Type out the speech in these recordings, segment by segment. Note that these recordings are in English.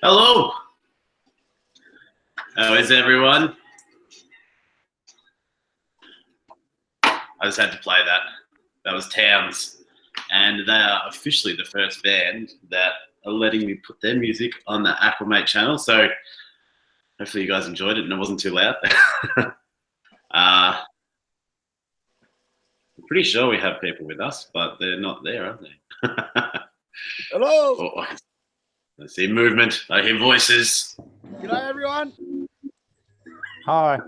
Hello. How is everyone? I just had to play that. That was Towns. And they are officially the first band that are letting me put their music on the Aquamate channel. So hopefully you guys enjoyed it and it wasn't too loud. I'm pretty sure we have people with us, but they're not there, are they? Hello. Oh, I see movement. I hear voices. G'day, everyone. Hi.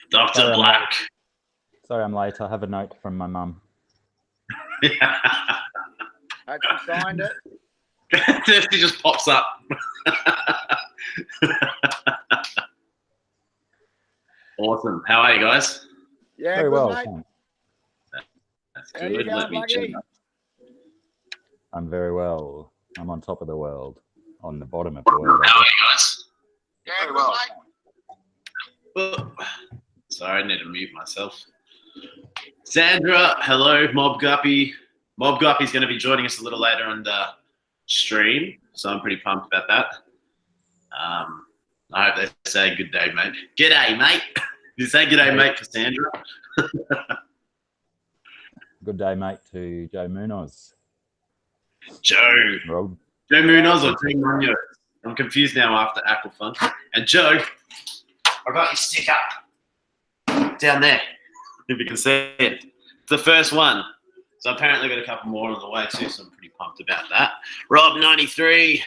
Dr. Black. Sorry I'm late. I have a note from my mum. Hope you signed it. She just pops up. Awesome. How are you guys? Yeah, Very good, well. mate. Thanks. That's How you good. going, Let me Blackie? check. I'm very well. I'm on top of the world. On the bottom of the world. How are you guys? Yeah, very well. Oh, sorry, I need to mute myself. Sandra, hello, Mobb Guppy. Mobb Guppy's going to be joining us a little later on the stream, so I'm pretty pumped about that. I hope they say good day, mate. G'day, mate. Did you say g'day, mate, for Sandra? Good day, mate, to Joe Munoz. Joe. Rob. Joe Munoz or Joe Munoz? I'm confused now after Aquafun. And Joe, I got your sticker down there, if you can see it. It's the first one. So apparently got a couple more on the way too, so I'm pretty pumped about that. Rob 93,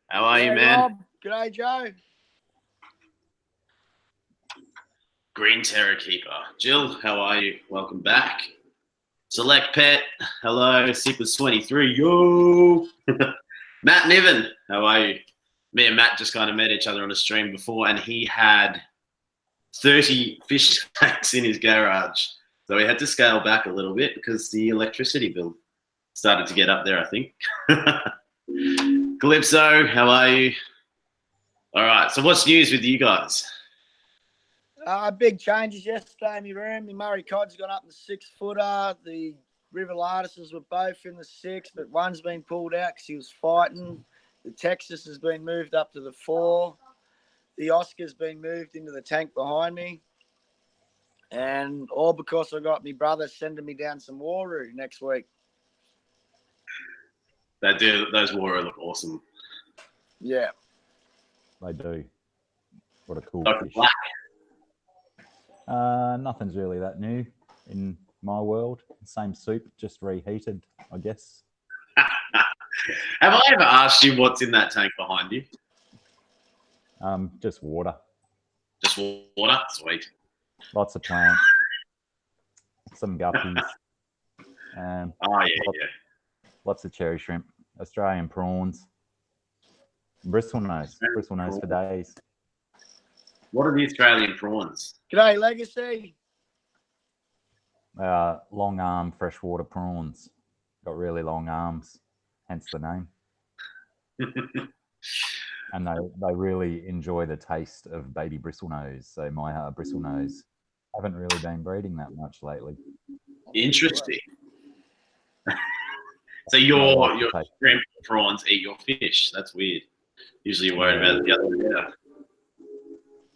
how are you, man? Rob. G'day, Joe. Green Terror Keeper. Jill, how are you? Welcome back. Select Pet, hello. Sickles 23, yo. Matt Niven, how are you? Me and Matt just kind of met each other on a stream before, and he had 30 fish tanks in his garage. So we had to scale back a little bit because the electricity bill started to get up there, I think. Calypso, how are you? All right, so what's news with you guys? Big changes yesterday in my room. The Murray Cod's gone up in the 6-footer. The River Lartises were both in the 6, but one's been pulled out because he was fighting. The Texas has been moved up to the 4. The Oscar's been moved into the tank behind me. And all because I got my brother sending me down some Waru next week. Those Water look awesome. Yeah. They do. What a cool Dr. fish. Black. Nothing's really that new in my world. Same soup, just reheated, I guess. Have I ever asked you what's in that tank behind you? Just water. Just water? Sweet. Lots of plants. Some guppies. Lots of cherry shrimp. Australian prawns. Bristle nose. Bristle nose for days. What are the Australian prawns? G'day, Legacy. Long arm freshwater prawns. Got really long arms, hence the name. And they really enjoy the taste of baby bristlenose. So my bristlenose haven't really been breeding that much lately. Interesting. So your shrimp prawns eat your fish. That's weird. Usually you're worried about the other way. Yeah.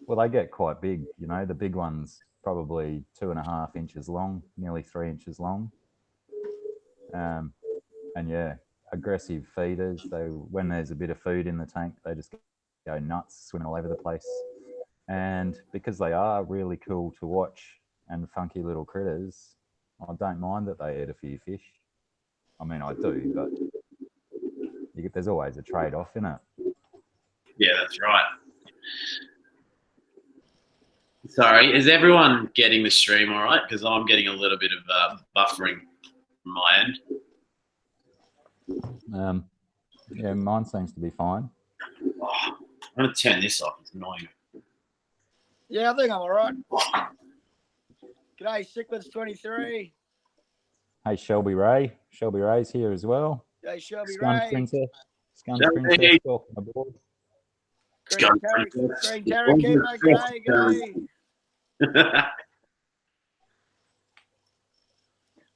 Well, they get quite big. You know, the big ones probably 2.5 inches long, nearly 3 inches long. And yeah, aggressive feeders. They when there's a bit of food in the tank, they just go nuts, swimming all over the place. And because they are really cool to watch and funky little critters, I don't mind that they eat a few fish. I mean, I do, but there's always a trade-off in it. Yeah, that's right. Sorry, is everyone getting the stream all right? Because I'm getting a little bit of buffering from my end. Yeah, mine seems to be fine. Oh, I'm going to turn this off. It's annoying. Yeah, I think I'm all right. G'day, Cichlids23. Hey, Shelby Ray. Shelby Ray's here as well. G'day, Shelby Skunk Ray. Princess. Skunk Shelby. Princess, welcome aboard. Green Terry, g'day.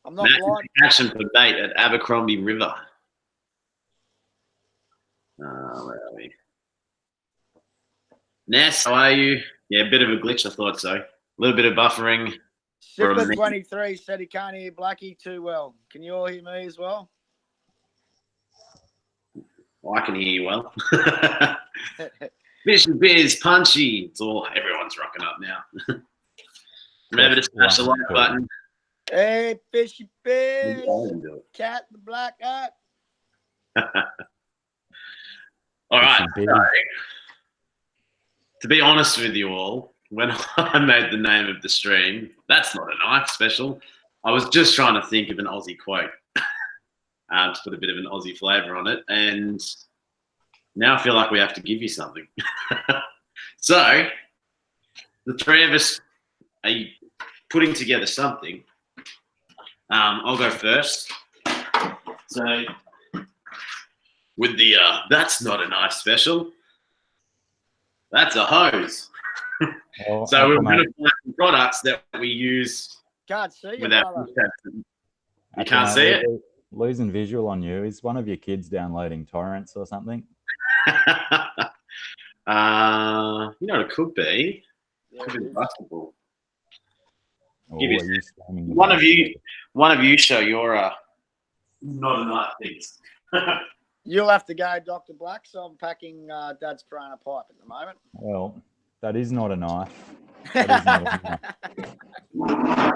I'm not blind. Action for bait at Abercrombie River. Where are we? Ness, how are you? Yeah, a bit of a glitch, I thought so. A little bit of buffering. Cichlids23 said he can't hear Blackie too well. Can you all hear me as well? Well, I can hear you well. Fish and Biz, Punchy. It's all, everyone's rocking up now. Remember to smash the like button. Hey, Fishy Biz. Cat the black hat. All right. So, to be honest with you all, when I made the name of the stream, that's not a knife special. I was just trying to think of an Aussie quote to put a bit of an Aussie flavour on it. And now I feel like we have to give you something. So the three of us are putting together something. I'll go first. So with the that's not a knife special. That's a hose. Well, so we're going to find some products that we use. Can't see you, without brother. You can't see it? Losing visual on you. Is one of your kids downloading torrents or something? It could be. Yeah, Could be basketball. Or Give are you streaming One of you show your not a knife things. You'll have to go, Dr. Black. So I'm packing Dad's piranha pipe at the moment. Well, that is not a knife. That is not a knife.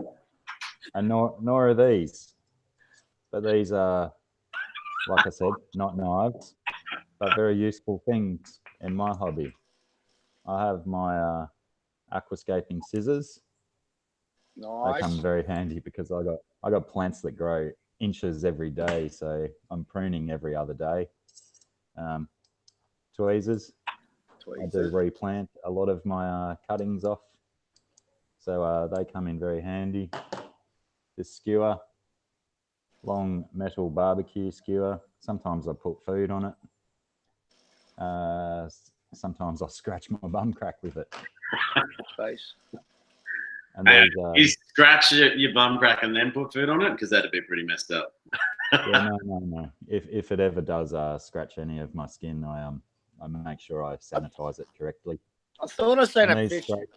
And nor are these. But these are, like I said, not knives, but very useful things in my hobby. I have my aquascaping scissors. Nice. They come very handy because I got plants that grow inches every day, so I'm pruning every other day. Tweezers. I do replant a lot of my cuttings off, so they come in very handy. This skewer, long metal barbecue skewer. Sometimes I put food on it. Sometimes I scratch my bum crack with it. Face. And you scratch your bum crack and then put food on it? Because that'd be pretty messed up. Yeah, no. If it ever does scratch any of my skin, I make sure I sanitize it correctly. I thought I seen a fish. Straight...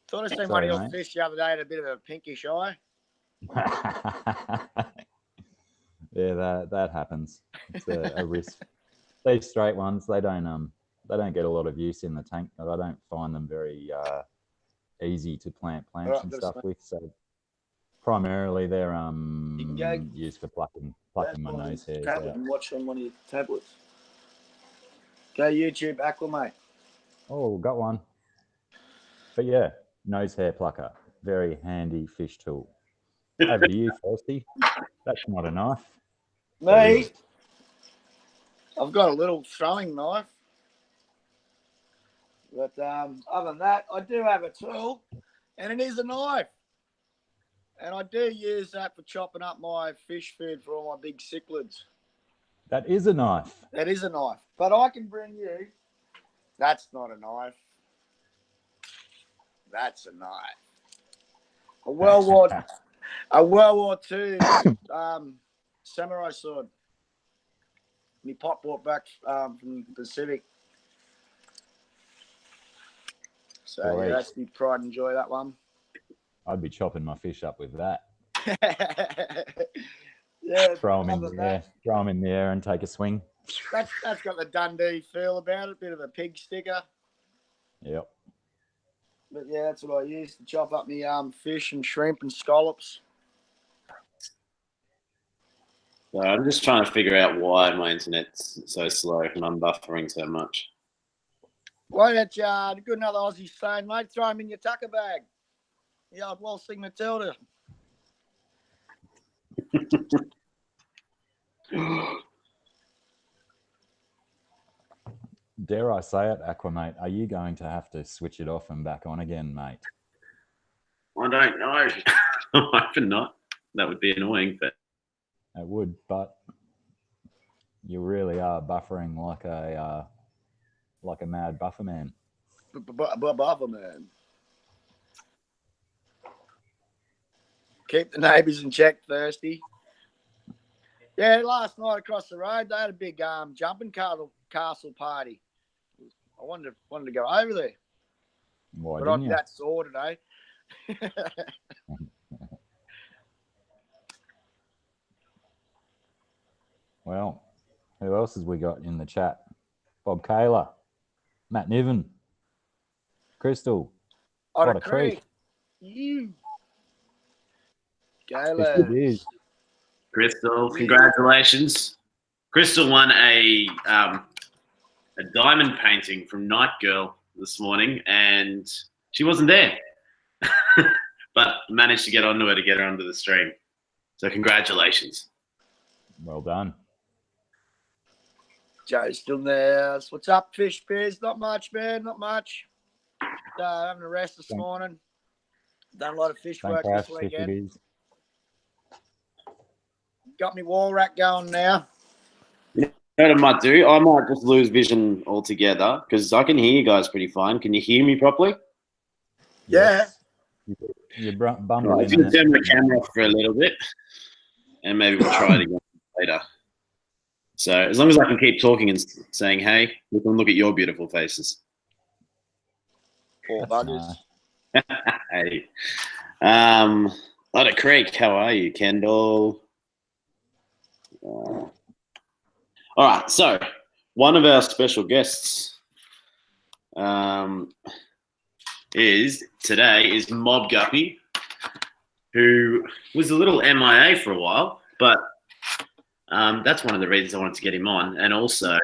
Thought I seen one of your fish the other day had a bit of a pinkish eye. Yeah, that happens. It's a risk. These straight ones, they don't get a lot of use in the tank, but I don't find them very easy to plant plants and stuff with. So primarily they're used for plucking my nose hairs out. And watch on one of your tablets. Go YouTube Acclimate. Oh, got one. But yeah, nose hair plucker, very handy fish tool. Over to you, Frosty. That's not a knife. Me? I've got a little throwing knife. But other than that, I do have a tool, and it is a knife. And I do use that for chopping up my fish food for all my big cichlids. That is a knife. That is a knife. But I can bring you... That's not a knife. That's a knife. A World War II samurai sword. Me pop brought back from the Pacific. So yeah, that's me pride and joy, that one. I'd be chopping my fish up with that. Yeah, Throw them in other the than air. Throw them in the air and take a swing. that's got the Dundee feel about it, bit of a pig sticker. Yep. But yeah, that's what I use to chop up my fish and shrimp and scallops. So I'm just trying to figure out why my internet's so slow and I'm buffering so much. Why don't you, good another Aussie saying, mate, throw him in your tucker bag. The old Waltzing Matilda. Dare I say it, Aquamate? Are you going to have to switch it off and back on again, mate? I don't know. I'm hoping not. That would be annoying, but It would, but you really are buffering like a mad buffer man. Buffer man. Keep the neighbours in check, thirsty. Yeah, last night across the road, they had a big jumping castle party. I wanted to go over there. Why But didn't I'd you? be that sorted, eh? Well, who else has we got in the chat? Bob Kaler, Matt Niven, Crystal, Otter Otter Creek. Creek. You. Go, 50 lads. beers. Crystal, congratulations. Crystal won a diamond painting from Night Girl this morning, and she wasn't there, but managed to get onto her to get her onto the stream. So congratulations. Well done. Joe's still there. What's up, Fish Bears? Not much, man. Not much. Having a rest this morning. Done a lot of fish work Thanks, this 50 weekend. beers. Got me wall rack going now. You know what I might do? I might just lose vision altogether because I can hear you guys pretty fine. Can you hear me properly? Yeah. You bummed Right, it I'm in. going to turn my camera off for a little bit, and maybe we'll try it again later. So as long as I can keep talking and saying, hey, we can look at your beautiful faces. Poor That's buggers. nice. Hey. Otter Creek, how are you, Kendall? All right, so one of our special guests is Mobb Guppy, who was a little MIA for a while, but that's one of the reasons I wanted to get him on, and also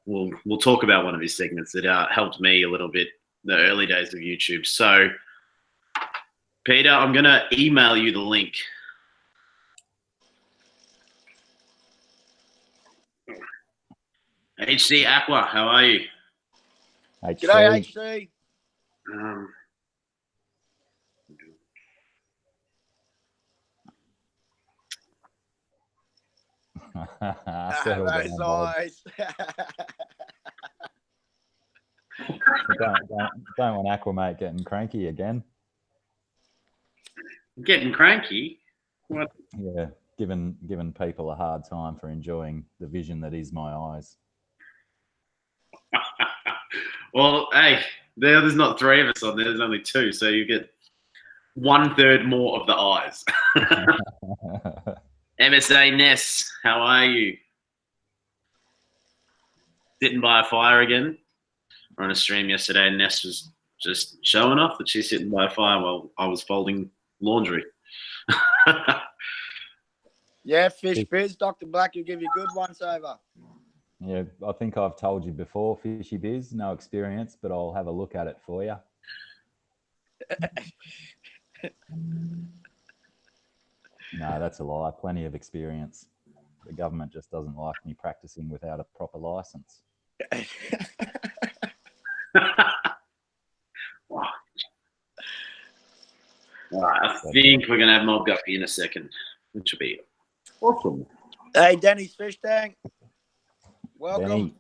we'll talk about one of his segments that helped me a little bit in the early days of YouTube. So, Peter, I'm going to email you the link. HC Aqua, how are you? G'day, HC. Settle down, Those Bob. eyes. Don't want Aquamate getting cranky again. Getting cranky? What? Yeah, giving people a hard time for enjoying the vision that is my eyes. Well, hey, there's not three of us on there. There's only two, so you get 1/3 more of the eyes. MSA Ness, how are you? Sitting by a fire again? We're on a stream yesterday, and Ness was just showing off that she's sitting by a fire while I was folding laundry. Yeah, Fish Biz, Dr. Black will give you a good once over. Yeah, I think I've told you before, Fishy Biz, no experience, but I'll have a look at it for you. No, that's a lie. Plenty of experience. The government just doesn't like me practicing without a proper license. Wow. All right, I think we're going to have Mobb Guppy in a second, which will be awesome. Hey, Denny's Fish Tank. Welcome. Denny.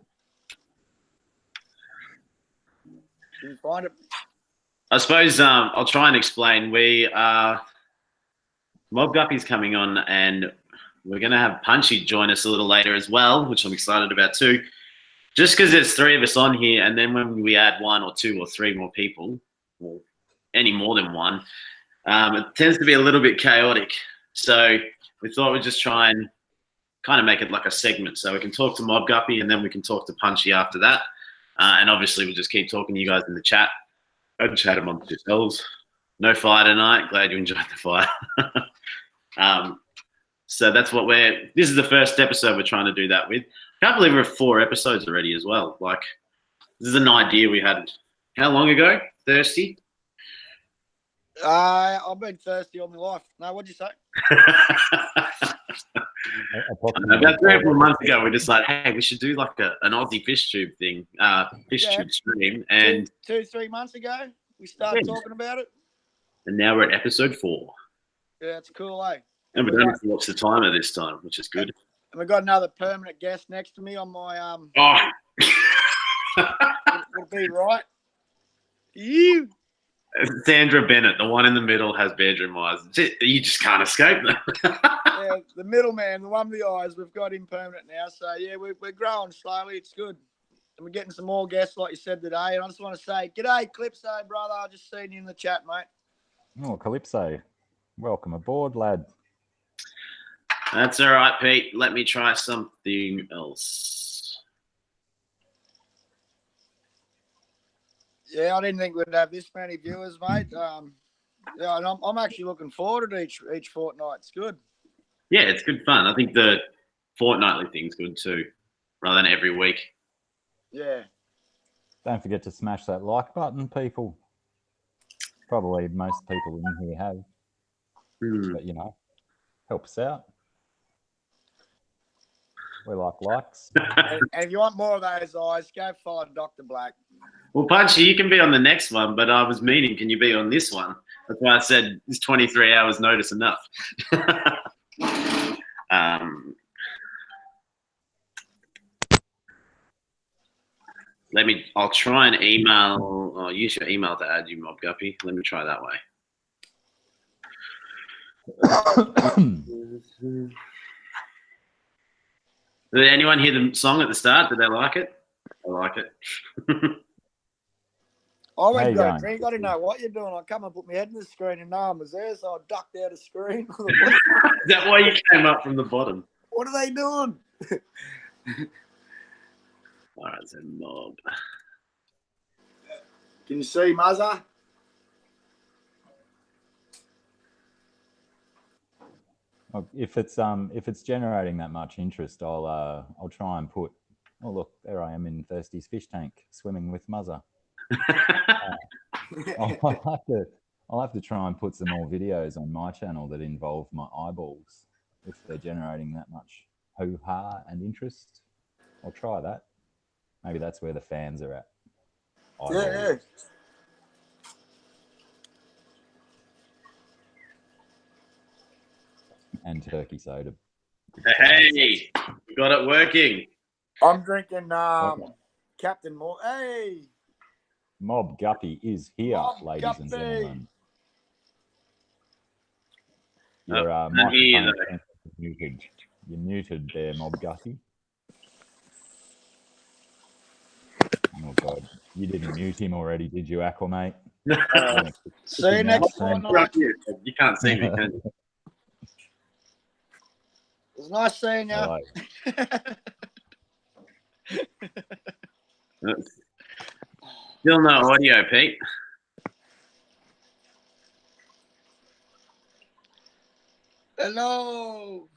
Can you find it? I suppose I'll try and explain. Mobb Guppy's coming on, and we're going to have Punchy join us a little later as well, which I'm excited about too. Just because there's three of us on here, and then when we add one or two or three more people, or any more than one, it tends to be a little bit chaotic. So we thought we'd just try and kind of make it like a segment. So we can talk to Mobb Guppy and then we can talk to Punchy after that. And obviously we'll just keep talking to you guys in the chat and chat amongst yourselves. No fire tonight. Glad you enjoyed the fire. So that's what this is the first episode we're trying to do that with. I can't believe we're at 4 episodes already as well. Like, this is an idea we had, how long ago? Thirsty? I've been thirsty all my life. No, what'd you say? About 3 or 4 months ago, we're just like, hey, we should do like an Aussie fish tube thing, tube stream. And 3 months ago, we started talking about it. And now we're at episode 4. Yeah, it's cool, eh? And we don't have to watch the timer this time, which is good. And we've got another permanent guest next to me on my would be right. You. Sandra Bennett, the one in the middle, has bedroom eyes. You just can't escape them. Yeah, the middleman, the one with the eyes, we've got him permanent now. So, yeah, we're growing slowly. It's good. And we're getting some more guests, like you said today. And I just want to say, g'day, Calypso, brother. I just seen you in the chat, mate. Oh, Calypso. Welcome aboard, lad. That's all right, Pete. Let me try something else. Yeah, I didn't think we'd have this many viewers, mate. Yeah, and I'm actually looking forward to each fortnight. It's good. Yeah, it's good fun. I think the fortnightly thing's good too, rather than every week. Yeah. Don't forget to smash that like button, people. Probably most people in here have. But, you know, help us out. We like likes. And if you want more of those eyes, go follow Dr. Black. Well, Punchy, you can be on the next one, but I was meaning, can you be on this one? That's why I said, is 23 hours notice enough? I'll try and email, I'll use your email to add you, Mobb Guppy. Let me try that way. Did anyone hear the song at the start? Did they like it? I like it. I went got a drink. I didn't know what you're doing. I come and put my head in the screen and no one was there, so I ducked out of screen. Is that why you came up from the bottom? What are they doing? All right, so Mobb. Can you see Muzza? If it's generating that much interest, I'll try and put. Oh look, there I am in Thirsty's fish tank swimming with Muzza. I'll have to try and put some more videos on my channel that involve my eyeballs. If they're generating that much hoo-ha and interest, I'll try that. Maybe that's where the fans are at. Eyeballs. Yeah. And turkey soda. Hey, we got it working. I'm drinking Captain Moore. Hey. Mobb Guppy is here, Mobb ladies Guppy. and gentlemen. No, Your microphone is muted. You're muted there, Mobb Guppy. Oh God, you didn't mute him already, did you, Aquamate? See you next time. You can't see me, can you? It was nice seeing you. Hello. Still no audio, Pete. Hello.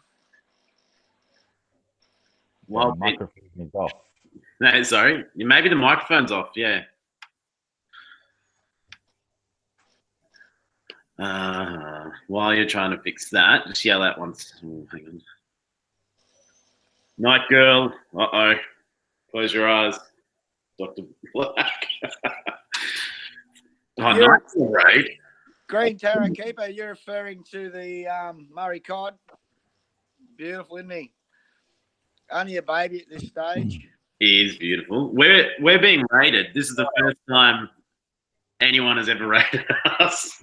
Well, my microphone is off. No, sorry. Maybe the microphone's off, yeah. While you're trying to fix that, just yell out once. Oh, hang on. Night girl. Uh-oh. Close your eyes. Dr. Black. Oh, night, right? Green Terra Keeper, you're referring to the Murray cod. Beautiful, isn't he? Only a baby at this stage. He is beautiful. We're being rated. This is the first time anyone has ever rated us.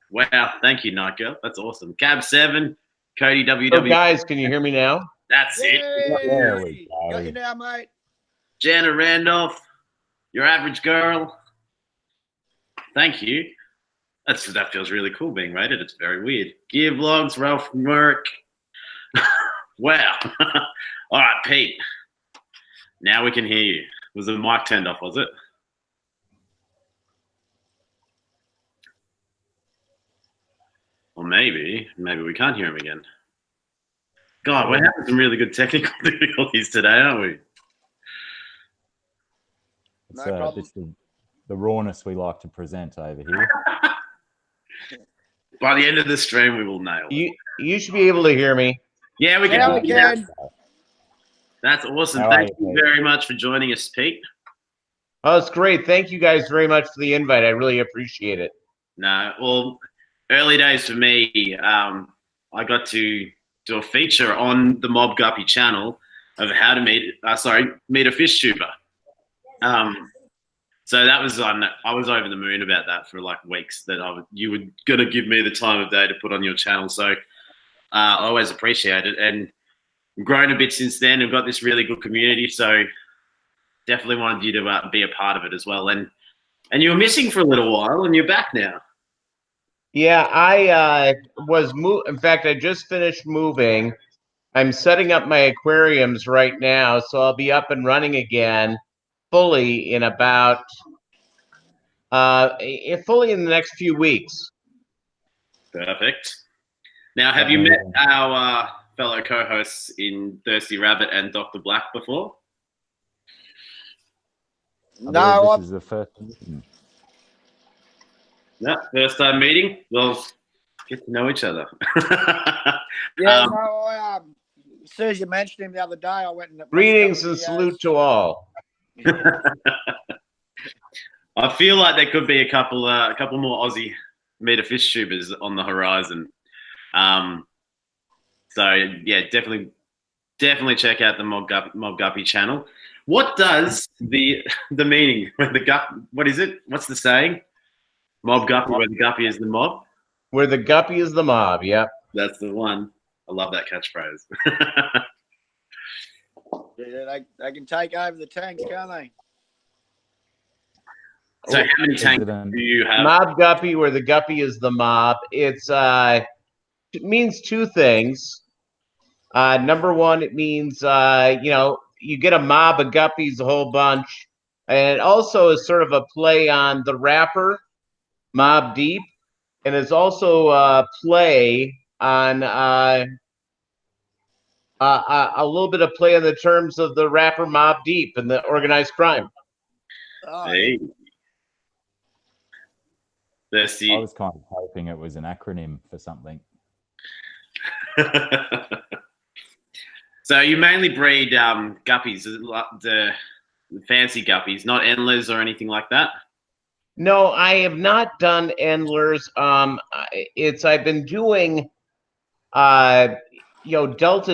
Wow, thank you, Night Girl. That's awesome. Cab 7, Cody WW. Oh, guys, can you hear me now? That's it. There we go. Got you now, mate. Jana Randolph, your average girl. Thank you. That feels really cool being rated. It's very weird. Gear vlogs, Ralph from work. Wow. All right, Pete. Now we can hear you. Was the mic turned off, was it? Or maybe we can't hear him again. God, we're having some really good technical difficulties today, aren't we? It's, No problem. it's the rawness we like to present over here. By the end of the stream, we will nail it. You should be able to hear me. Yeah, we can. Yeah, we can. That's awesome. How Thank are you you, Pete? very much for joining us, Pete. Oh, it's great. Thank you guys very much for the invite. I really appreciate it. No, well, early days for me, I got to do a feature on the Mobb Guppy channel of how to meet a fish tuber. So that was I was over the moon about that for like weeks, that you were going to give me the time of day to put on your channel. So I always appreciate it. And I've grown a bit since then. We've got this really good community. So definitely wanted you to be a part of it as well. And you were missing for a little while and you're back now. Yeah, I in fact, I just finished moving. I'm setting up my aquariums right now, so I'll be up and running again fully in about fully in the next few weeks. Perfect. Now, have you met our fellow co-hosts in Thirsty Rabbit and Dr. Black before? No, this is the first meeting. No, first time meeting. Well, get to know each other. Yeah, as soon as you mentioned him the other day, I went and Greetings and salute to all. I feel like there could be a couple more Aussie meet a fish tubers on the horizon. So yeah, definitely check out the Mobb Guppy channel. What does the meaning when what is it? What's the saying? Mobb Guppy, where the guppy is the mob. Where the guppy is the mob. Yep. That's the one. I love that catchphrase. Yeah, they can take over the tanks, can't they? So how many tanks do you have? Mobb Guppy, where the guppy is the mob. It means two things. Number one, it means you get a mob of guppies, a whole bunch, and it also is sort of a play on the rapper Mobb Deep, and it's also a play on a little bit of play on the terms of the rapper Mobb Deep and the organized crime. Oh, Hey. I was kind of hoping it was an acronym for something. So you mainly breed guppies, the fancy guppies, not endlers or anything like that? No, I have not done endlers. I've been doing Delta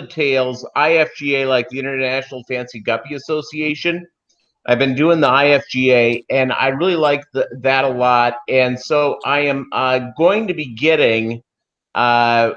Tails, IFGA, like the International Fancy Guppy Association. I've been doing the IFGA, and I really like that a lot. And so I am going to be getting a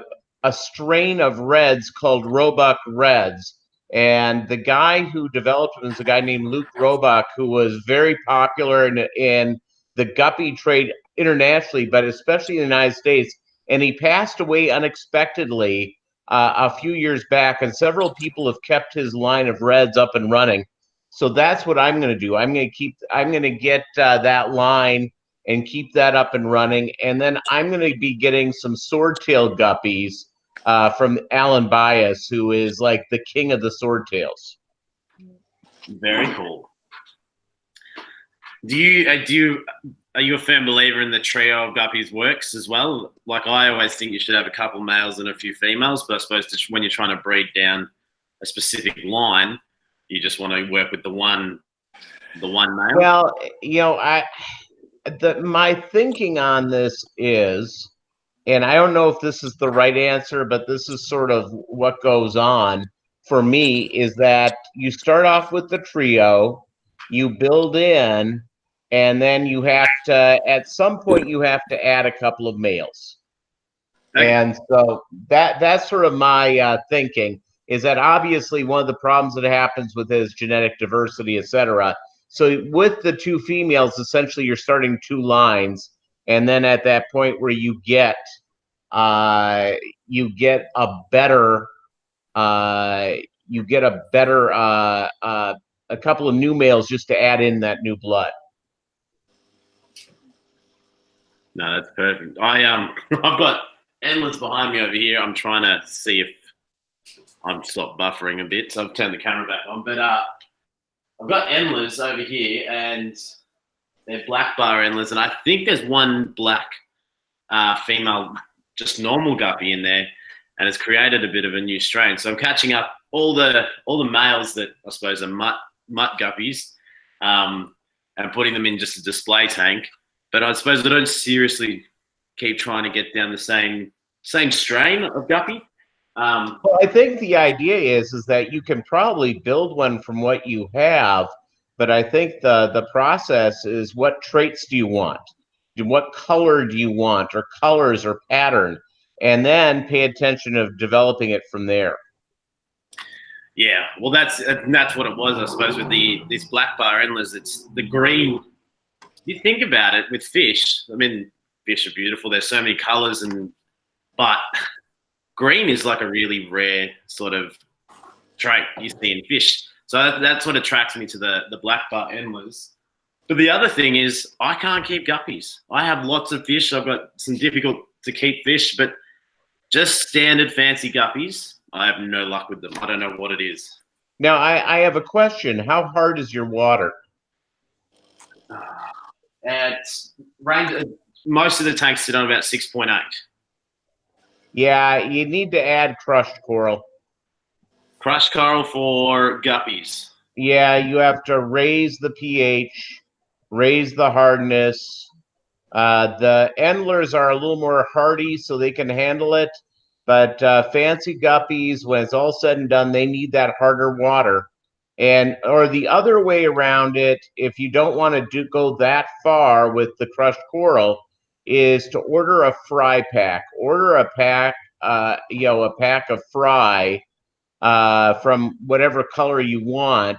strain of reds called Roebuck Reds. And the guy who developed them is a guy named Luke Roebuck, who was very popular in the guppy trade internationally, but especially in the United States. And he passed away unexpectedly a few years back, and several people have kept his line of reds up and running. So that's what I'm going to do. I'm going to get that line and keep that up and running. And then I'm going to be getting some swordtail guppies from Alan Bias, who is like the king of the swordtails. Very cool. Are you a firm believer in the trio of guppies works as well? Like, I always think you should have a couple males and a few females, but I suppose when you're trying to breed down a specific line, you just want to work with the one male. Well, my thinking on this is, and I don't know if this is the right answer, but this is sort of what goes on for me, is that you start off with the trio, you build in, and then you have to, at some point, you have to add a couple of males. Okay. And so that's sort of my thinking, is that obviously one of the problems that happens with his genetic diversity, et cetera. So with the two females, essentially you're starting two lines, and then at that point where you get a better a couple of new males just to add in that new blood. No, that's perfect. I've got endless behind me over here. I'm trying to see if I'm stopped buffering a bit, so I've turned the camera back on. But I've got endless over here, and they're black bar endless, and I think there's one black female, just normal guppy in there, and it's created a bit of a new strain. So I'm catching up all the males that I suppose are mutt guppies, and putting them in just a display tank. But I suppose I don't seriously keep trying to get down the same strain of guppy. Well, I think the idea is that you can probably build one from what you have, but I think the process is, what traits do you want? What color do you want, or colors or pattern? And then pay attention of developing it from there. Yeah, well, that's what it was, I suppose, with these black bar endless. It's the green. You think about it with fish. I mean, fish are beautiful. There's so many colors, but green is like a really rare sort of trait you see in fish. So that's what attracts me to the black bar endless. But the other thing is, I can't keep guppies. I have lots of fish. I've got some difficult to keep fish, but just standard fancy guppies, I have no luck with them. I don't know what it is. Now, I have a question. How hard is your water? Most of the tanks sit on about 6.8. Yeah, you need to add crushed coral. Crushed coral for guppies. Yeah, you have to raise the pH, raise the hardness. The endlers are a little more hardy, so they can handle it. But fancy guppies, when it's all said and done, they need that harder water. Or the other way around it, if you don't want to go that far with the crushed coral, is to order a fry pack. Order a pack, a pack of fry from whatever color you want,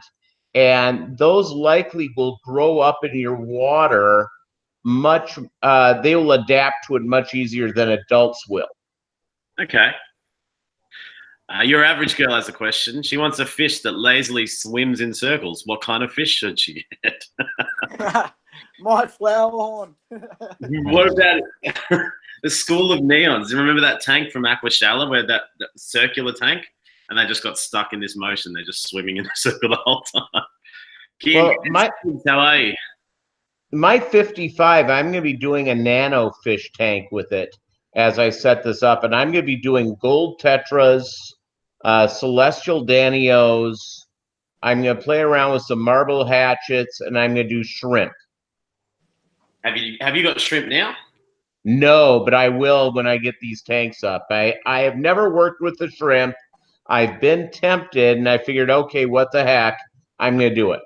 and those likely will grow up in your water much. They will adapt to it much easier than adults will. Okay. Your average girl has a question. She wants a fish that lazily swims in circles. What kind of fish should she get? My flower horn. What about the School of Neons? You remember that tank from Aquashala, where that circular tank, and they just got stuck in this motion? They're just swimming in a circle the whole time. Kim, how are you? My 55, I'm going to be doing a nano fish tank with it as I set this up, and I'm going to be doing gold tetras, celestial danios. I'm going to play around with some marble hatchets, and I'm going to do shrimp. Have you got shrimp now? No, but I will when I get these tanks up. I have never worked with the shrimp. I've been tempted, and I figured, okay, what the heck, I'm going to do it.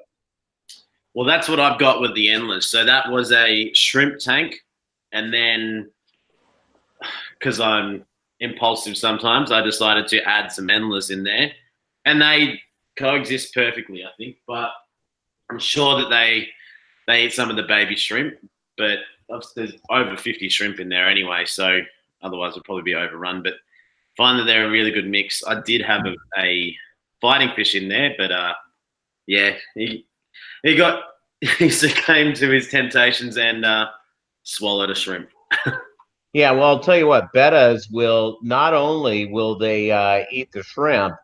Well, that's what I've got with the endless. So that was a shrimp tank, and then because I'm impulsive sometimes, I decided to add some endless in there, and they coexist perfectly, I think. But I'm sure that they eat some of the baby shrimp, but there's over 50 shrimp in there anyway, so otherwise it'd probably be overrun. But find that they're a really good mix. I did have a fighting fish in there, but yeah, he succumbed to his temptations and swallowed a shrimp. Yeah, well, I'll tell you what, bettas will not only will they eat the shrimp,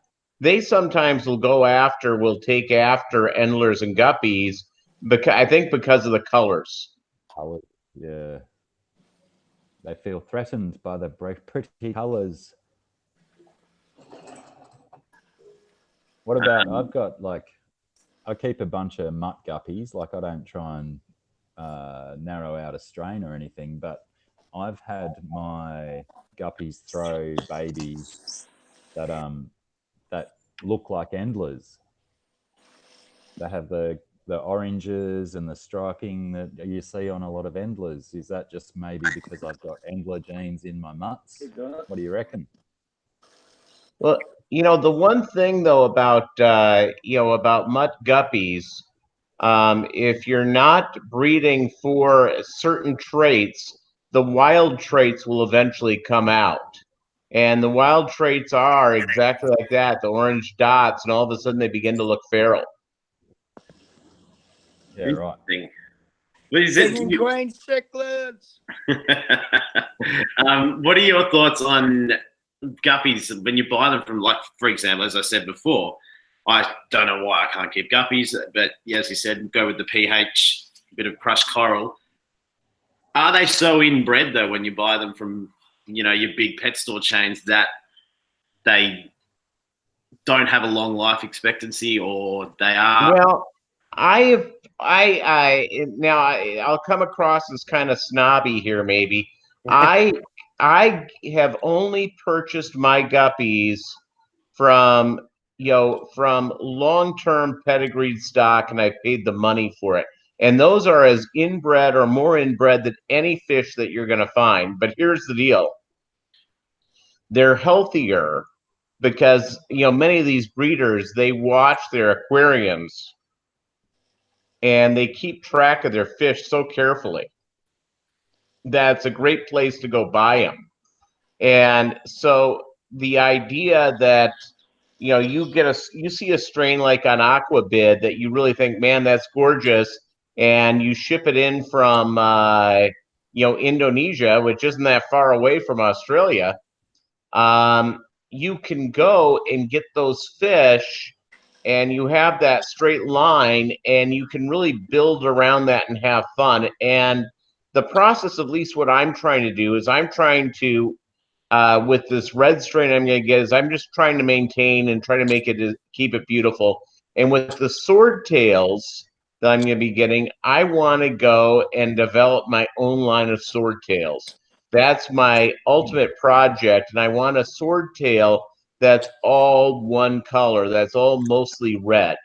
they sometimes will take after endlers and guppies, I think because of the colors. Yeah. They feel threatened by the pretty colors. What about, I've got I keep a bunch of mutt guppies. I don't try and narrow out a strain or anything, but I've had my guppies throw babies that look like endlers. They have the oranges and the striping that you see on a lot of endlers. Is that just maybe because I've got endler genes in my mutts? What do you reckon? Well, the one thing though about mutt guppies, if you're not breeding for certain traits, the wild traits will eventually come out. And the wild traits are exactly like that, the orange dots, and all of a sudden they begin to look feral. Yeah, right. What is King and it? Queen cichlids. What are your thoughts on guppies when you buy them from, like, for example, as I said before, I don't know why I can't keep guppies, but as you said, go with the pH, bit of crushed coral. Are they so inbred though when you buy them from, your big pet store chains that they don't have a long life expectancy, or they are? Well, I'll come across as kind of snobby here, maybe. I have only purchased my guppies from from long-term pedigreed stock, and I paid the money for it. And those are as inbred or more inbred than any fish that you're going to find. But here's the deal: they're healthier because many of these breeders, they watch their aquariums and they keep track of their fish so carefully. That's a great place to go buy them. And so the idea that you see a strain like on Aquabid that you really think, man, that's gorgeous, and you ship it in from Indonesia, which isn't that far away from Australia. You can go and get those fish, and you have that straight line, and you can really build around that and have fun. And the process, at least what I'm trying to do, is I'm trying to with this red strain I'm going to get, is I'm just trying to maintain and try to make it, keep it beautiful. And with the sword tails that I'm going to be getting, I want to go and develop my own line of sword tails. That's my ultimate project, and I want a sword tail that's all one color, that's all mostly red.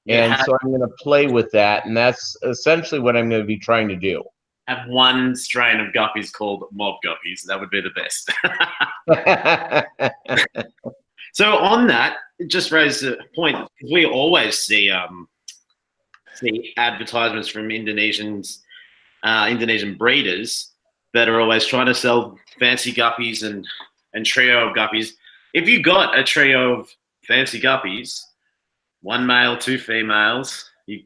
And so I'm going to play with that, and that's essentially what I'm going to be trying to do. Have one strain of guppies called Mobb guppies. That would be the best. So on that, it just raised a point. We always see advertisements from Indonesian breeders that are always trying to sell fancy guppies and trio of guppies. If you got a trio of fancy guppies, one male, two females, you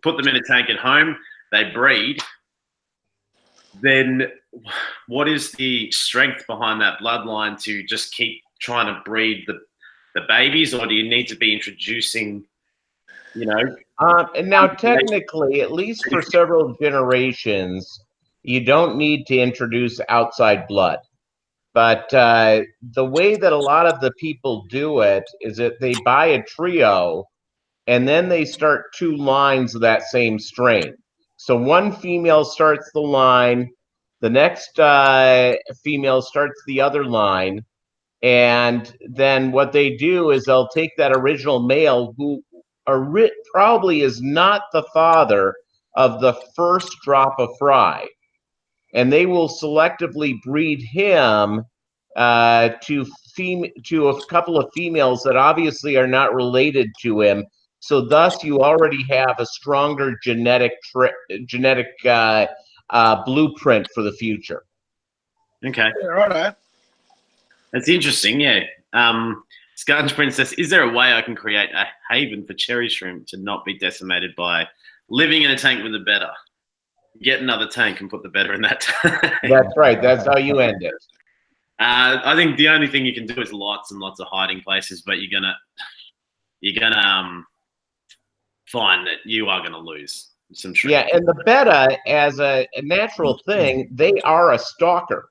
put them in a tank at home, they breed, then what is the strength behind that bloodline to just keep trying to breed the babies, or do you need to be introducing, And now technically, at least for several generations, you don't need to introduce outside blood. But the way that a lot of the people do it is that they buy a trio and then they start two lines of that same strain. So one female starts the line, the next female starts the other line, and then what they do is they'll take that original male who probably is not the father of the first drop of fry, and they will selectively breed him to a couple of females that obviously are not related to him. So thus, you already have a stronger genetic blueprint for the future. Okay. Yeah, righto. That's interesting, yeah. Scarlet Princess, is there a way I can create a haven for cherry shrimp to not be decimated by living in a tank with a betta? Get another tank and put the betta in that tank. That's right. That's how you end it. I think the only thing you can do is lots and lots of hiding places, but you're gonna find that you are gonna lose some shrimp. Yeah, and the betta, as a natural thing, they are a stalker.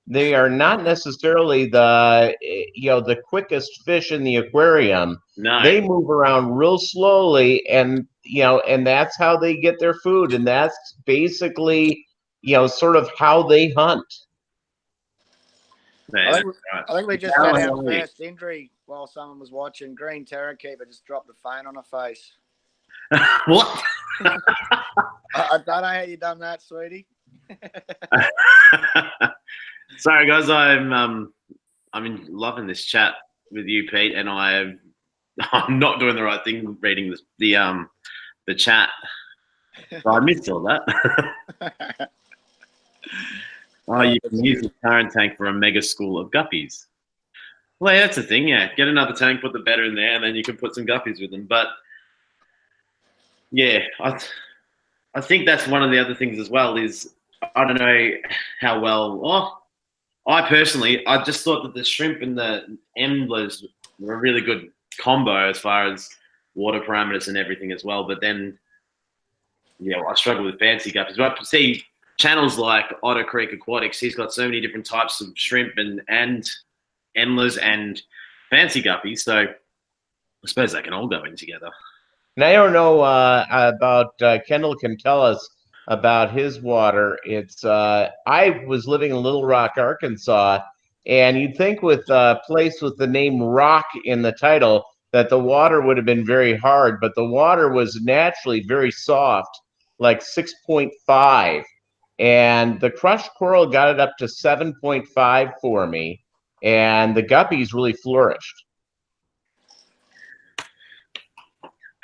They are not necessarily the quickest fish in the aquarium. No. They move around real slowly, and and that's how they get their food, and that's basically sort of how they hunt. I think we just had our first injury while someone was watching. Green Terror Keeper just dropped the phone on her face. What? I don't know how you done that, sweetie. Sorry, guys. I'm loving this chat with you, Pete, and I'm not doing the right thing reading the chat. So I missed all that. Oh, you can use the current tank for a mega school of guppies. Well, yeah, that's the thing, yeah. Get another tank, put the better in there, and then you can put some guppies with them. But, yeah, I think that's one of the other things as well is, I don't know how well, I personally, I just thought that the shrimp and the emblers were a really good combo as far as water parameters and everything as well. But then, yeah, I struggle with fancy guppies. But I see channels like Otter Creek Aquatics, he's got so many different types of shrimp and endlers and fancy guppies. So I suppose they can all go in together. And I don't know about Kendall can tell us about his water. It's I was living in Little Rock, Arkansas, and you'd think with a place with the name Rock in the title that the water would have been very hard, but the water was naturally very soft, like 6.5. And the crushed coral got it up to 7.5 for me, and the guppies really flourished.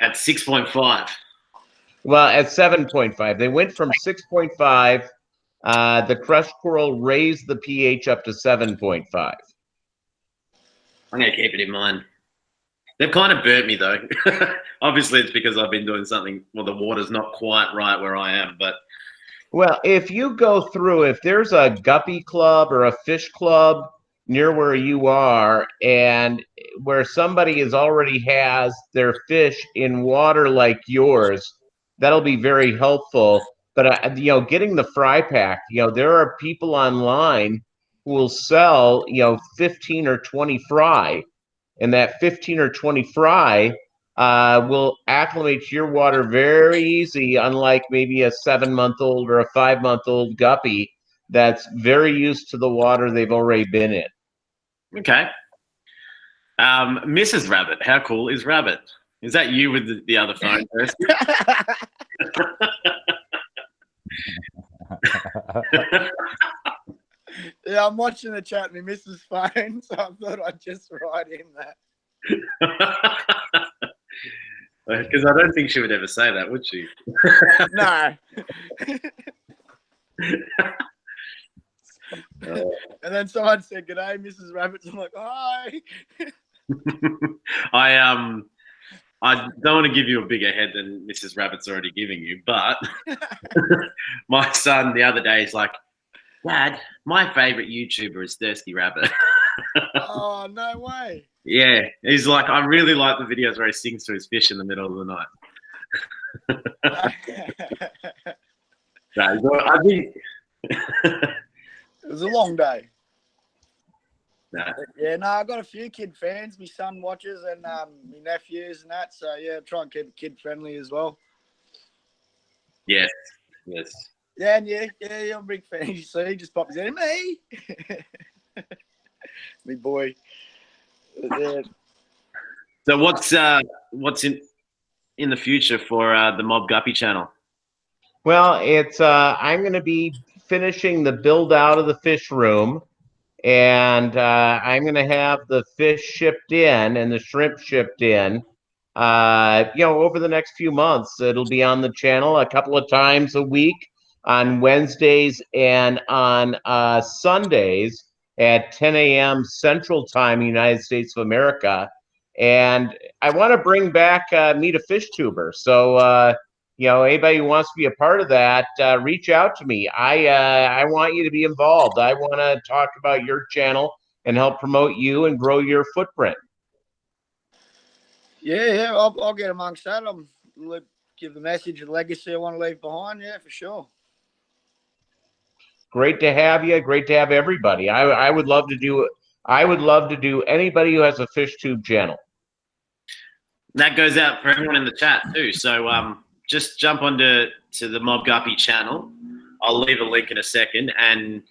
At 6.5. Well, at 7.5. They went from 6.5. The crushed coral raised the pH up to 7.5. I'm going to keep it in mind. They've kind of burnt me, though. Obviously, it's because I've been doing something, well, the water's not quite right where I am, but... Well, if you go through, if there's a guppy club or a fish club near where you are and where somebody already has their fish in water like yours, that'll be very helpful. But, you know, getting the fry pack, you know, there are people online who will sell, you know, 15 or 20 fry, and that 15 or 20 fry will acclimate to your water very easy, unlike maybe a 7-month-old or a 5-month-old guppy that's very used to the water they've already been in. Okay. Mrs. Rabbit, how cool is Rabbit? Is that you with the other phone person? Yeah, I'm watching the chat on my missus' phone, so I thought I'd just write in that. Because I don't think she would ever say that, would she? No. And then someone said, "G'day, Mrs. Rabbit." I'm like, "Hi." I don't want to give you a bigger head than Mrs. Rabbit's already giving you, but my son the other day is like, "Dad, my favorite YouTuber is Thirsty Rabbit." Oh, no way. Yeah, he's like, I really like the videos where he sings to his fish in the middle of the night. I think It was a long day. Nah. Yeah, no, I got a few kid fans. My son watches and my nephews and that. So, yeah, try and keep it kid friendly as well. Yes. Yeah, and yeah, I'm a big fan. You see, he just popped his head in me. Me boy. Yeah. So what's in the future for the Mobb Guppy channel? Well, it's I'm going to be finishing the build out of the fish room, and I'm going to have the fish shipped in and the shrimp shipped in. You know, over the next few months, it'll be on the channel a couple of times a week on Wednesdays and on Sundays at 10 a.m. Central Time, United States of America. And I want to bring back Meet a Fish Tuber. So, you know, anybody who wants to be a part of that, reach out to me. I want you to be involved. I want to talk about your channel and help promote you and grow your footprint. Yeah, I'll get amongst that. I'll give the message and legacy I want to leave behind. Yeah, for sure. Great to have you. Great to have everybody. I would love to do. I would love to do anybody who has a fish tube channel. That goes out for everyone in the chat too. So just jump onto the Mobb Guppy channel. I'll leave a link in a second, and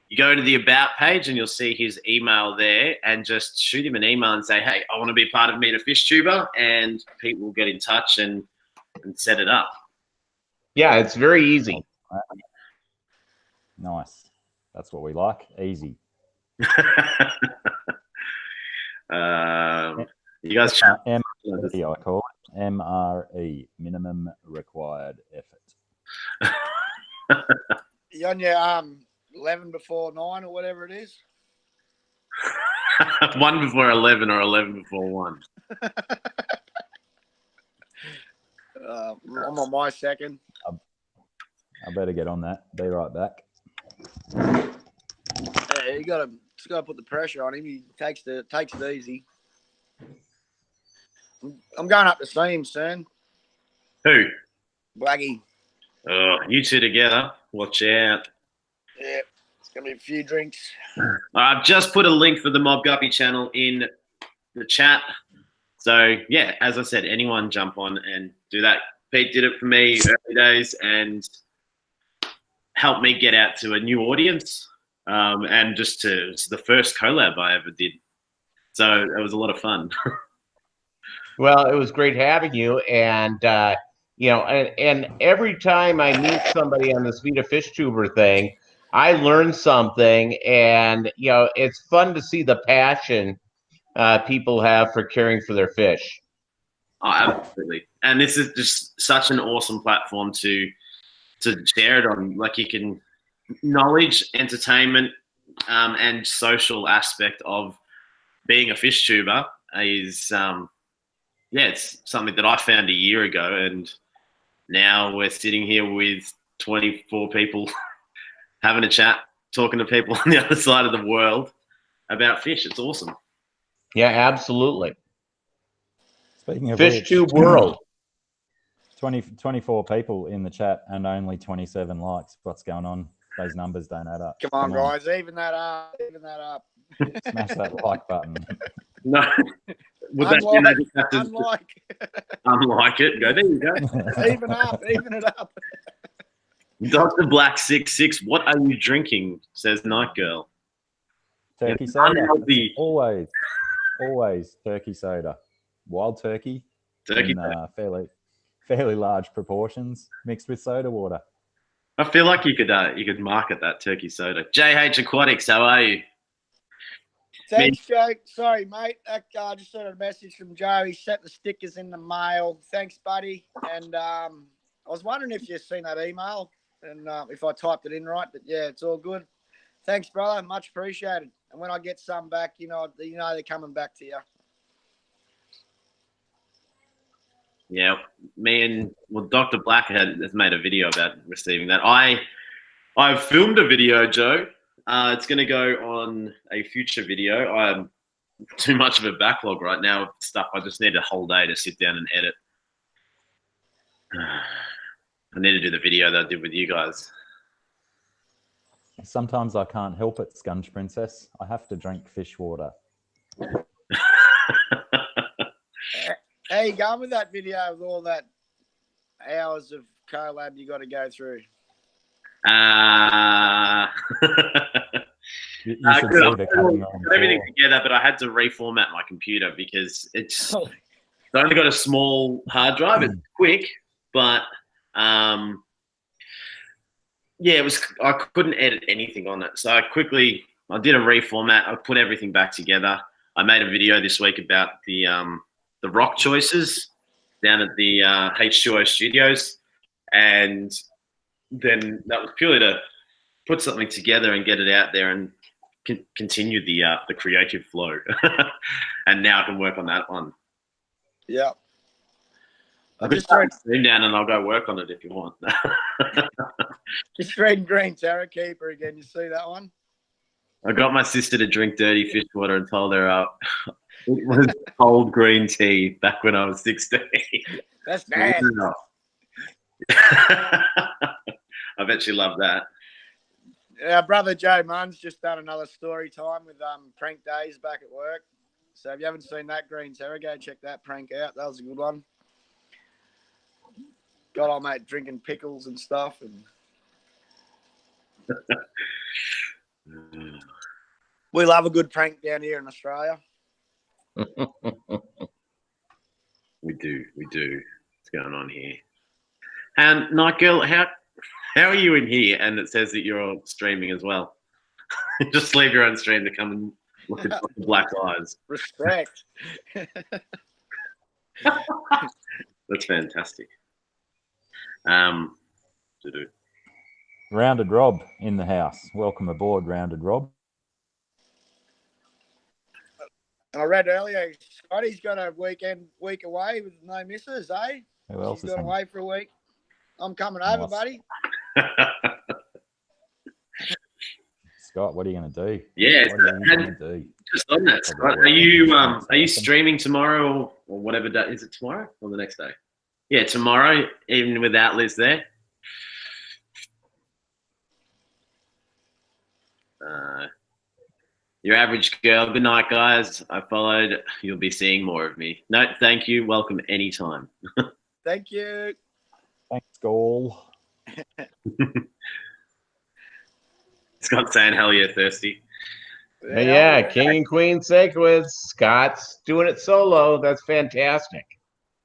you go to the About page and you'll see his email there, and just shoot him an email and say, "Hey, I want to be part of Meet a Fish Tuber," and Pete will get in touch and set it up. Yeah, it's very easy. Nice. That's what we like. Easy. You guys chat. MRE, I call it. MRE, minimum required effort. Yeah, 11 before 9 or whatever it is. 1 before 11 or 11 before 1. I'm on my second. I better get on that. Be right back. Yeah, you just gotta put the pressure on him. He takes it easy. I'm going up to see him soon. Who? Blackie. Oh, you two together. Watch out. Yeah, it's gonna be a few drinks. I've just put a link for the Mobb Guppy channel in the chat. So, yeah, as I said, anyone jump on and do that. Pete did it for me early days and helped me get out to a new audience. And it's the first collab I ever did. So it was a lot of fun. Well, it was great having you. And, and every time I meet somebody on this Vita Fish Tuber thing, I learn something. And, it's fun to see the passion people have for caring for their fish. Oh, absolutely. And this is just such an awesome platform to share it on. Like, you can knowledge, entertainment, and social aspect of being a fish tuber is it's something that I found a year ago, and now we're sitting here with 24 people having a chat, talking to people on the other side of the world about fish. It's awesome. Yeah, absolutely. Speaking of Fish which, Tube World. 24 people in the chat and only 27 likes. What's going on? Those numbers don't add up. Come on, guys. Even that up. Smash that like button. No. Unlike it. Go, there you go. Even it up. Dr. Black 66, what are you drinking? Says Night Girl. Turkey soda. Always turkey soda. Wild turkey. Turkey in fairly large proportions mixed with soda water. I feel like you could market that turkey soda. JH Aquatics, how are you? Thanks, Joe. Sorry, mate. I just sent a message from Joe. He sent the stickers in the mail. Thanks, buddy. And I was wondering if you've seen that email and if I typed it in right. But yeah, it's all good. Thanks, brother. Much appreciated. And when I get some back, you know they're coming back to you. Yeah, Dr. Black has made a video about receiving that. I've filmed a video, Joe. It's going to go on a future video. I'm too much of a backlog right now of stuff. I just need a whole day to sit down and edit. I need to do the video that I did with you guys. Sometimes I can't help it, Scunch Princess. I have to drink fish water. How you going with that video with all that hours of collab you got to go through? You should see the cutting room got everything together, but I had to reformat my computer because it's only got a small hard drive. It's quick, but it was. I couldn't edit anything on it, so I did a reformat. I put everything back together. I made a video this week about the rock choices down at the H2O Studios, and then that was purely to put something together and get it out there and continue the creative flow. And now I can work on that one. Yeah. I'll just stream down and I'll go work on it if you want. Just reading Green Terror Keeper again. You see that one? I got my sister to drink dirty fish water and told her it was cold green tea back when I was 16. That's nasty. I bet she loved that. Our brother Joe Munn's just done another story time with Prank Days back at work. So if you haven't seen that, Green Terror, go check that prank out. That was a good one. Got old mate drinking pickles and stuff. And we love a good prank down here in Australia. We do. What's going on here? And Night Girl, how are you in here? And it says that you're streaming as well. Just leave your own stream to come and look at the black eyes. Respect. That's fantastic. Rounded Rob in the house. Welcome aboard, Rounded Rob. And I read earlier, Scotty's got a week away with no misses, eh? Who else She's is gone on? away for a week. I'm coming over, Nice. buddy. Scott, what are you going to do? Yeah, What are you going to do? just on that, Scott, are you streaming tomorrow or whatever day? Is it tomorrow or the next day? Yeah, tomorrow, even without Liz there. Your average girl. Good night, guys. I followed. You'll be seeing more of me. No, thank you. Welcome anytime. Thank you. Thanks, Gall. Scott saying, hell yeah, thirsty. Yeah, King and Queen sequence. Scott's doing it solo. That's fantastic.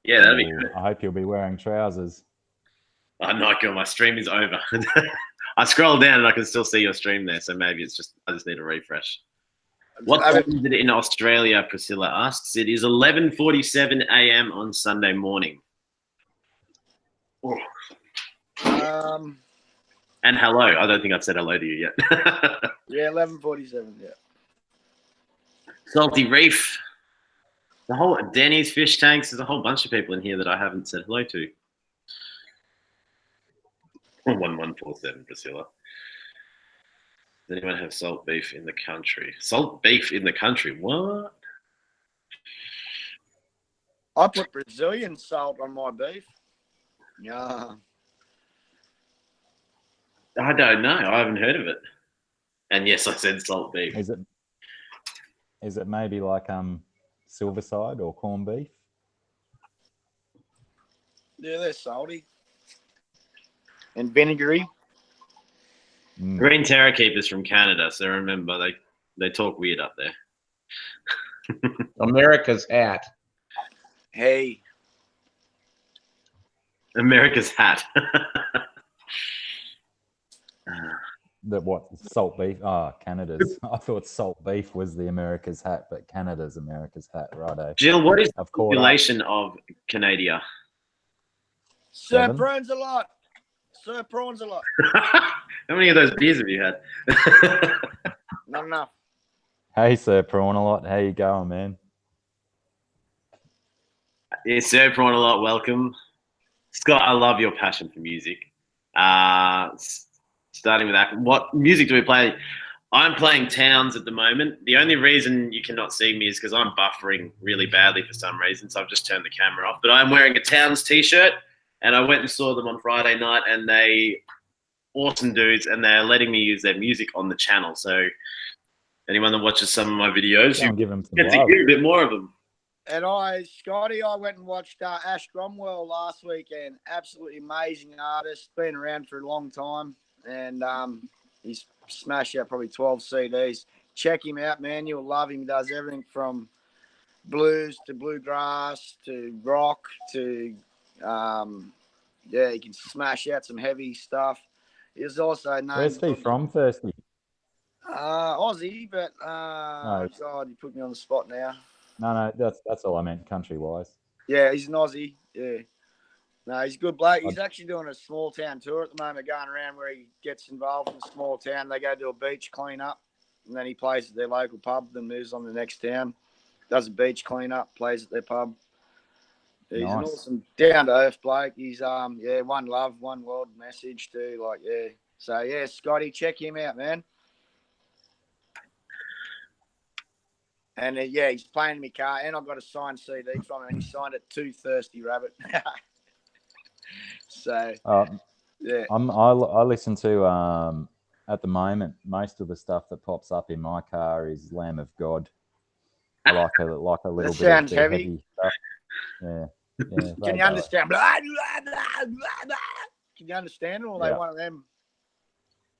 Yeah, that'd be good. I hope you'll be wearing trousers. I'm not good. My stream is over. I scrolled down and I can still see your stream there. So maybe I just need a refresh. What time is it in Australia? Priscilla asks. It is 11:47 a.m. on Sunday morning. And hello. I don't think I've said hello to you yet. Yeah, 11:47. Yeah. Salty Reef. The whole Denny's Fish Tanks. There's a whole bunch of people in here that I haven't said hello to. 1147, Priscilla. Does anyone have salt beef in the country? Salt beef in the country? What? I put Brazilian salt on my beef. Yeah. I don't know. I haven't heard of it. And yes, I said salt beef. Is it maybe like Silverside or corned beef? Yeah, they're salty. And vinegary. Green Terror Keepers from Canada. So remember, they talk weird up there. America's hat. Hey. America's hat. The what? Salt beef? Canada's. I thought salt beef was the America's hat, but Canada's America's hat, righto. Jill, what is the population of Canada? Sir Prawns a lot. Sir Prawns a lot. How many of those beers have you had? Not enough. Hey, Sir Prawn a lot. How you going, man? Yeah, Sir Prawn a lot. Welcome. Scott, I love your passion for music. Starting with that, what music do we play? I'm playing Towns at the moment. The only reason you cannot see me is because I'm buffering really badly for some reason, so I've just turned the camera off. But I'm wearing a Towns t-shirt, and I went and saw them on Friday night, and they awesome dudes, and they're letting me use their music on the channel. So anyone that watches some of my videos, you give them some get to hear a bit more of them. And Scotty, I went and watched Ash Cromwell last weekend. Absolutely amazing artist. Been around for a long time. And he's smashed out probably 12 CDs. Check him out, man. You'll love him. He does everything from blues to bluegrass to rock to, he can smash out some heavy stuff. He's also known. Where's he from, firstly? Aussie, but No. God, you put me on the spot now. No, that's all I meant, country-wise. Yeah, he's an Aussie. Yeah. No, he's a good bloke. He's actually doing a small town tour at the moment, going around where he gets involved in a small town. They go to a beach clean up, and then he plays at their local pub, then moves on to the next town. Does a beach clean up, plays at their pub. He's an awesome, down-to-earth bloke. He's, one love, one world message too. Like, yeah. So, yeah, Scotty, check him out, man. And, he's playing in my car, and I've got a signed CD from him, and he signed it to Thirsty Rabbit. So, yeah. I listen to, at the moment, most of the stuff that pops up in my car is Lamb of God. I like a little bit sounds of heavy stuff. Yeah. Can you understand? Blah, blah, blah, blah, blah. Can you understand it, or are they one of them?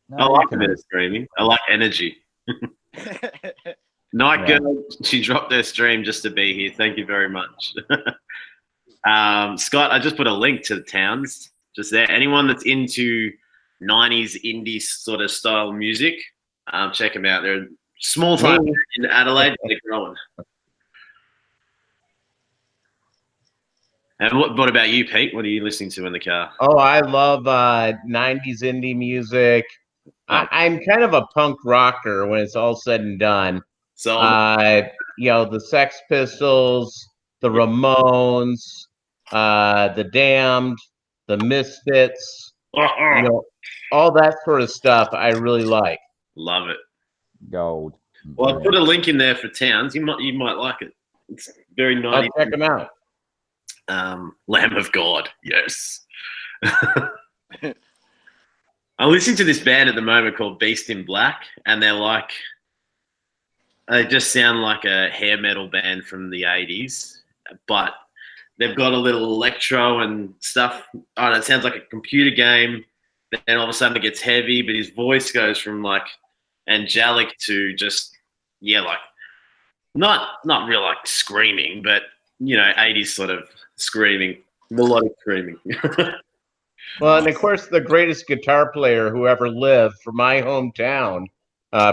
No, I like a bit of screaming. I like energy. Night Girl, she dropped her stream just to be here. Thank you very much. Scott, I just put a link to the Towns just there. Anyone that's into 90s indie sort of style music, check them out. They're small time in Adelaide, but they're growing. And what about you, Pete? What are you listening to in the car? Oh, I love 90s indie music. I'm kind of a punk rocker when it's all said and done. So The Sex Pistols, the Ramones, the Damned, the Misfits, all that sort of stuff I really like. love it. Gold. Well, I put a link in there for Towns. You might like it. It's very I'll 90s. check them out. Lamb of God, yes. I'm listening to this band at the moment called Beast in Black, and they just sound like a hair metal band from the 80s, but they've got a little electro and stuff. Oh, it sounds like a computer game, but then all of a sudden it gets heavy, but his voice goes from like angelic to just, like not real like screaming, but 80s sort of screaming, melodic screaming. Well, and of course, the greatest guitar player who ever lived from my hometown,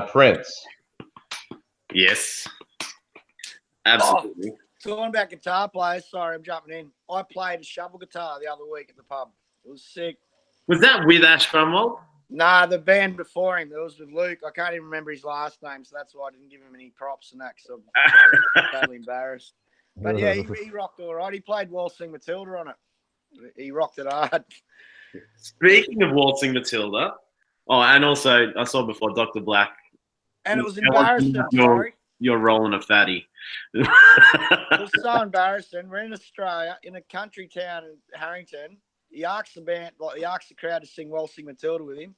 Prince. Yes, absolutely. Talking about guitar players, sorry, I'm jumping in. I played a shovel guitar the other week at the pub. It was sick. Was that with Ash Cromwell? Nah, the band before him, it was with Luke. I can't even remember his last name, so that's why I didn't give him any props and that, because I'm totally embarrassed. But yeah, he rocked all right. He played Waltzing Matilda on it. He rocked it hard. Speaking of Waltzing Matilda, and also I saw before Dr. Black. And it was embarrassing, sorry. You're rolling a fatty. It was so embarrassing. We're in Australia, in a country town in Harrington. He asked the crowd to sing Waltzing Matilda with him.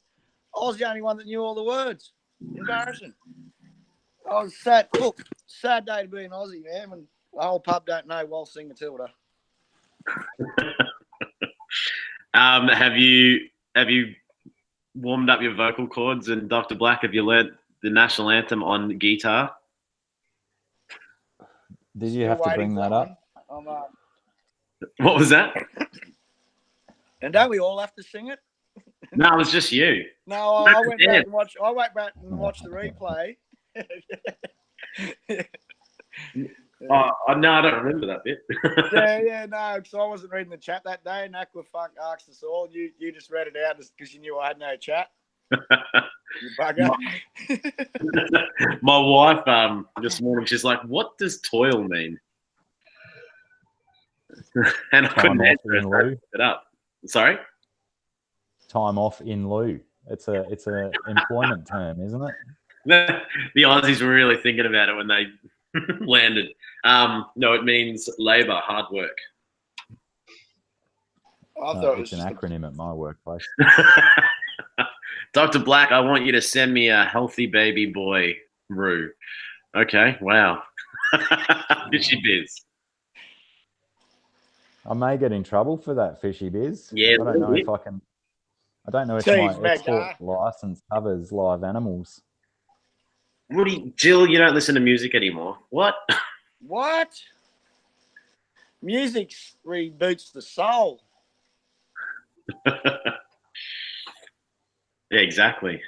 I was the only one that knew all the words. Embarrassing. I was sad. Look, sad day to be an Aussie, man, when the whole pub don't know Waltzing Matilda. Have you warmed up your vocal cords? And Dr. Black, have you learnt the national anthem on guitar? Did you have to bring that up? What was that? And don't we all have to sing it? No, it was just you. No, I went back and watched. I went back and watched the replay. No, I don't remember that bit. No, because I wasn't reading the chat that day, and Aquafunk asked us all. You just read it out because you knew I had no chat. You bugger. My wife, this morning, she's like, "What does toil mean?" And I couldn't answer it up. Sorry. Time off in lieu. It's a employment term, isn't it? The Aussies were really thinking about it when they landed. No, it means labour, hard work. I thought it's an acronym at my workplace. Dr. Black, I want you to send me a healthy baby boy, Roo. Okay, wow. Fishy biz. I may get in trouble for that, fishy biz. Yeah, I don't know if I can. I don't know if my export license covers live animals. Jill, you don't listen to music anymore. What? What? Music reboots the soul. Yeah, exactly.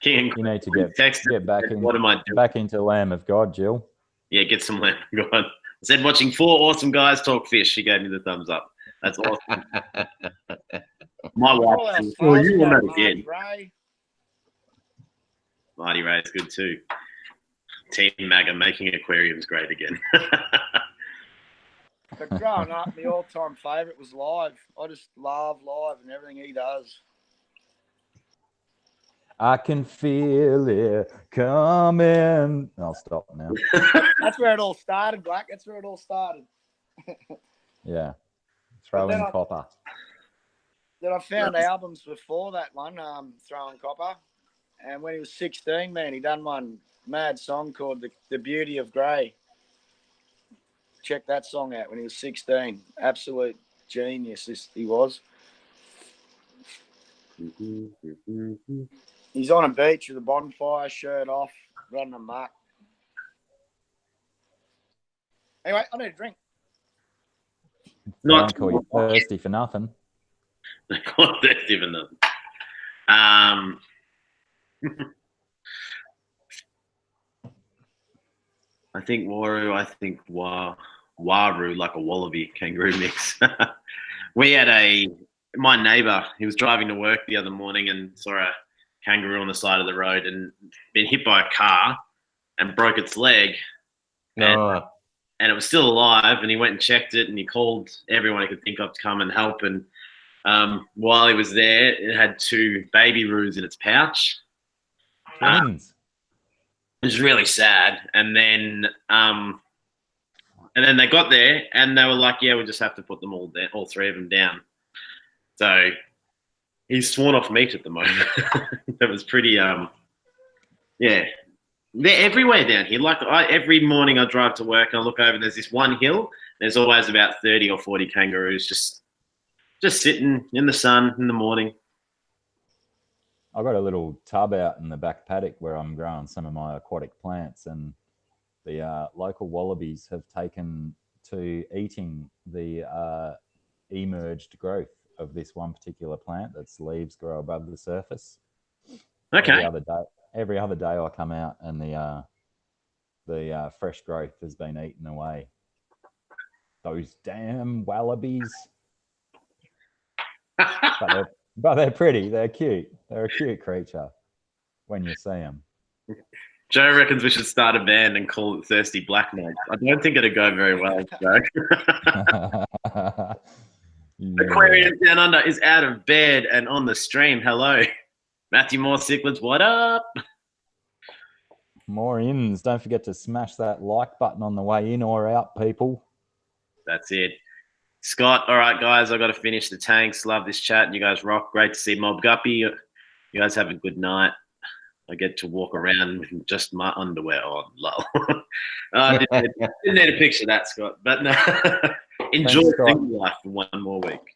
You need to get back into Lamb of God, Jill. Yeah, get some Lamb of God. I said watching 4 awesome guys talk fish. She gave me the thumbs up. That's awesome. My wife. Oh, you want that again? Marty Ray's good too. Team MAGA making aquariums great again. But growing up, my all-time favourite was Live. I just love Live and everything he does. I can feel it coming. I'll stop now. That's where it all started, Black. That's where it all started. Yeah. Throwing copper. Then I found albums before that one, Throwing Copper. And when he was 16, man, he done one mad song called The Beauty of Grey. Check that song out when he was 16. Absolute genius, he was. He's on a beach with a bonfire, shirt off, running amok. Anyway, I need a drink. Not call you thirsty for nothing. Not thirsty for nothing. I think Waru. I think waru, like a wallaby kangaroo mix. We had my neighbour, he was driving to work the other morning and saw a kangaroo on the side of the road and been hit by a car and broke its leg. No. And it was still alive, and he went and checked it, and he called everyone he could think of to come and help. And while he was there, it had 2 baby roos in its pouch. Twins. It was really sad. And then they got there, and they were like, "Yeah, we just have to put them all 3 of them down." So he's sworn off meat at the moment. It was pretty, yeah. They're everywhere down here. Like every morning I drive to work and I look over and there's this one hill. There's always about 30 or 40 kangaroos just sitting in the sun in the morning. I've got a little tub out in the back paddock where I'm growing some of my aquatic plants, and the local wallabies have taken to eating the emerged growth of this one particular plant that's leaves grow above the surface. Okay. Every other day I come out and the fresh growth has been eaten away. Those damn wallabies. But they're pretty. They're cute. They're a cute creature when you see them. Joe reckons we should start a band and call it Thirsty Black Mates. I don't think it'd go very well, Joe. Aquarium Down Under is out of bed and on the stream. Hello. Matthew Moore Cichlids, what up? More ins. Don't forget to smash that like button on the way in or out, people. That's it. Scott, all right, guys, I've got to finish the tanks. Love this chat. You guys rock. Great to see Mobb Guppy. You guys have a good night. I get to walk around with just my underwear on. Lol. Didn't need a picture of that, Scott. But no, enjoy single life for one more week.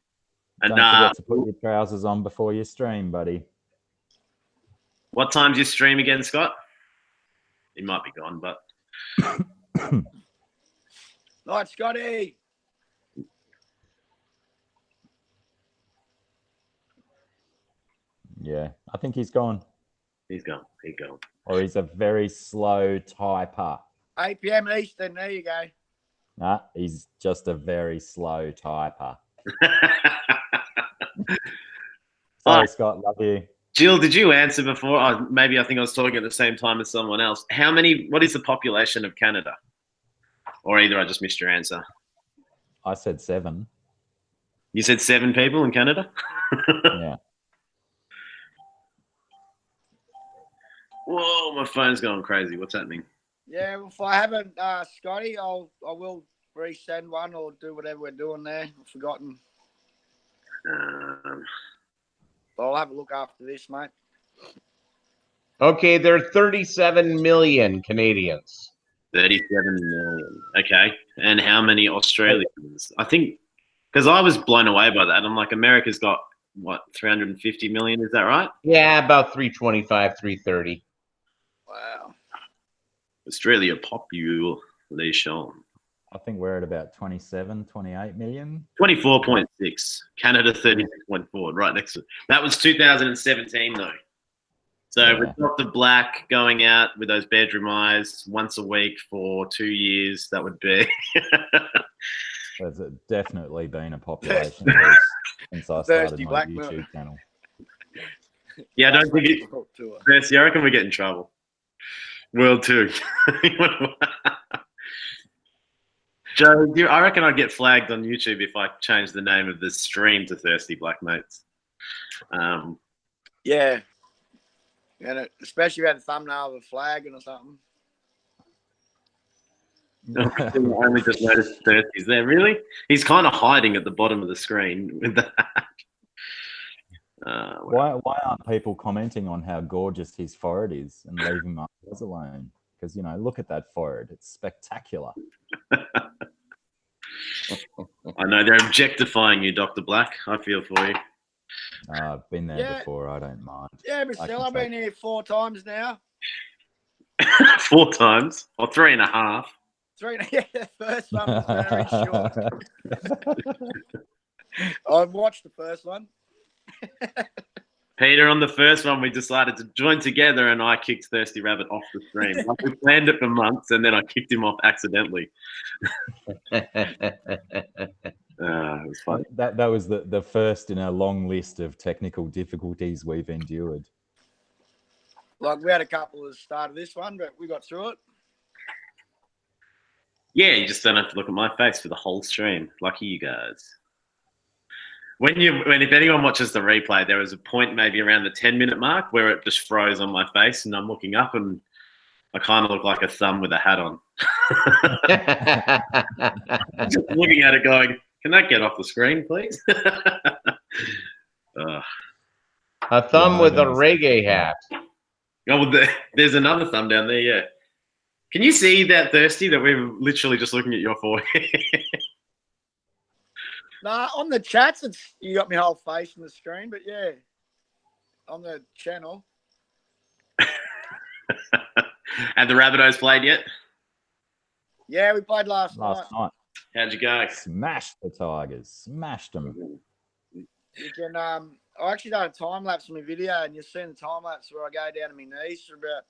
And don't forget to put your trousers on before you stream, buddy. What time's your stream again, Scott? He might be gone, but. Night, Scotty. Yeah, I think he's gone. He's gone. He's gone. Or he's a very slow typer. 8 p.m. Eastern. There you go. Nah, he's just a very slow typer. Sorry, Scott. Love you. Jill, did you answer before? Oh, maybe I think I was talking at the same time as someone else. What is the population of Canada? Or either I just missed your answer. I said 7. You said 7 people in Canada? Yeah. Whoa, my phone's going crazy. What's happening? Yeah, well, if I haven't, Scotty, I will resend one or do whatever we're doing there. I've forgotten. I'll have a look after this, mate. Okay, there are 37 million Canadians. 37 million. Okay. And how many Australians? I think, because I was blown away by that. I'm like, America's got, what, 350 million? Is that right? Yeah, about 325, 330. Wow. Australia population. I think we're at about 27, 28 million. 24.6. Canada 36.4, right next to it. That was 2017, though. So Yeah. with Dr. Black going out with those bedroom eyes once a week for 2 years, that would be. There's definitely been a population boost since I started my Black YouTube channel. Yeah, I don't think it. Percy, I reckon we get in trouble. World Tour. Joe, I reckon I'd get flagged on YouTube if I changed the name of the stream to Thirsty Black Mates. Yeah. And especially if you had a thumbnail of a flag or something. I only just noticed Thirsty's there. Really? He's kind of hiding at the bottom of the screen with that. Why aren't people commenting on how gorgeous his forehead is and leaving my eyes alone? Because, look at that forehead. It's spectacular. I know they're objectifying you, Dr. Black. I feel for you. I've been there Yeah. before. I don't mind. Yeah, but still, I've been here 4 times now. 4 times or 3.5. 3, yeah, the first one was very short. I watched the first one. Peter, on the first one, we decided to join together, and I kicked Thirsty Rabbit off the stream. Like, we planned it for months, and then I kicked him off accidentally. It was fun. That was the first in a long list of technical difficulties we've endured. Like, we had a couple at the start of this one, but we got through it. Yeah, you just don't have to look at my face for the whole stream. Lucky you guys. If anyone watches the replay, there was a point maybe around the 10-minute mark where it just froze on my face, and I'm looking up, and I kind of look like a thumb with a hat on. Just looking at it going, can that get off the screen, please? A thumb with a reggae hat. Oh, well, there's another thumb down there, yeah. Can you see that, Thirsty, that we're literally just looking at your forehead? Nah, on the chats, you got my whole face on the screen, but yeah, on the channel. Had the Rabbitohs played yet? Yeah, we played last night. How'd you go? Smashed the Tigers. Smashed them. You can, I actually done a time lapse on my video, and you'll see in the time lapse where I go down to my knees for about,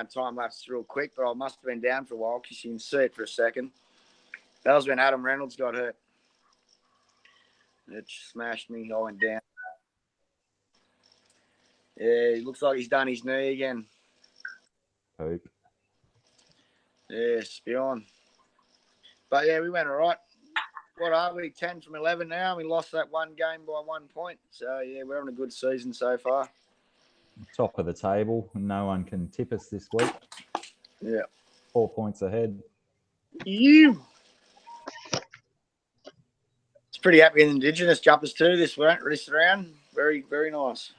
time lapse is real quick, but I must have been down for a while because you can see it for a second. That was when Adam Reynolds got hurt. It smashed me. I went down. Yeah, it looks like he's done his knee again. Poop. Yeah, spewing. But yeah, we went all right. What are we? 10 from 11 now. We lost that one game by 1 point. So yeah, we're having a good season so far. Top of the table. No one can tip us this week. Yeah. 4 points ahead. You. It's pretty happy in Indigenous jumpers too this round. Very, very nice.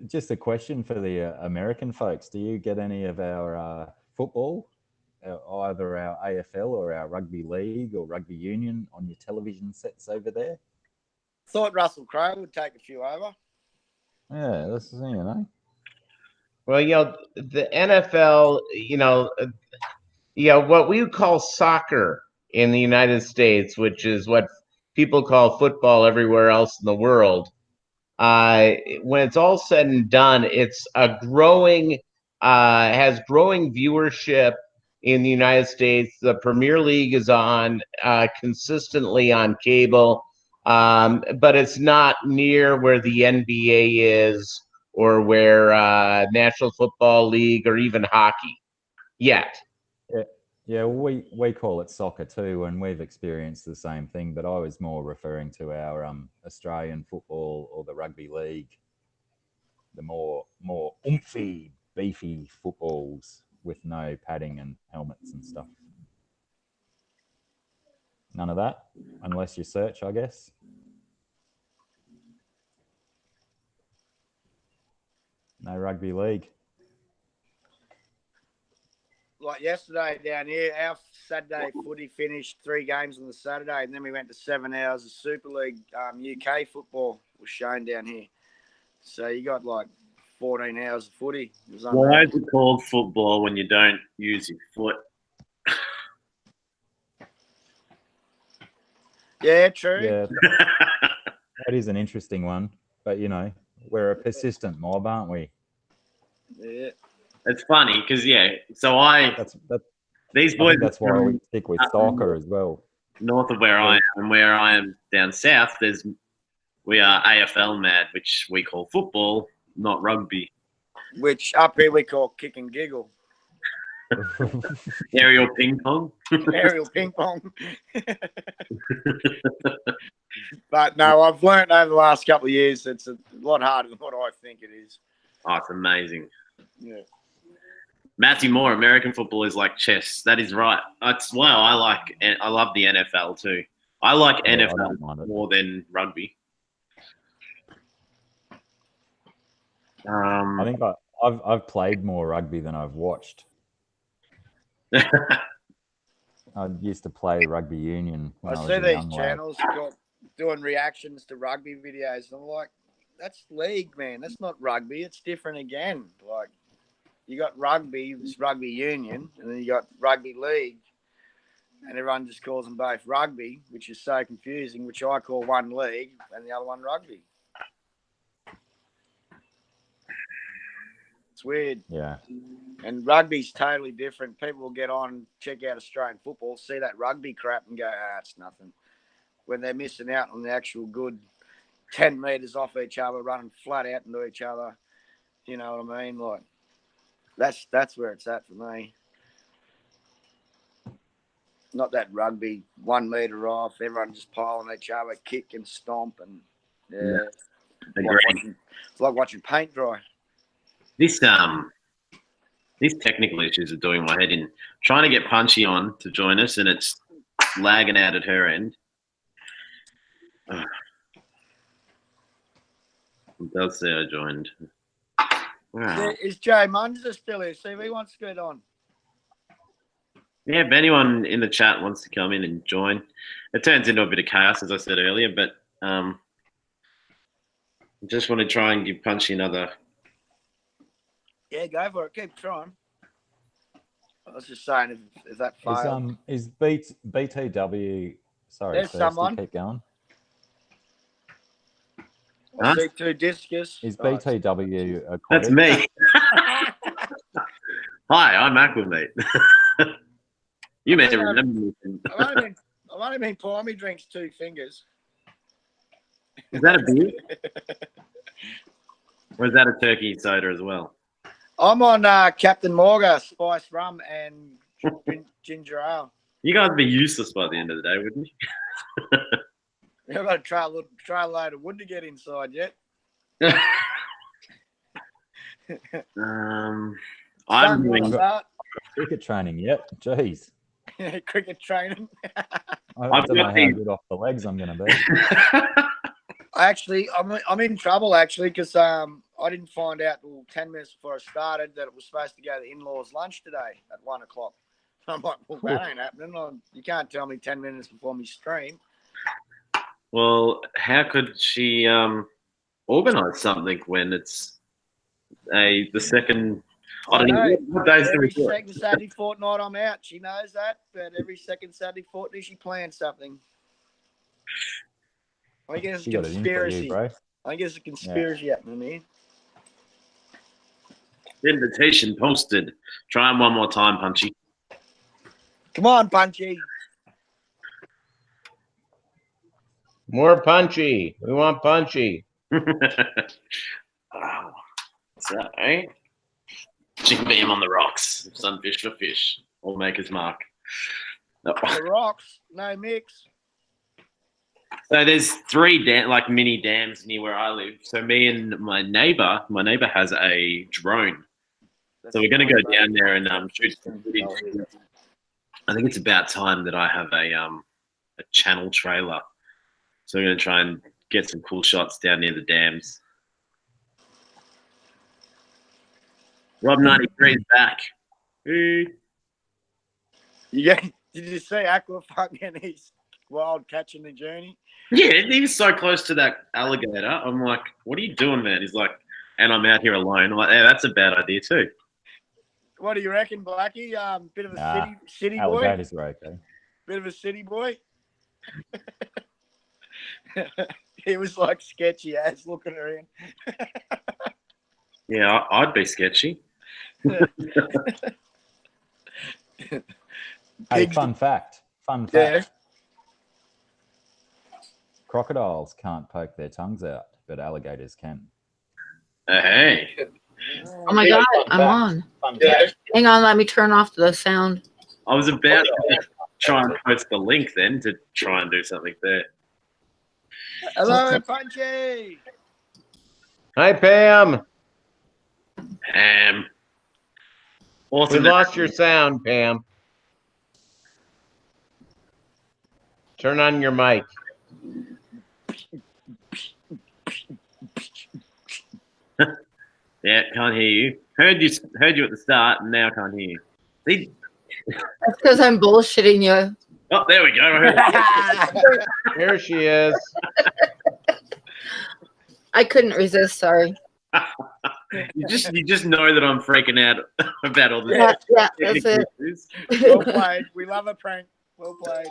Just a question for the American folks. Do you get any of our football, either our AFL or our rugby league or rugby union, on your television sets over there? Thought Russell Crowe would take a few over. Yeah, this is, Well, the NFL, what we would call soccer in the United States, which is what people call football everywhere else in the world. When it's all said and done, it's has growing viewership in the United States. The Premier League is on consistently on cable, but it's not near where the NBA is or where National Football League or even hockey yet. Yeah, we call it soccer too, and we've experienced the same thing, but I was more referring to our Australian football or the rugby league, the more oomphy, beefy footballs with no padding and helmets and stuff. None of that, unless you search, I guess. No rugby league. Like yesterday down here, our Saturday footy finished 3 games on the Saturday, and then we went to 7 hours of Super League UK football was shown down here. So you got like 14 hours of footy. Why is it called football when you don't use your foot? Yeah, true. Yeah, that is an interesting one. But, we're a persistent mob, aren't we? Yeah. It's funny because, these boys. That's why we stick with soccer as well. North of where I am and where I am down south, we are AFL mad, which we call football, not rugby. Which up here we call kick and giggle. Aerial ping pong. Aerial ping pong. But no, I've learned over the last couple of years it's a lot harder than what I think it is. Oh, it's amazing. Yeah. Matthew Moore, American football is like chess. That is right. That's why I love the NFL too. I like NFL more than rugby. I think I've played more rugby than I've watched. I used to play rugby union when I was see a these young channels doing reactions to rugby videos, and I'm like, that's league, man. That's not rugby. It's different again. Like, you got rugby, it's rugby union, and then you got rugby league. and everyone just calls them both rugby, which is so confusing, which I call one league and the other one rugby. It's weird. Yeah. And rugby's totally different. People will get on, check out Australian football, see that rugby crap and go, it's nothing. When they're missing out on the actual good 10 metres off each other, running flat out into each other. You know what I mean? Like, that's where it's at for me. Not that rugby 1 metre off, everyone just piling each other, kick and stomp, and it's like watching paint dry. These technical issues are doing my head in. Trying to get Punchy on to join us, and it's lagging out at her end. It does say I joined. Wow. Is Jay Munzer still here? See if he wants to get on. Yeah, if anyone in the chat wants to come in and join, it turns into a bit of chaos, as I said earlier, but I just want to try and give Punchy another. Yeah, go for it. Keep trying. I was just saying if that failed. Is BTW... Sorry, There's someone. Keep going. Huh? C2 discus. Is BTW a That's me. Hi, I'm Aquamate. You may remember me. I've only been pouring me drinks 2 fingers. Is that a beer? Or is that a turkey soda as well? I'm on Captain Morgan, spice rum, and ginger ale. You guys would be useless by the end of the day, wouldn't you? I've got to try a load of wood to get inside yet. I'm doing cricket training yet. Jeez. Cricket training. I don't know how good off the legs I'm going to be. Actually, I'm in trouble because I didn't find out till 10 minutes before I started that it was supposed to go to the in-laws lunch today at 1 o'clock. I'm like, well, that ain't happening. You can't tell me 10 minutes before me stream. Well, how could she organise something when it's the second? I don't know. What days do we Every second Saturday fortnight I'm out. She knows that, but every second Saturday fortnight she plans something. I think it's a conspiracy. I think it's a conspiracy happening here. Invitation posted. Try 'em one more time, Punchy. Come on, Punchy. More Punchy. We want Punchy. What's that, eh? Chicken beam on the rocks. Sunfish for fish. Or Maker's Mark. No. The rocks, no mix. So there's 3 mini dams near where I live. So me and my neighbor has a drone. So we're going to go down there and shoot some footage. I think it's about time that I have a channel trailer. So we're going to try and get some cool shots down near the dams. Rob 93 is back. Hey. Yeah, did you see Aqua fucking his wild catch in the journey? Yeah, he was so close to that alligator. I'm like, what are you doing, man? He's like, and I'm out here alone. I'm like, yeah, that's a bad idea too. What do you reckon, Blackie? Bit of a city boy? Alligators are okay. Bit of a city boy? He was like sketchy ass looking around. Yeah, I'd be sketchy. Hey, fun fact. Yeah. Crocodiles can't poke their tongues out, but alligators can. Hey. Oh my God, I'm on. Hang on, let me turn off the sound. I was about to try and post the link then to try and do something there. Hello, Punchy. Hi, Pam. Pam. Awesome. We lost your sound, Pam. Turn on your mic. Yeah, can't hear you. Heard you at the start, and now can't hear you. See? That's because I'm bullshitting you. Oh, there we go. Here she is. I couldn't resist. Sorry. You just know that I'm freaking out about all this. Yeah, that's it. Well played. We love a prank. Well played.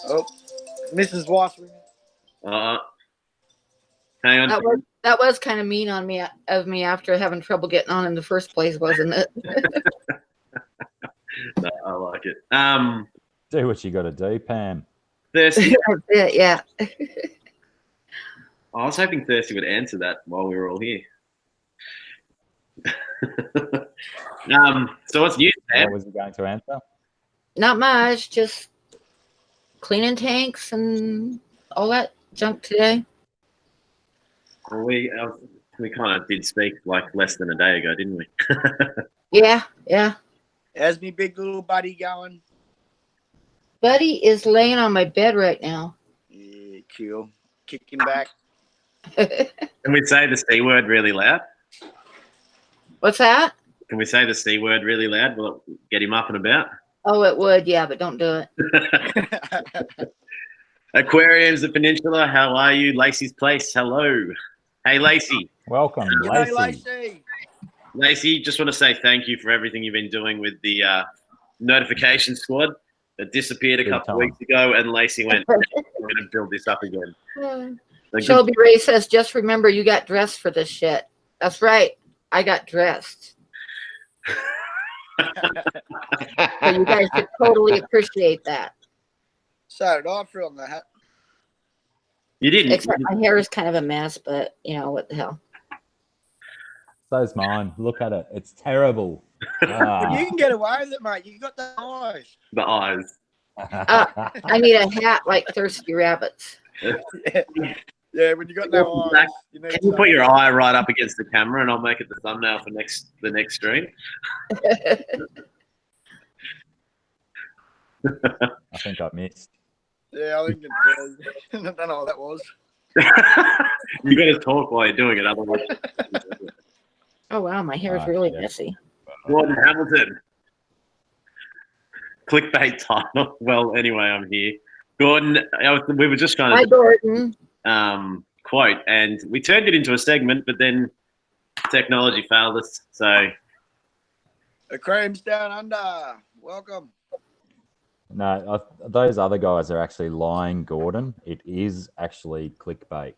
Oh, Mrs. Wasserman. Hang on. That was kind of mean on me after having trouble getting on in the first place, wasn't it? No, I like it. Do what you got to do, Pam. Thirsty. Yeah. I was hoping Thirsty would answer that while we were all here. So what's new, Pam? What was he going to answer? Not much, just cleaning tanks and all that junk today. Well, we kind of did speak like less than a day ago, didn't we? Yeah. How's me big little buddy going? Buddy is laying on my bed right now. Yeah, cool. Kick him back. Can we say the C word really loud? What's that? Can we say the C word really loud? Will it get him up and about? Oh, it would, yeah, but don't do it. Aquariums, the Peninsula, how are you? Lacey's Place, hello. Hey, Lacey. Welcome, G'day, Lacey. Lacey. Lacey, just want to say thank you for everything you've been doing with the notification squad that disappeared a couple of weeks ago, and Lacey went, I'm going to build this up again. So Shelby Ray says, just remember you got dressed for this shit. That's right. I got dressed. So you guys should totally appreciate that. So did I feel on the hat. You didn't. Except my hair is kind of a mess, but you know what the hell. So's mine. Look at it. It's terrible. You can get away with it, mate. You got the eyes. The eyes. I need a hat like Thirsty Rabbits. Yeah, when you got no eyes. Can you put your eye right up against the camera and I'll make it the thumbnail for the next stream? I think I missed. Yeah, I think I don't know what that was. You got to talk while you're doing it, otherwise. Oh wow, my hair is really messy. Gordon Hamilton. Clickbait title. Well, anyway, I'm here. Gordon, we were just trying to. Hi, Gordon. Quote, and we turned it into a segment, but then technology failed us. So, Aquarium's down under. Welcome. No, those other guys are actually lying, Gordon. It is actually clickbait.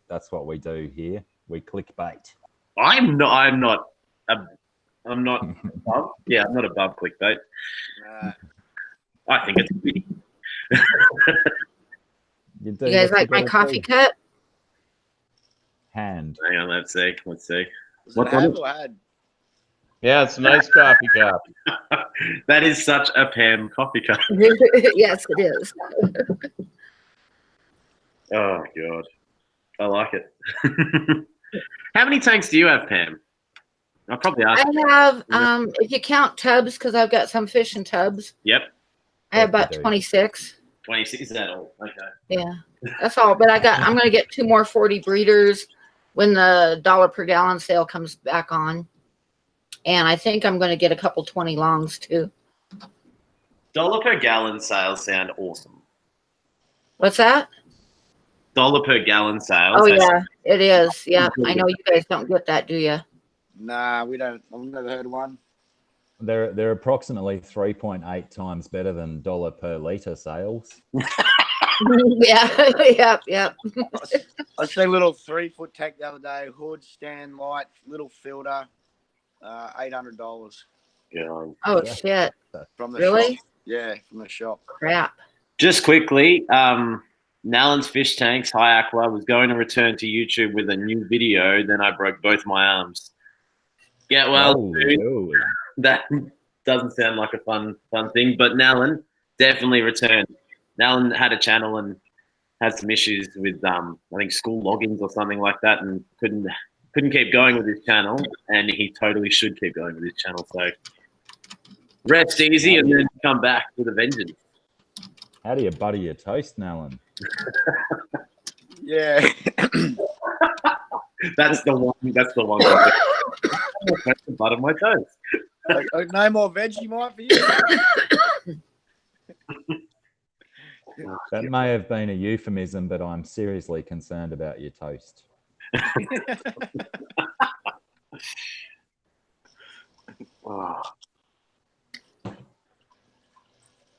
That's what we do here. We clickbait. I'm not above. Yeah, I'm not above clickbait. I think it's pretty. You guys like my coffee cup? Hand. Hang on, let's see. Was it a hand or had? Yeah, it's a nice coffee cup. That is such a Pam coffee cup. Yes, it is. Oh God, I like it. How many tanks do you have, Pam? I'll probably ask. I have, if you count tubs, because I've got some fish in tubs. Yep. I have about 26. 26 is that all? Okay. Yeah, that's all. But I'm going to get 2 more 40 breeders when the $1 per gallon sale comes back on. And I think I'm going to get a couple 20 longs too. $1 per gallon sales sound awesome. What's that? $1 per gallon sales. Oh yeah, it is. Yeah, I know you guys don't get that, do you? Nah, we don't. I've never heard of one. They're approximately 3.8 times better than $1 per litre sales. Yeah, yep. I see a little 3-foot tank the other day. Hood, stand, light, little filter, $800. Yeah. Oh shit! From the Really? shop. Yeah, from the shop. Crap. Just quickly, Nallen's Fish Tanks High Aqua was going to return to YouTube with a new video. Then I broke both my arms. Get well, dude. Oh. That doesn't sound like a fun thing, but Nallen definitely returned. Nallen had a channel and had some issues with I think school logins or something like that, and couldn't keep going with his channel, and he totally should keep going with his channel. So rest easy and then come back with a vengeance. How do you butter your toast, Nallen? Yeah. That's the one. That's the butter my toast. Like, no more Vegemite for you. That may have been a euphemism, but I'm seriously concerned about your toast. Oh.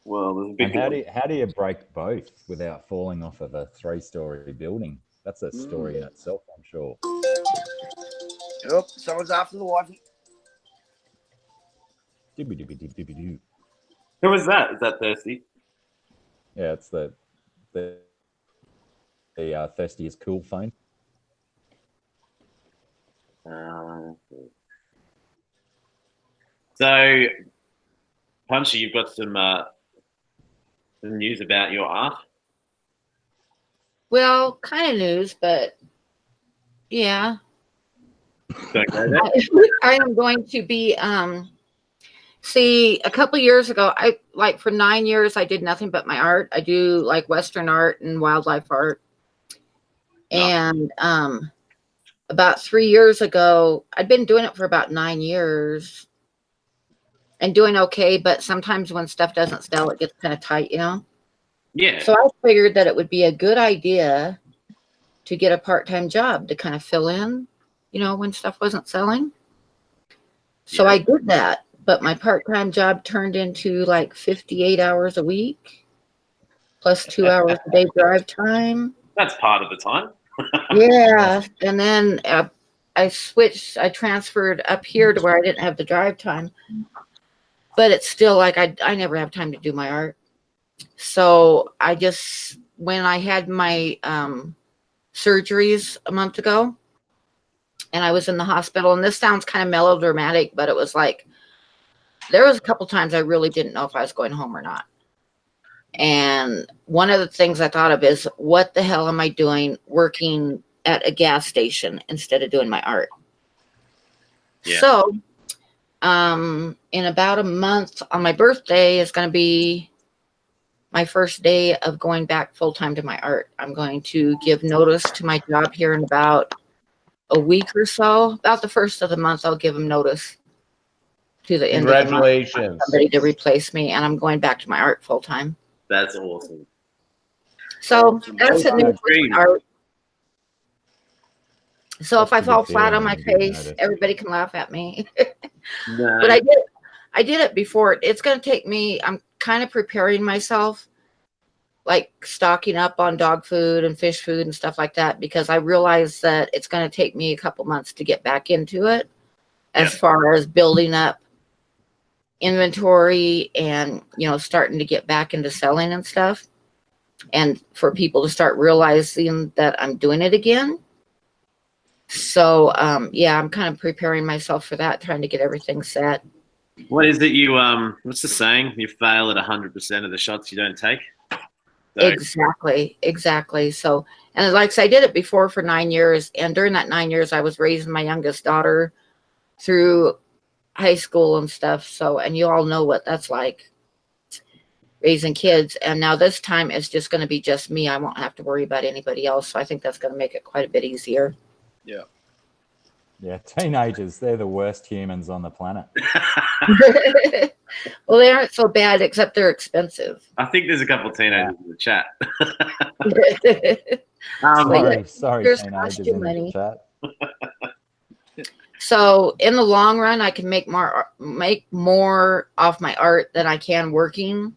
Well, there's a big And how do you break both without falling off of a 3-story building? That's a story in itself, I'm sure. Oh, someone's after the wifey. Dibby-dibby-dibby-dibby-doo. Who is that? Is that Thirsty? Yeah, it's the Thirsty is Cool phone. So, Punchy, you've got some news about your art. Well, kind of news, but yeah. Don't go there. I am going to be see, a couple years ago, for 9 years I did nothing but my art. I do like Western art and wildlife art. And about 3 years ago, I'd been doing it for about 9 years and doing okay, but sometimes when stuff doesn't sell, it gets kind of tight, you know? Yeah. So I figured that it would be a good idea to get a part-time job to kind of fill in, you know, when stuff wasn't selling. So Yeah. I did that, but my part-time job turned into like 58 hours a week plus 2 hours a day drive time. That's part of the time. Yeah. And then I transferred up here to where I didn't have the drive time, but it's still like I never have time to do my art. So when I had my surgeries a month ago and I was in the hospital, and this sounds kind of melodramatic, but it was like, there was a couple times I really didn't know if I was going home or not. And one of the things I thought of is, what the hell am I doing working at a gas station instead of doing my art? Yeah. So in about a month, on my birthday, is going to be my first day of going back full-time to my art. I'm going to give notice to my job here in about a week or so. About the first of the month, I'll give them notice to the end of the month. Congratulations. Somebody to replace me, and I'm going back to my art full-time. That's awesome. So that's the news with my art. So if I That's a fall good flat feeling on my when you get face, noticed. everybody can laugh at me. No. But I did it before. It's going to take me, I'm kind of preparing myself, like stocking up on dog food and fish food and stuff like that, because I realize that it's going to take me a couple months to get back into it, as far as building up inventory and, you know, starting to get back into selling and stuff, and for people to start realizing that I'm doing it again. So yeah, I'm kind of preparing myself for that, trying to get everything set. What is it you what's the saying? You fail at 100% of the shots you don't take. So, Exactly. So, and like I said, I did it before for 9 years, and during that 9 years, I was raising my youngest daughter through high school and stuff. So, and you all know what that's like, raising kids. And now this time it's just going to be just me. I won't have to worry about anybody else. So I think that's going to make it quite a bit easier. Yeah. Yeah, teenagers, they're the worst humans on the planet. Well, they aren't so bad, except they're expensive. I think there's a couple of teenagers in the chat. Sorry, here's teenagers costume in the money. chat. So in the long run, I can make more off my art than I can working.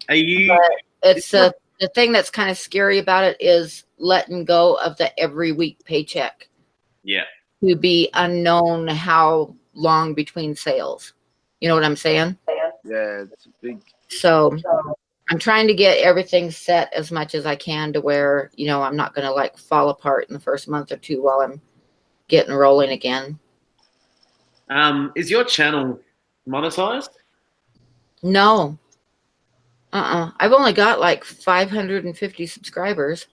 Are you? But it's the thing that's kind of scary about it is letting go of the every week paycheck. Yeah. To be unknown how long between sales. You know what I'm saying? Yeah, it's a big. So I'm trying to get everything set as much as I can to where, you know, I'm not going to like fall apart in the first month or two while I'm getting rolling again. Is your channel monetized? No. I've only got like 550 subscribers.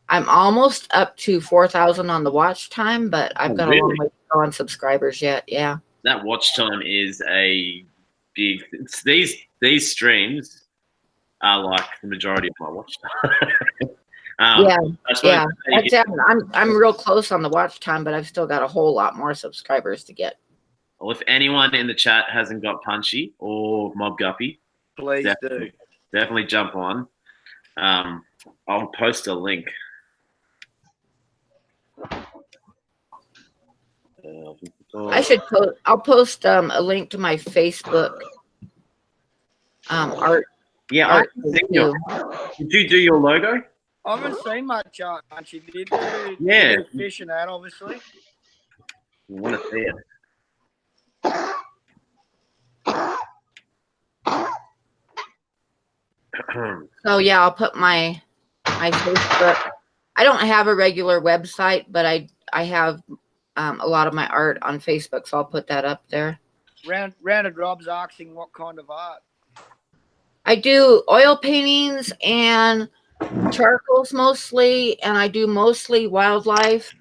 I'm almost up to 4,000 on the watch time, but I've got a long way to go on subscribers yet. Yeah. That watch time is a big. These streams are like the majority of my watch time. Yeah. I'm real close on the watch time, but I've still got a whole lot more subscribers to get. Well, if anyone in the chat hasn't got Punchy or Mobb Guppy, Please do. Definitely jump on. I'll post a link. I'll post a link to my Facebook art Yeah, Art I've is seen your. Did you do your logo? I haven't seen much art, Punchy. Did you Yeah. do fish and that, obviously? I want to see it. So yeah, I'll put my Facebook. I don't have a regular website, but I have a lot of my art on Facebook, so I'll put that up there. Rounded Rob's asking what kind of art. I do oil paintings and charcoals mostly, and I do mostly wildlife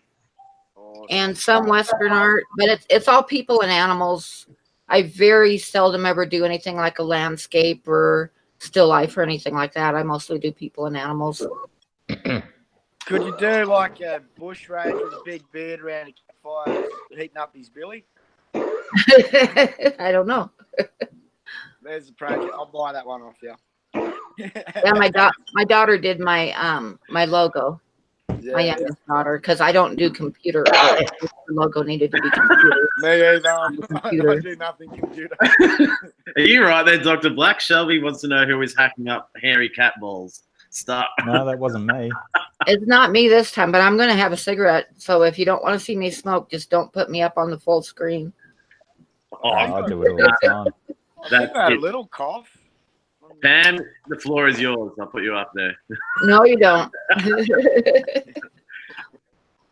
and some Western art, but it's all people and animals. I very seldom ever do anything like a landscape or still life or anything like that. I mostly do people and animals. Could you do like a bush ranger with a big beard around a campfire heating up his billy? I don't know. There's the project. I'll buy that one off you. Yeah, my daughter did my my logo. Yeah, My youngest daughter, because I don't do computer art. The logo needed to be computer. Me either. I Computer. do nothing computer. Are you right there, Dr. Black? Shelby wants to know who is hacking up hairy cat balls. Stop. No, that wasn't me. It's not me this time, but I'm going to have a cigarette. So if you don't want to see me smoke, just don't put me up on the full screen. Oh, I do it all the time. I think I had a little cough. Pam, the floor is yours. I'll put you up there. No, you don't.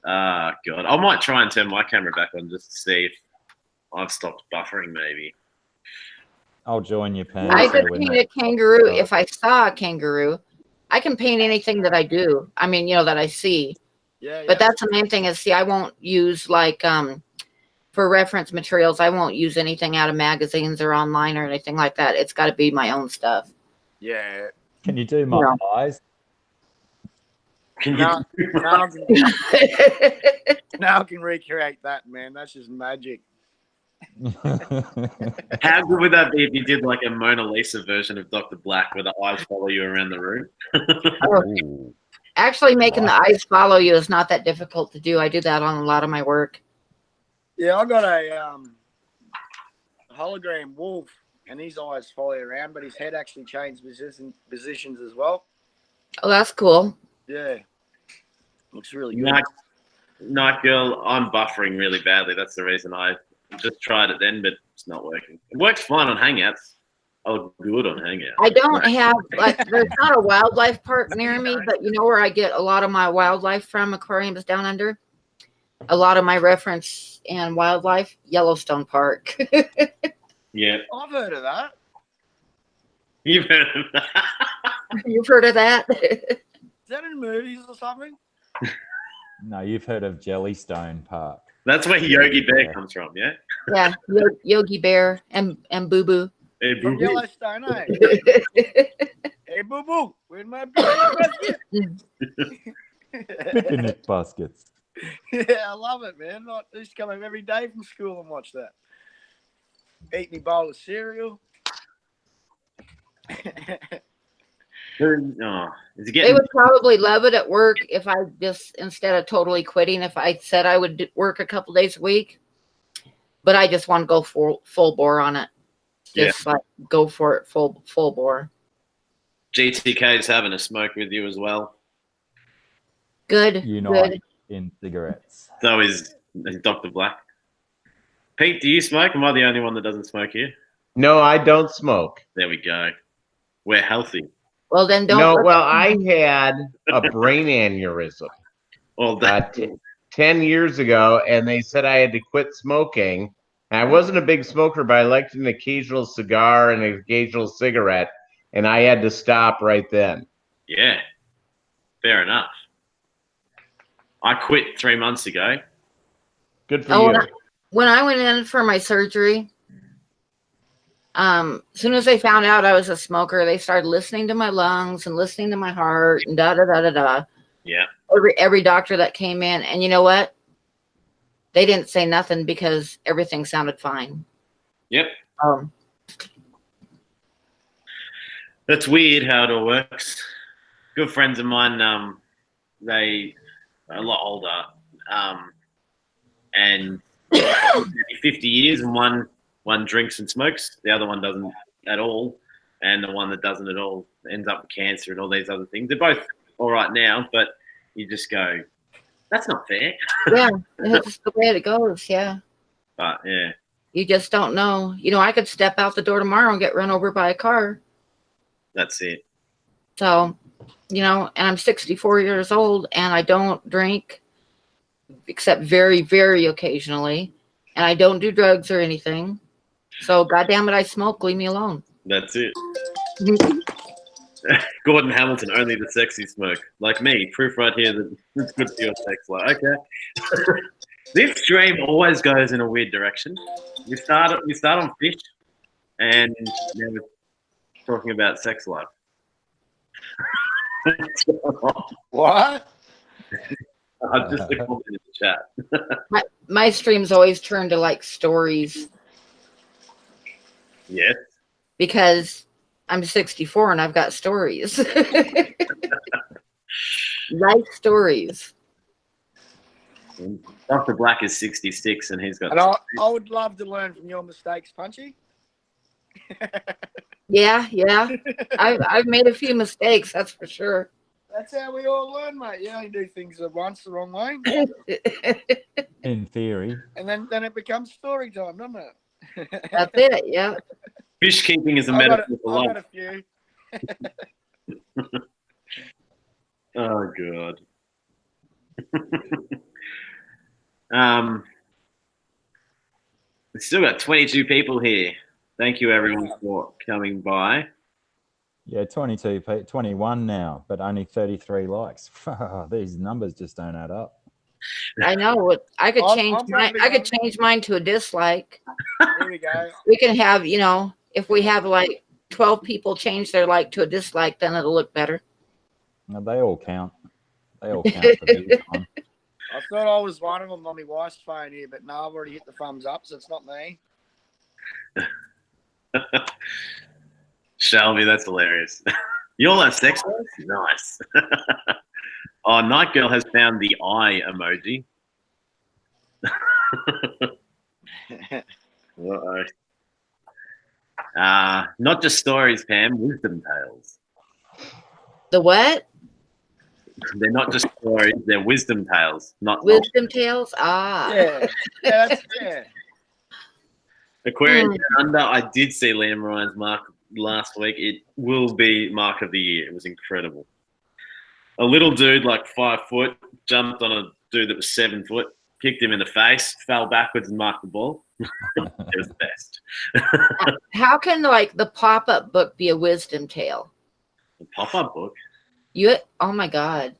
Ah, God. I might try and turn my camera back on just to see if I've stopped buffering, maybe. I'll join you, Pam. I so could we're paint not- a kangaroo if I saw a kangaroo. I can paint anything that I do. I mean, that I see. Yeah, But that's the main thing is, see, I won't use like for reference materials. I won't use anything out of magazines or online or anything like that. It's got to be my own stuff. yeah. Can you do my Yeah. eyes? Can you? Now I can recreate that, man. That's just magic. How good would that be if you did like a Mona Lisa version of Dr. Black where the eyes follow you around the room? Ooh. Actually, making the eyes follow you is not that difficult to do. I do that on a lot of my work. Yeah, I got a hologram wolf, and his eyes follow around, but his head actually changed positions as well. Oh, that's cool. Yeah, looks really good. Night girl, I'm buffering really badly. That's the reason I just tried it then, but it's not working. It works fine on Hangouts. I look good on Hangouts. I don't have, like, there's not a wildlife park near me, but you know where I get a lot of my wildlife from, aquariums down under? A lot of my reference and wildlife, Yellowstone Park. Yeah. I've heard of that. You've heard of that. You've heard of that? Is that in movies or something? No, you've heard of Jellystone Park. That's where Yogi Bear comes from, yeah? Yeah, Yogi Bear and Boo Boo. Hey, From boo-boo. Yellowstone, eh? Hey, boo boo, where's my picnic Picnic baskets. Yeah, I love it, man. I used to come home every day from school and watch that. Eat me bowl of cereal. Oh, is it They getting? would probably love it at work if I just, instead of totally quitting, if I said I would work a couple days a week. But I just want to go full bore on it. Just like go for it full bore. GTK's having a smoke with you as well. Good. Unite Good. in cigarettes. So is Dr. Black. Pete, do you smoke? Am I the only one that doesn't smoke here? No, I don't smoke. There we go. We're healthy. Well, then don't. No, well, I had a brain aneurysm Well, that, 10 years ago, and they said I had to quit smoking. And I wasn't a big smoker, but I liked an occasional cigar and an occasional cigarette, and I had to stop right then. yeah, fair enough. I quit 3 months ago. Good for Oh, you. when I went in for my surgery, as soon as they found out I was a smoker, they started listening to my lungs and listening to my heart and da da da da da. Yeah. Every doctor that came in, and you know what? They didn't say nothing because everything sounded fine. Yep. That's weird how it all works. Good friends of mine, they are a lot older, and 50 years, and one drinks and smokes, the other one doesn't at all. and the one that doesn't at all ends up with cancer and all these other things. They're both all right now, but you just go, that's not fair. Yeah, it's just the way it goes. Yeah. But yeah, You just don't know. You know, I could step out the door tomorrow and get run over by a car. that's it. So, you know, and I'm 64 years old and I don't drink except very, very occasionally. And I don't do drugs or anything. So, goddamn it, I smoke. Leave me alone. That's it. Gordon Hamilton, only the sexy smoke. Like me, proof right here that it's good for your sex life. Okay. This stream always goes in a weird direction. We start on fish, and now we're talking about sex life. What? I just a comment in the chat. My streams always turn to like stories Yes. because I'm 64 and I've got stories. Life stories. Dr. Black is 66 and he's got. And I would love to learn from your mistakes, Punchy. Yeah. I've made a few mistakes, that's for sure. That's how we all learn, mate. You only do things once the wrong way, In theory. and then it becomes story time, doesn't it? That's it, yeah. Fish keeping is a I've metaphor for got life. a few. Oh god. We've still got 22 people here. Thank you everyone for coming by. Yeah, 21 now, but only 33 likes. These numbers just don't add up. I know. I could I'm change mine. probably I could on- change mine to a dislike. Here we go. We can have, you know, if we have like 12 people change their like to a dislike, then it'll look better. No, they all count. They all count for view time. I thought I was one of them on my wife's phone here, but no, I've already hit the thumbs up, so it's not me. Shelby, that's hilarious. You all have sex lives? Nice. Oh, Night Girl has found the eye emoji. Uh-oh. Not just stories, Pam, wisdom tales. The what? They're not just stories, they're wisdom tales. Not Wisdom tales? Ah. Yeah, that's yeah. Aquarius Down Under. I did see Liam Ryan's mark last week. It will be mark of the year. It was incredible. A little dude, like 5 foot, jumped on a dude that was 7 foot, kicked him in the face, fell backwards and marked the ball. It was the best. How can like the pop-up book be a wisdom tale? The pop-up book. Oh my God.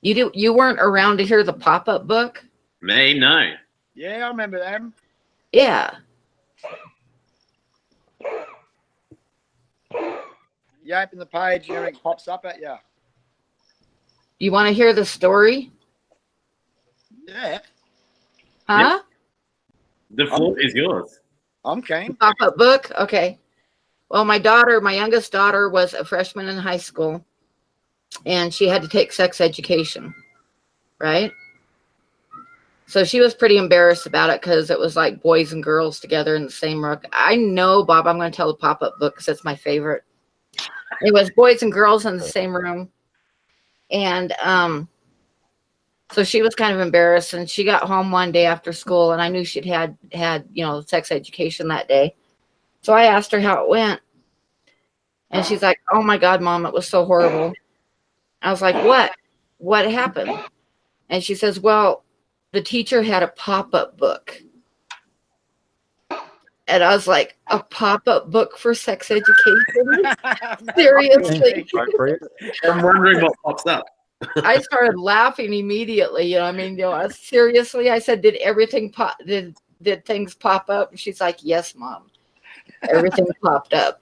You weren't around to hear the pop-up book? Me, no. Yeah, I remember them. Yeah. You open the page and everything pops up at you. You want to hear the story? Yeah, Huh? The floor is yours. I'm keen. Pop-up book? Okay. Well, my youngest daughter was a freshman in high school and she had to take sex education, right? So she was pretty embarrassed about it because it was like boys and girls together in the same room. I know, Bob, I'm going to tell the pop-up book because it's my favorite. It was boys and girls in the same room. And so she was kind of embarrassed and she got home one day after school and I knew she'd had, you know, sex education that day. So I asked her how it went. And she's like, oh my God, Mom, it was so horrible. I was like, what? What happened? And she says, well, the teacher had a pop-up book. And I was like, a pop-up book for sex education? Seriously? I'm wondering what pops up. I started laughing immediately. You know, I mean, you know, seriously, I said, did things pop up? And she's like, yes, Mom. Everything popped up.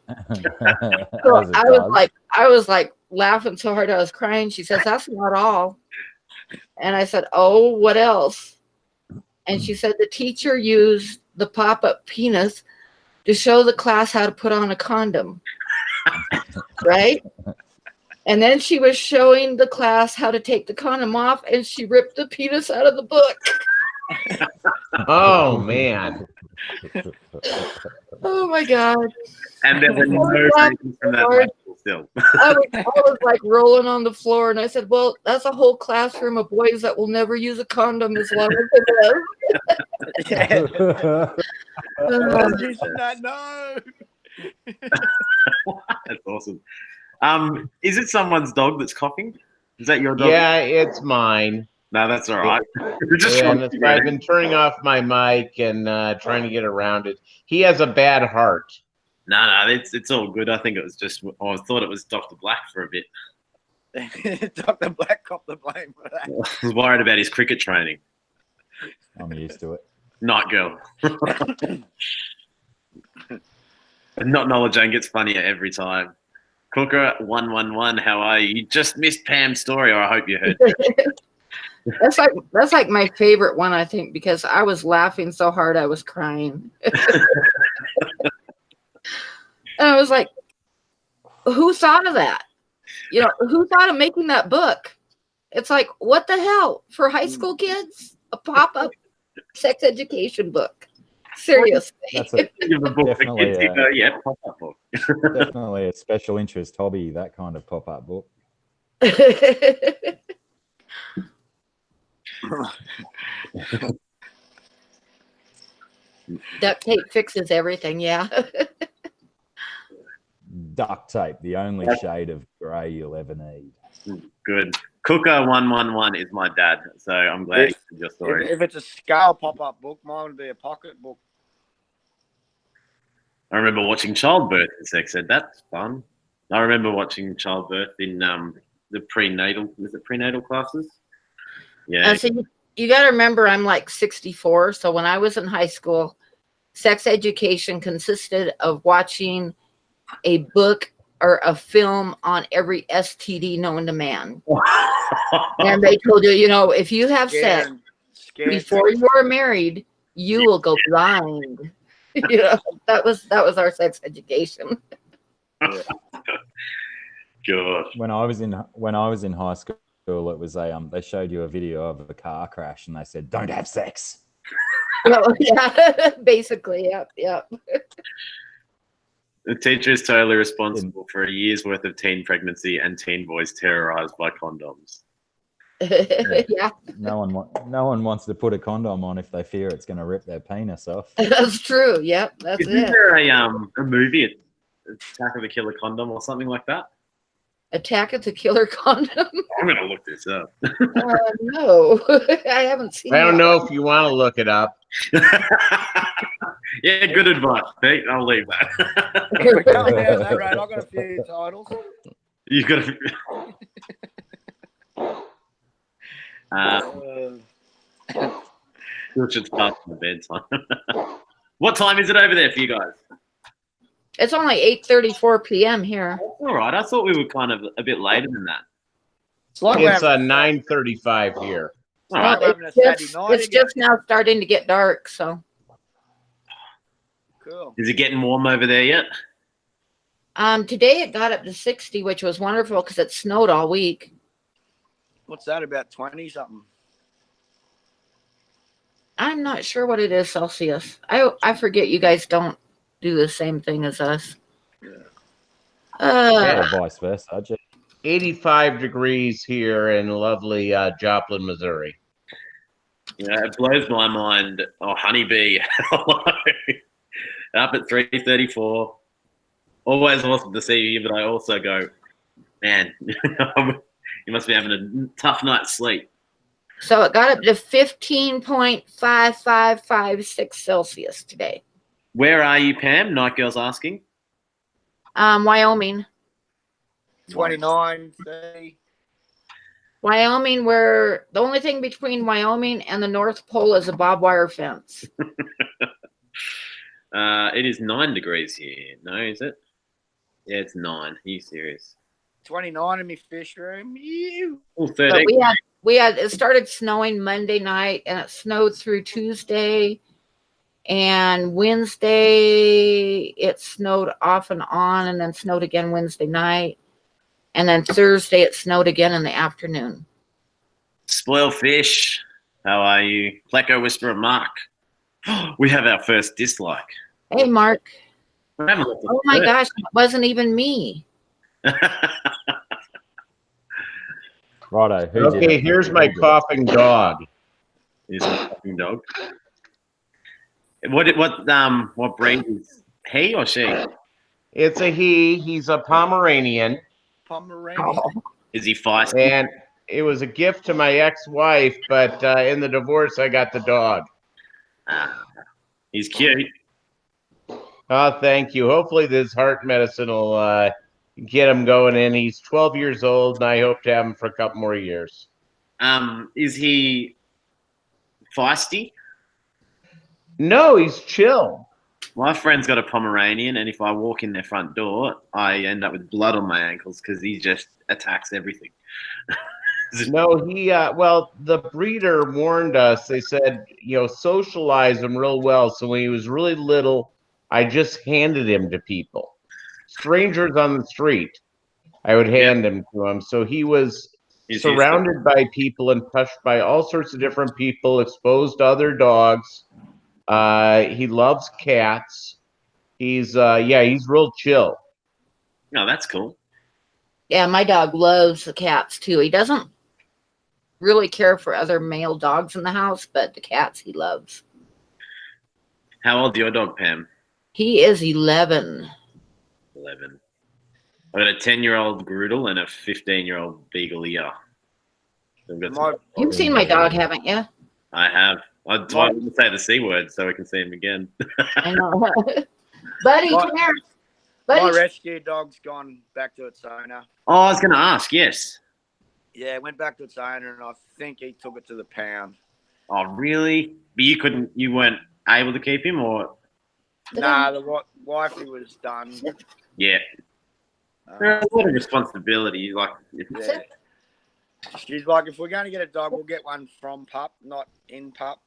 So I was like laughing so hard I was crying. She says, that's not all. And I said, oh, what else? And she said the teacher used the pop-up penis to show the class how to put on a condom. Right? And then she was showing the class how to take the condom off and she ripped the penis out of the book. Oh, man. Oh my God. And there were no takers from that Lord. bicycle still. I was like rolling on the floor, and I said, "Well, that's a whole classroom of boys that will never use a condom as long as they live." You should not know. That's awesome. Is it someone's dog that's coughing? Is that your dog? Yeah, it's mine. No, that's all right. Just Yeah, trying and to that's why I've been turning off my mic and trying to get around it. He has a bad heart. No, it's all good. I think it was just. I thought it was Dr. Black for a bit. Dr. Black cop the blame for that. I was worried about his cricket training. I'm used to it. Night girl. Not knowledge Jane gets funnier every time. Cooker 111, how are you? You just missed Pam's story, or I hope you heard. That's like my favorite one, I think, because I was laughing so hard I was crying. And I was like, who thought of that? You know, who thought of making that book? It's like, what the hell? For high school kids? A pop-up sex education book. Seriously. That's a, Give a book for Definitely, kids, you go, yeah, pop up book. definitely a special interest hobby, that kind of pop-up book. Duct tape fixes everything, yeah. Duct tape, the only shade of grey you'll ever need. Good. Cooker 111 is my dad, so I'm glad you told your story. If it's a scale pop-up book, mine would be a pocket book. I remember watching Childbirth in sex ed. That's fun. I remember watching Childbirth in the prenatal classes. Yeah. So you got to remember, I'm like 64. So when I was in high school, sex education consisted of watching a book or a film on every STD known to man. And they told you, you know, if you have sex before you are married, you will go blind. You know, that was our sex education. Gosh. When I was in high school, it was they showed you a video of a car crash and they said, "Don't have sex." Well, yeah, basically, yep. The teacher is totally responsible for a year's worth of teen pregnancy and teen boys terrorized by condoms. Yeah, No one wants to put a condom on if they fear it's going to rip their penis off. that's true. Yep, that's Isn't it. there a movie, Attack of the Killer Condom or something like that? Attack of the Killer Condom? I'm going to look this up. No, I haven't seen I don't that know one. if you want to look it up. Yeah, good advice, Pete. I'll leave that. We're going down that road. I've got a few titles. You got to. It's past the bedtime. What time is it over there for you guys? It's only 8:34 p.m. here. All right. I thought we were kind of a bit later than that. It's like It's 9:35 here. All right. having a Saturday night It's again. just now starting to get dark, so. Cool. Is it getting warm over there yet? Today it got up to 60, which was wonderful because it snowed all week. What's that, about 20 something? I'm not sure what it is Celsius. I forget you guys don't do the same thing as us. Or vice versa. 85 degrees here in lovely Joplin, Missouri. Yeah, it blows my mind. Oh, honeybee. Up at 3:34. Always awesome to see you, but I also go, man, you must be having a tough night's sleep. So it got up to 15.5556 Celsius today. Where are you, Pam? Night Girl's asking. Wyoming. 29, 30. Wyoming, where the only thing between Wyoming and the North Pole is a barbed wire fence. It is 9 degrees here. No, is it? Yeah, it's 9. Are you serious? 29 in my fish room. Ew. Oh, But 13. it started snowing Monday night and it snowed through Tuesday. And Wednesday it snowed off and on and then snowed again Wednesday night. And then Thursday it snowed again in the afternoon. Spoil fish. How are you? Pleco Whisperer Mark. We have our first dislike. Hey, Mark. We haven't got the Oh my first. gosh, it wasn't even me. Righto. Who did Okay, it? here's my coughing dog. He's a fucking dog. What breed is he or she? It's a he. He's a Pomeranian, Pomeranian. Is he feisty? and it was a gift to my ex-wife. But in the divorce, I got the dog. He's cute. Oh, thank you. Hopefully, this heart medicine will get him going in. He's 12 years old, and I hope to have him for a couple more years. Is he feisty? No, he's chill. My friend's got a Pomeranian, and if I walk in their front door, I end up with blood on my ankles because he just attacks everything. No, well, the breeder warned us. They said, socialize him real well. So when he was really little, I just handed him to people. Strangers on the street, I would hand him to him. So he was surrounded by people and touched by all sorts of different people, exposed to other dogs. He loves cats. He's real chill. No, that's cool. Yeah, my dog loves the cats too. He doesn't really care for other male dogs in the house, but the cats he loves. How old's your dog, Pam? He is 11. 11. I've got a 10-year-old Groodle and a 15-year-old Beagle ear. You've seen my dog, haven't you? I have. That's why I didn't say the C word so we can see him again. I know. Buddy, come here. Buddy. My rescue dog's gone back to its owner. Oh, I was going to ask, yes. Yeah, it went back to its owner, and I think he took it to the pound. Oh, really? But you weren't able to keep him, or? Nah, the wifey was done. Yeah. There's a lot of responsibility. Yeah. She's like, if we're going to get a dog, we'll get one from pup, not in pup.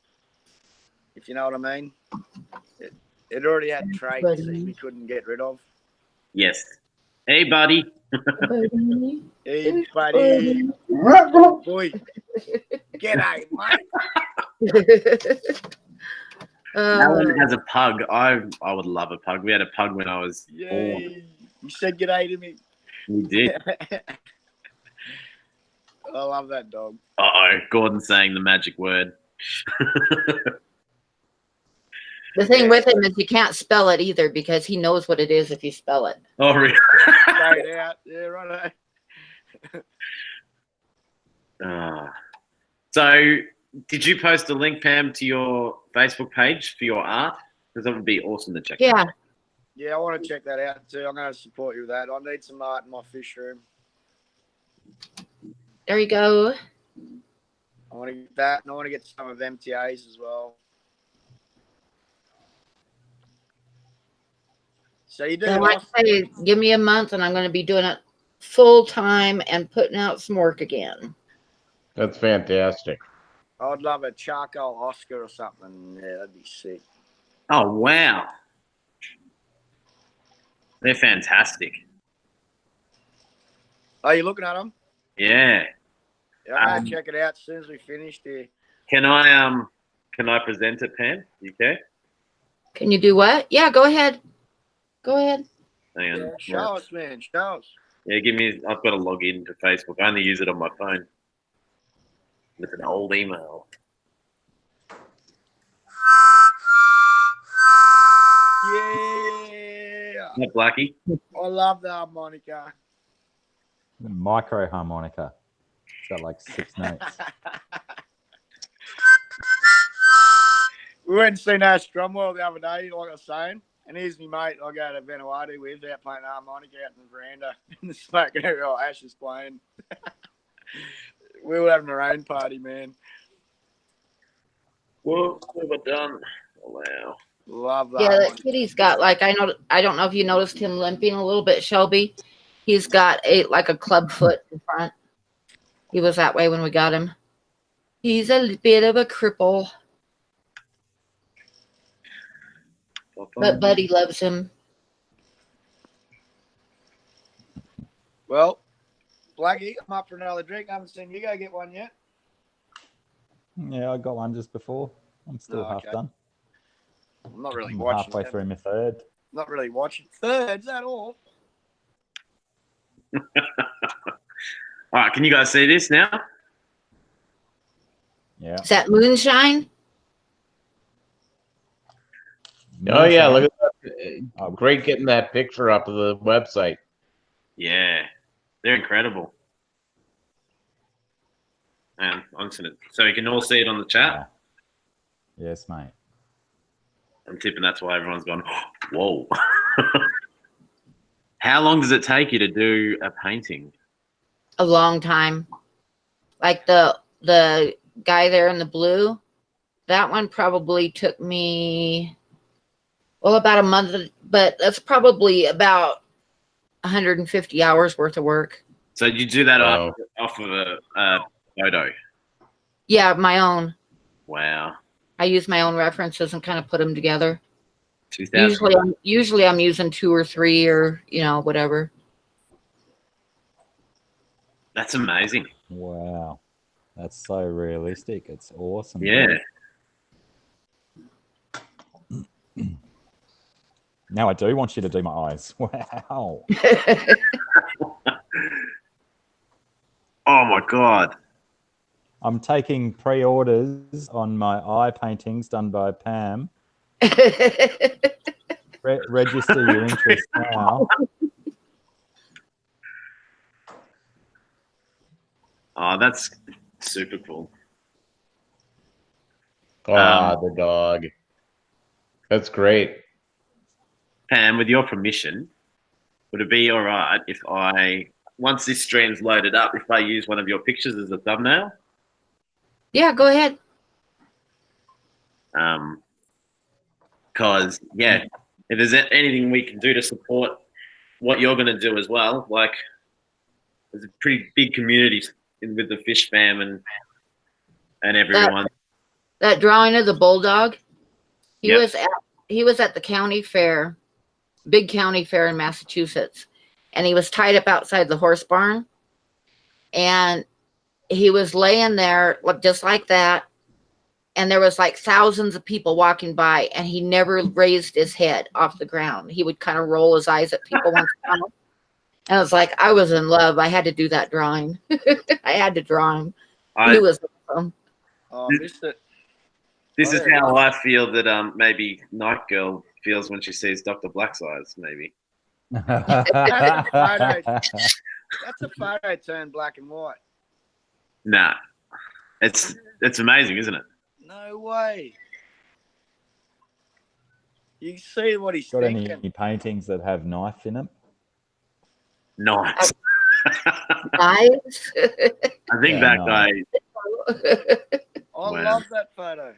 If you know what I mean. It already had traits that we couldn't get rid of. Yes. Hey, buddy. Hey, buddy. Boy. Get out, mate. Alan has a pug. I would love a pug. We had a pug when I was Yeah. born. You said good day to me. We did. I love that dog. Uh-oh. Gordon's saying the magic word. The thing with him is you can't spell it either because he knows what it is if you spell it. Oh, really? Straight out. Yeah, right. So, did you post a link, Pam, to your Facebook page for your art? Because that would be awesome to check out. Yeah. Yeah, I want to check that out too. I'm going to support you with that. I need some art in my fish room. There you go. I want to get that, and I want to get some of MTAs as well. So you do. So like I say, give me a month and I'm going to be doing it full time and putting out some work again. That's fantastic. I'd love a charcoal Oscar or something. Yeah, that'd be sick. Oh, wow. They're fantastic. Are you looking at them? Yeah. Yeah, I'm going to check it out as soon as we finish here. Can I present it, Pam? You care? Can you do what? Yeah, go ahead. Go ahead. Hang on. Yeah, show us, man. Show us. Yeah, I've got to log in to Facebook. I only use it on my phone. With an old email. Yeah. Not Blackie. I love the harmonica. The micro harmonica. It's got like 6 notes. We went and seen our Strumwell the other day, like I was saying. And here's my mate I go to Vanuatu with, out playing the harmonica out in the veranda in the smoking area while Ash is playing. We were having our own party, man. What have I done? Wow. Love that. Yeah, that kitty's got like I don't know if you noticed him limping a little bit, Shelby. He's got a club foot in front. He was that way when we got him. He's a bit of a cripple. But Buddy loves him. Well, Blackie, I'm up for another drink. I haven't seen you go get one yet. Yeah, I got one just before. I'm still half okay. done. I'm not really I'm watching. halfway through my third. Not really watching. Thirds at all. All right, can you guys see this now? Yeah. Is that moonshine? Oh yeah, look at that. Oh. Great getting that picture up of the website. Yeah, they're incredible. And I'm just gonna, so you can all see it on the chat. Yeah. Yes, mate. I'm tipping that's why everyone's gone, whoa. How long does it take you to do a painting? A long time. Like the guy there in the blue, that one probably took me, well, about a month, but that's probably about 150 hours worth of work. So you do that Wow. off of a photo? Yeah, my own. Wow. I use my own references and kind of put them together. 2000. Usually I'm using 2 or 3 or, whatever. That's amazing. Wow. That's so realistic. It's awesome. Yeah. Now I do want you to do my eyes. Wow. Oh my God. I'm taking pre-orders on my eye paintings done by Pam. Register your interest now. Oh, that's super cool. The dog. That's great. Pam, with your permission, would it be all right if once this stream's loaded up, if I use one of your pictures as a thumbnail? Yeah, go ahead. Because, yeah, if there's anything we can do to support what you're going to do as well, like there's a pretty big community with the Fish Fam and everyone. That drawing of the bulldog, he Yep. was at the county fair, big county fair in Massachusetts, and he was tied up outside the horse barn, and he was laying there just like that, and there was like thousands of people walking by, and he never raised his head off the ground. He would kind of roll his eyes at people once in a while. And I was like, I was in love. I had to do that drawing. I had to draw him. He was awesome. Oh, I missed it. This is how I feel that maybe Night Girl feels when she sees Dr. Black's eyes, maybe. That's a photo turned black and white. Nah. It's amazing, isn't it? No way. You can see what he's Got thinking. any paintings that have knife in them? Nice. Eyes. I think that guy. I Wow. love that photo.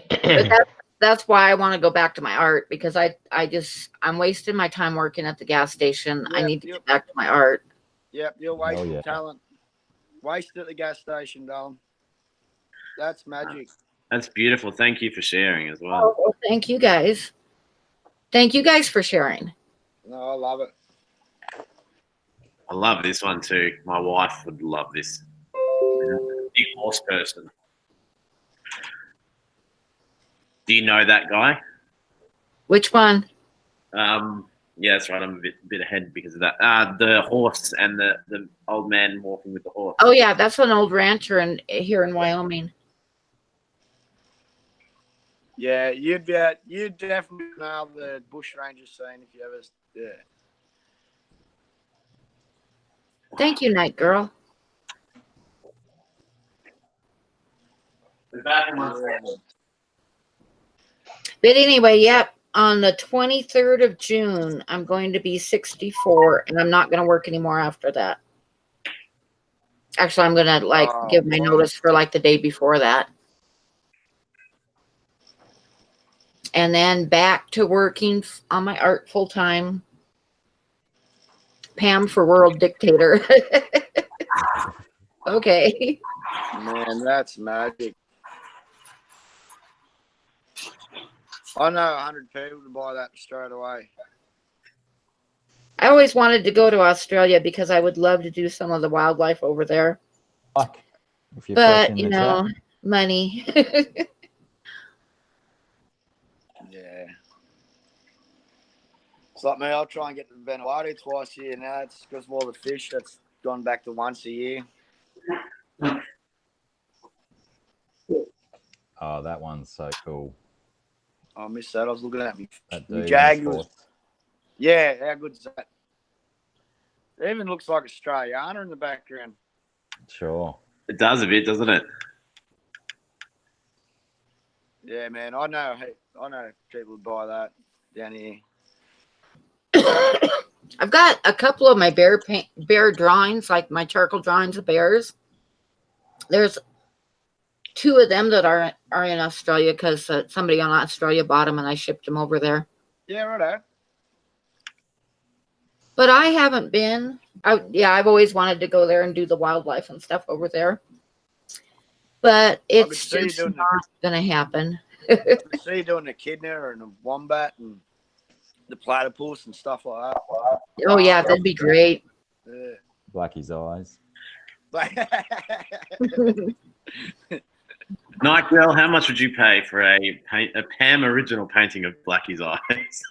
But that's why I want to go back to my art, because I'm wasting my time working at the gas station. I Yep, need to yep. get back to my art. Yep, you're wasting yeah. talent. Wasted at the gas station, darling. That's magic. That's beautiful. Thank you for sharing as well. Oh, well, thank you guys. Thank you guys for sharing. No, I love it. I love this one too. My wife would love this. Big horse person. Do you know that guy? Which one? Yeah, that's right. I'm a bit ahead because of that. The horse and the old man walking with the horse. Oh yeah, that's an old rancher here in Wyoming. Yeah, you'd definitely know the bush ranger scene if you ever. Yeah. Thank you, Night Girl. Back in my But anyway, yep. On the 23rd of June, I'm going to be 64, and I'm not going to work anymore after that. Actually, I'm going to give my notice for the day before that. And then back to working on my art full time. Pam for world dictator. Okay. Man, that's magic. I know 100 people to buy that straight away. I always wanted to go to Australia because I would love to do some of the wildlife over there. Fuck. If you're fresh But, in the chat. money. It's like me, I'll try and get to Vanuatu twice a year now. It's because of all the fish that's gone back to once a year. Oh, that one's so cool. I missed that. I was looking at me. That My dude Jag in the was, fourth. yeah, how good is that? It even looks like Australiana in the background. Sure. It does a bit, doesn't it? Yeah, man. I know people would buy that down here. I've got a couple of my bear drawings, like my charcoal drawings of bears. There's 2 of them that are in Australia because somebody in Australia bought them and I shipped them over there. Yeah, righto. But I haven't been. I've always wanted to go there and do the wildlife and stuff over there. But it's just not going to happen. I could see you doing the echidna and the wombat and the platypus and stuff like that. Oh, yeah, that'd be great. Yeah. Blackie's eyes. Night Girl, how much would you pay for a Pam original painting of Blackie's eyes?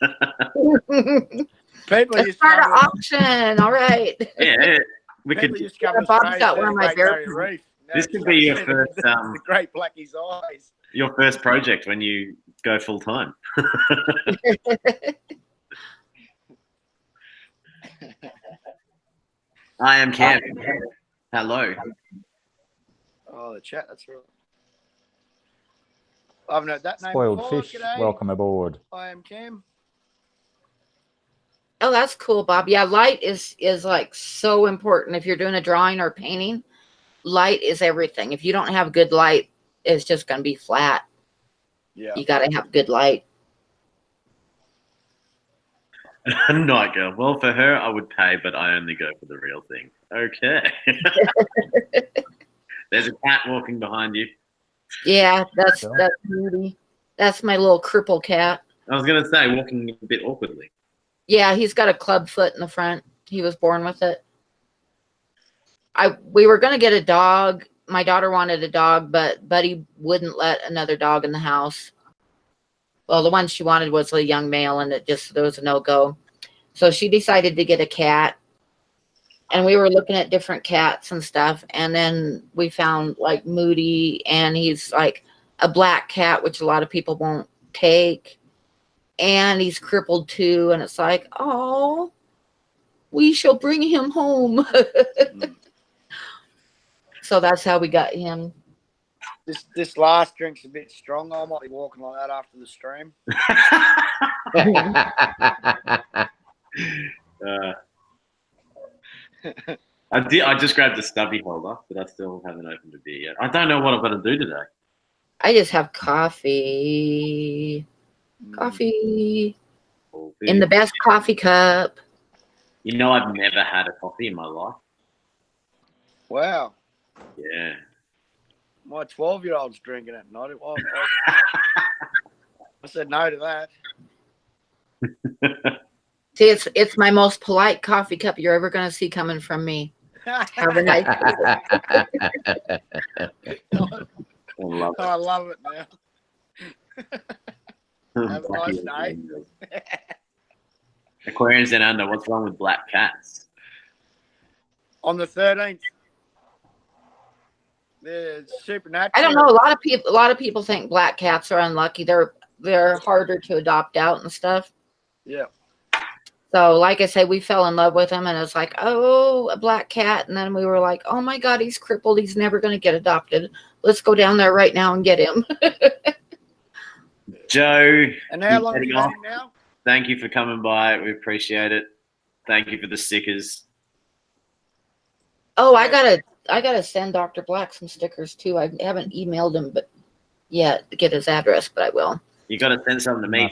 People Let's used start an to auction. All right. Yeah, we could. used to come to Bob's Australia got to one of my Great bear Barrier Reef. Now This it's could be your just first, the Great Blackie's eyes. Your first project when you go full time. I am Cam. Hello. Oh, the chat. That's right. I've heard that name Spoiled before. fish. G'day. Welcome aboard. I am Cam. Oh, that's cool, Bob. Yeah, light is like so important. If you're doing a drawing or painting, light is everything. If you don't have good light, it's just going to be flat. Yeah. You got to have good light. Night Girl. Well, for her, I would pay, but I only go for the real thing. Okay. There's a cat walking behind you. Yeah, that's Moody. That's my little cripple cat. I was going to say, walking a bit awkwardly. Yeah, he's got a club foot in the front. He was born with it. We were going to get a dog. My daughter wanted a dog, but Buddy wouldn't let another dog in the house. Well, the one she wanted was a young male, and there was a no-go. So she decided to get a cat. And we were looking at different cats and stuff. And then we found like Moody, and he's like a black cat, which a lot of people won't take. And he's crippled too. And it's like, oh, we shall bring him home. So that's how we got him. This last drink's a bit strong. I might be walking like that after the stream. I just grabbed a stubby holder, but I still haven't opened a beer yet. I don't know what I'm going to do today. I just have coffee. Coffee. In the best coffee cup. You know, I've never had a coffee in my life. Wow. Yeah. My 12-year-old's drinking it. Not it. I said no to that. See, it's my most polite coffee cup you're ever going to see coming from me. Have a nice I love it now. Have a nice day. Aquarians Down Under, what's wrong with black cats? On the 13th. They're supernatural. I don't know. A lot of people think black cats are unlucky. They're harder to adopt out and stuff. Yeah. So, like I said, we fell in love with him, and it's like, oh, a black cat. And then we were like, oh my God, he's crippled. He's never going to get adopted. Let's go down there right now and get him. Joe, and how long have you had him now? Thank you for coming by. We appreciate it. Thank you for the stickers. Oh, I gotta send Dr. Black some stickers too. I haven't emailed him, but yet to get his address, but I will. You got to send something to me. I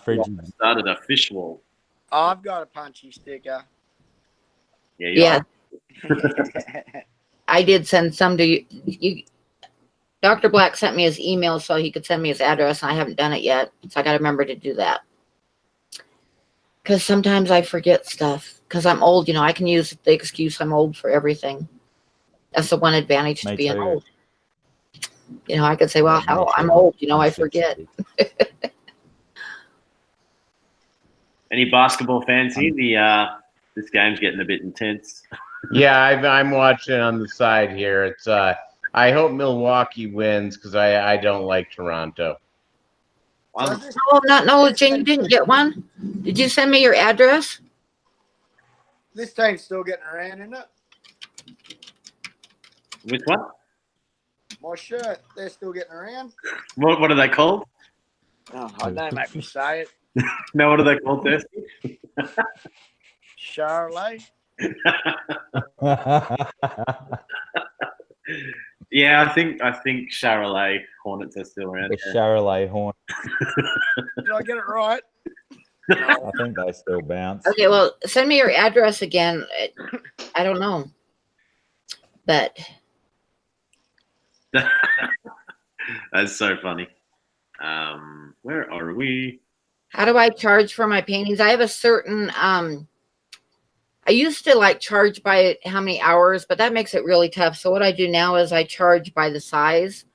started a fish wall. Oh, I've got a punchy sticker. Yeah. I did send some to you. Dr. Black sent me his email so he could send me his address, and I haven't done it yet. So I got to remember to do that. Because sometimes I forget stuff. Because I'm old, I can use the excuse I'm old for everything. That's the one advantage to being old. I could say, well, hell, I'm old. I forget. Any basketball fans here? This game's getting a bit intense. Yeah, I'm watching on the side here. It's I hope Milwaukee wins because I don't like Toronto. Oh, no, Jane, you didn't get one? Did you send me your address? This team's still getting around, isn't it? Which one? My shirt, they're still getting around. What are they called? Oh, I don't make me say it. No, what are they called, Thirsty? Charlotte. Yeah, I think Charolais Hornets are still around. The Charolais Horn. Did I get it right? I think they still bounce. Okay, well, send me your address again. I don't know. But That's so funny. Where are we? how do I charge for my paintings? I have a certain I used to like charge by how many hours, but that makes it really tough. So what I do now is I charge by the size,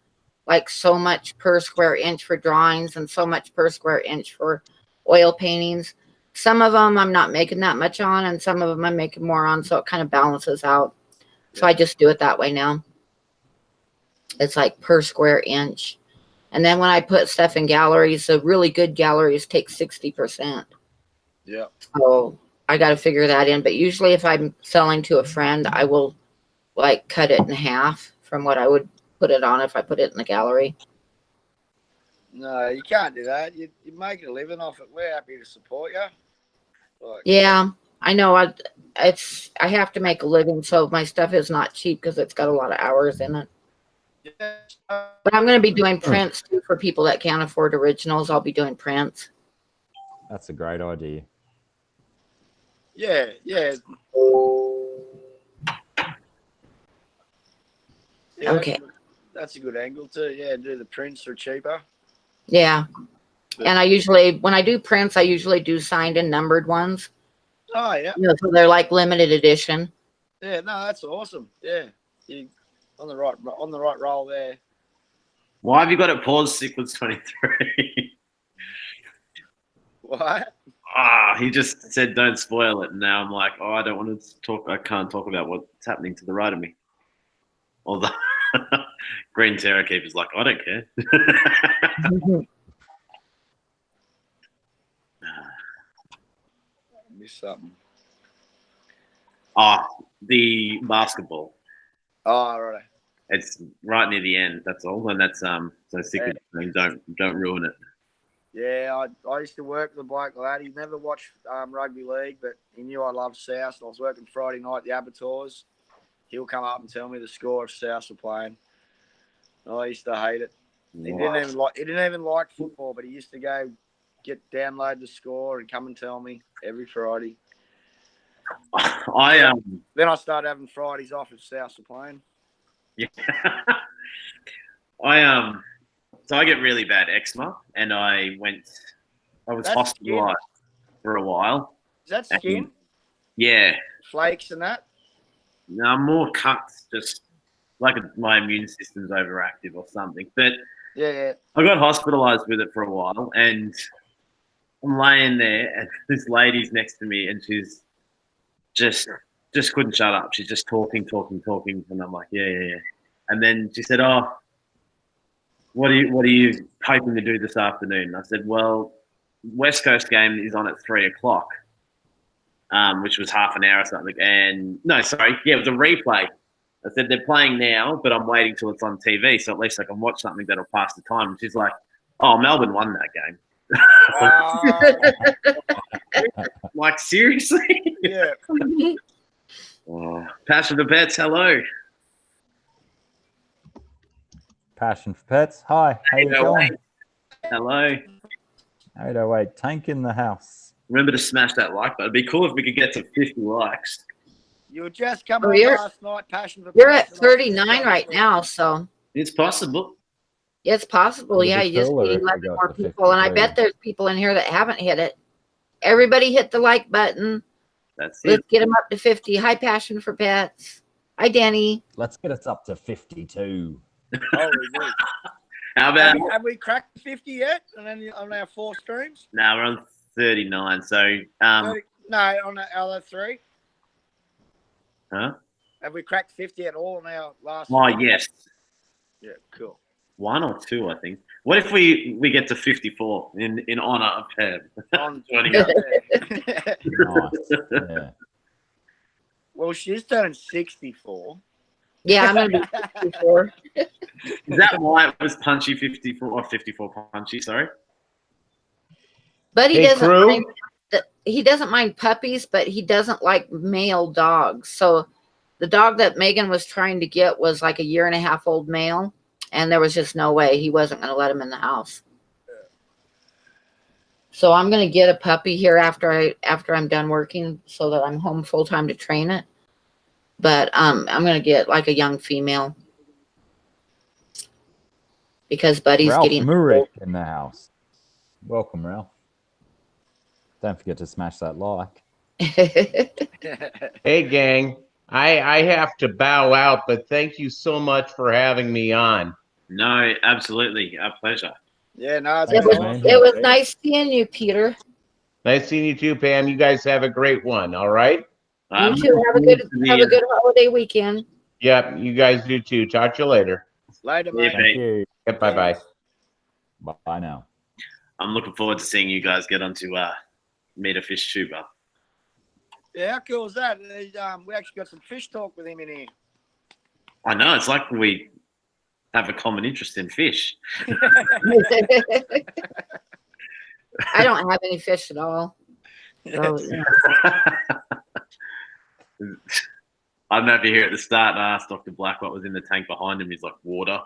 like so much per square inch for drawings and so much per square inch for oil paintings. Some of them I'm not making that much on, and some of them I'm making more on, so it kind of balances out. So I just do it that way now. It's like per square inch. And then when I put stuff in galleries, the really good galleries take 60%. Yeah. So I got to figure that in. But usually if I'm selling to a friend, I will like cut it in half from what I would put it on if I put it in the gallery. No, you can't do that. You make a living off it. We're happy to support you. Like, Yeah, I know. I have to make a living, so my stuff is not cheap because it's got a lot of hours in it. But I'm going to be doing prints too for people that can't afford originals. I'll be doing prints. That's a great idea. yeah. Okay. That's a good angle too. Yeah, do the prints are cheaper. Yeah. And I usually, when I do prints, I usually do signed and numbered ones. Oh yeah. You know, so they're like limited edition. Yeah, no, that's awesome. Yeah. You on the right roll there. Why have you got it paused, Cichlids 23? What? He just said don't spoil it. And now I'm like, I don't want to talk. I can't talk about what's happening to the right of me. Although Green Terror Keeper's like, I don't care. Missed something. The basketball. Oh, right. It's right near the end. That's all, and that's so Cichlids. Don't ruin it. Yeah, I used to work with a bloke like that. He never watched rugby league, but he knew I loved South. I was working Friday night at the Abattoirs. He'll come up and tell me the score if South were playing. I used to hate it. He didn't even like football, but he used to go download the score and come and tell me every Friday. Then I started having Fridays off if South were playing. Yeah. So I get really bad eczema, and I was hospitalized for a while. Is that skin? Yeah. Flakes and that? No, more cuts, just like my immune system's overactive or something. But yeah. I got hospitalized with it for a while, and I'm laying there, and this lady's next to me, and she's just couldn't shut up. She's just talking, and I'm like, yeah. And then she said, "Oh, what are you hoping to do this afternoon?" And I said, "Well, West Coast game is on at 3:00, which was half an hour or something." And no, sorry, yeah, it was a replay. I said they're playing now, but I'm waiting till it's on TV, so at least I can watch something that'll pass the time. And she's like, "Oh, Melbourne won that game." Like, seriously? Yeah. Passion for Pets, hello. Passion for Pets. Hi, how you going? Hello. 808 Tank in the house. Remember to smash that like button. It'd be cool if we could get to 50 likes. You were just coming on last night, Passion for Pets. You're at 39 right now, so it's possible. It's possible. Yeah, you just need 11 more people, and I bet there's people in here that haven't hit it. Everybody hit the like button. That's it. Let's get them up to 50. Hi, Passion for Pets. Hi, Danny. Let's get us up to 52. Holy How about? Have we cracked 50 yet? And then on our 4 streams? No, we're on 39. So, 30, no, on the LO3. huh? Have we cracked 50 at all in our last? Oh, yes. Yeah, cool. 1 or 2, I think. What if we get to 54 in honor of Pam On joining us? Nice. Yeah. Well, she's turning 64. Yeah, I'm gonna be 54. Is that why it was Punchy 54 or 54 Punchy? Sorry. But he Hey, doesn't crew. mind he doesn't mind puppies, but he doesn't like male dogs. So the dog that Megan was trying to get was like a 1.5 year old male, and there was just no way he wasn't going to let him in the house. So I'm going to get a puppy here after I'm done working, so that I'm home full time to train it. But I'm going to get like a young female because Buddy's Ralph getting Murray in the house. Welcome, Ralph. Don't forget to smash that like. Hey, gang. I have to bow out, but thank you so much for having me on. No, absolutely. Our pleasure. Yeah, no, it's Thanks, been man. awesome. It was nice seeing you, Peter. Nice seeing you too, Pam. You guys have a great one. All right. You too. Have a good holiday weekend. Yep. You guys do too. Talk to you later. Later, Yeah, mate. Thank you. Yep. Bye bye. Bye now. I'm looking forward to seeing you guys get onto meet a fish tuber. Yeah, how cool is that? We actually got some fish talk with him in here. I know, it's like we have a common interest in fish. I don't have any fish at all. So, yeah. I don't know if you hear at the start, I asked Dr. Black what was in the tank behind him. He's like, water.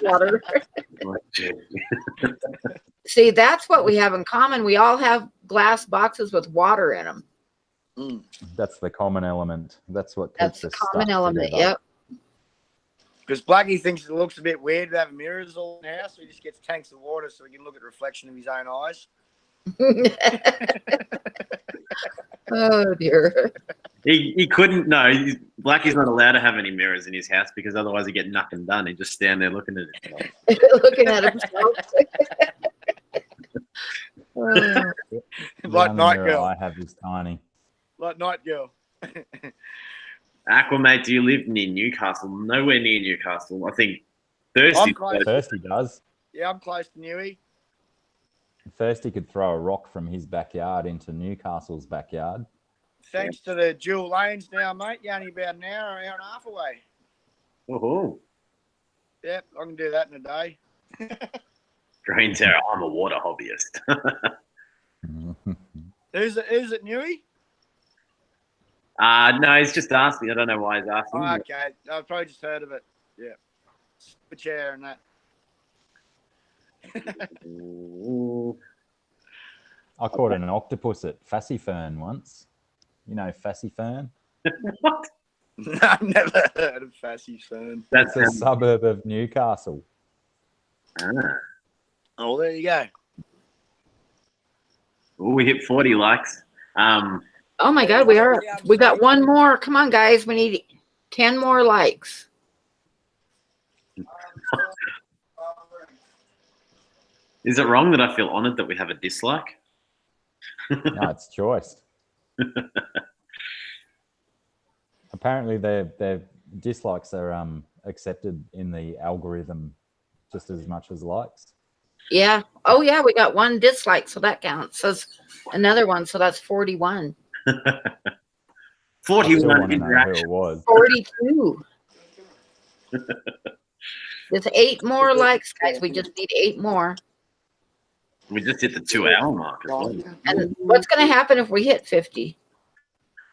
Water. I'm like, "Gee." See, that's what we have in common. We all have glass boxes with water in them. That's the common element. That's what That's keeps the us common stuck element. together. Because Blackie thinks it looks a bit weird to have mirrors all in the house, so he just gets tanks of water so he can look at the reflection of his own eyes. Yep. Oh dear. He couldn't, no, Blackie's not allowed to have any mirrors in his house because otherwise he'd get nothing done. He'd just stand there looking at it. Looking at himself. Oh. The Like only Night mirror Girl. I have is tiny. Like Night Girl. Aquamate, do you live near Newcastle? Nowhere near Newcastle. I think Thirsty. I'm close. Thirsty does. Yeah, I'm close to Newey. Thirsty could throw a rock from his backyard into Newcastle's backyard. Thanks to the dual lanes now, mate. You're only about an hour and a half away. Oh, Yep, I can do that in a day. Green Terror, I'm a water hobbyist. Who's it, Newey? No, he's just asking. I don't know why he's asking. Oh, okay. I've probably just heard of it. Yeah. The chair and that. Ooh. I caught an octopus at Fassy Fern once. You know Fassy Fern? What? No, I've never heard of Fassy Fern. That's It's a suburb of Newcastle. Oh, there you go. We hit 40 likes. Oh my God, we got one more. Come on, guys. We need 10 more likes. Is it wrong that I feel honored that we have a dislike? No, it's choice. Apparently, their dislikes are accepted in the algorithm just as much as likes. Yeah. Oh yeah, we got one dislike, so that counts. So another one, so that's 41. 41 Who it was. 42. There's 8 more likes, guys. We just need 8 more. We just hit the 2-hour mark as well. And what's going to happen if we hit 50?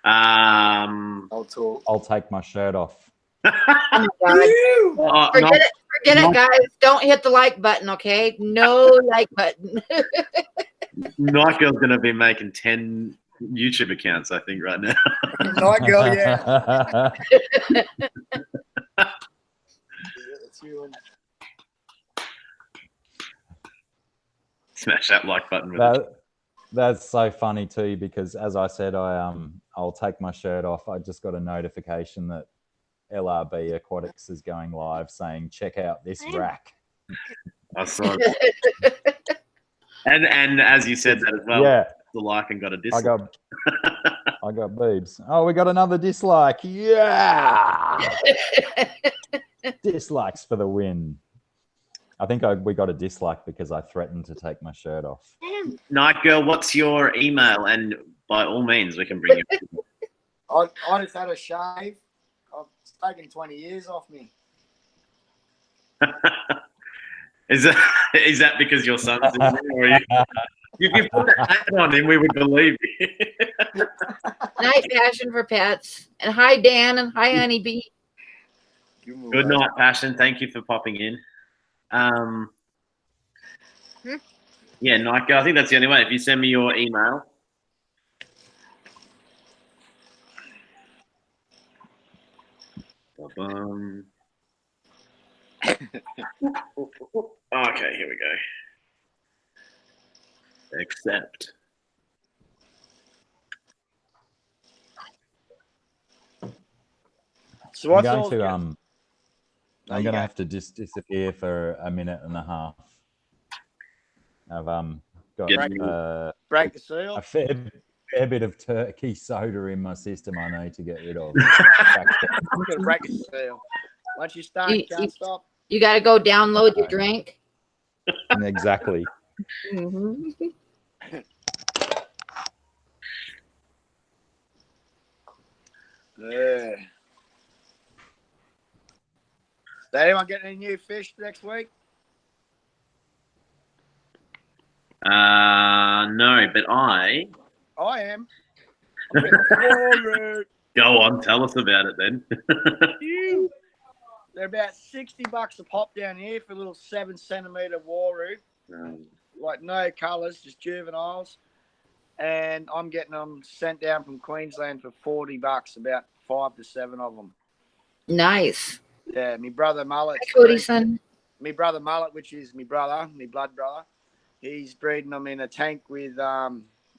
I'll take my shirt off. Oh my God. Forget it, guys. Don't hit the like button, okay? No like button. Night Girl's going to be making 10 YouTube accounts, I think, right now. Night Girl, yeah. That's you. Smash that like button with it. That's so funny too, because as I said, I'll take my shirt off. I just got a notification that LRB Aquatics is going live saying, check out this rack. I saw it. And as you said that as well, Yeah, the like and got a I dislike. got I got boobs. Oh, we got another dislike. Yeah. Dislikes for the win. I think we got a dislike because I threatened to take my shirt off. Night Girl, what's your email? And by all means, we can bring you. I just had a shave. It's taken 20 years off me. Is that because your son's in there? Or if you put a hat on him, we would believe you. Night Passion for Pets. And hi, Dan, and hi, Honeybee. Good night, Passion. Thank you for popping in. Yeah, Night Girl, I think that's the only way. If you send me your email. Okay, here we go. Accept. So what's I'm all going to good? I'm going to have to just disappear for a minute and a half. I've got break the seal. a fair bit of turkey soda in my system I need to get rid of. I'm gonna break the seal. Once you start, you can't stop. You got to go download your drink. Exactly. Mhm. Yeah. Did anyone get any new fish next week? No, but I am. I'm getting forward. Go on, tell us about it then. They're about $60 a pop down here for a little 7-centimeter waroo. Like no colours, just juveniles. And I'm getting them sent down from Queensland for $40, about 5 to 7 of them. Nice. Yeah, my brother Mullet. My brother Mullet, which is my brother, my blood brother. He's breeding them in a tank with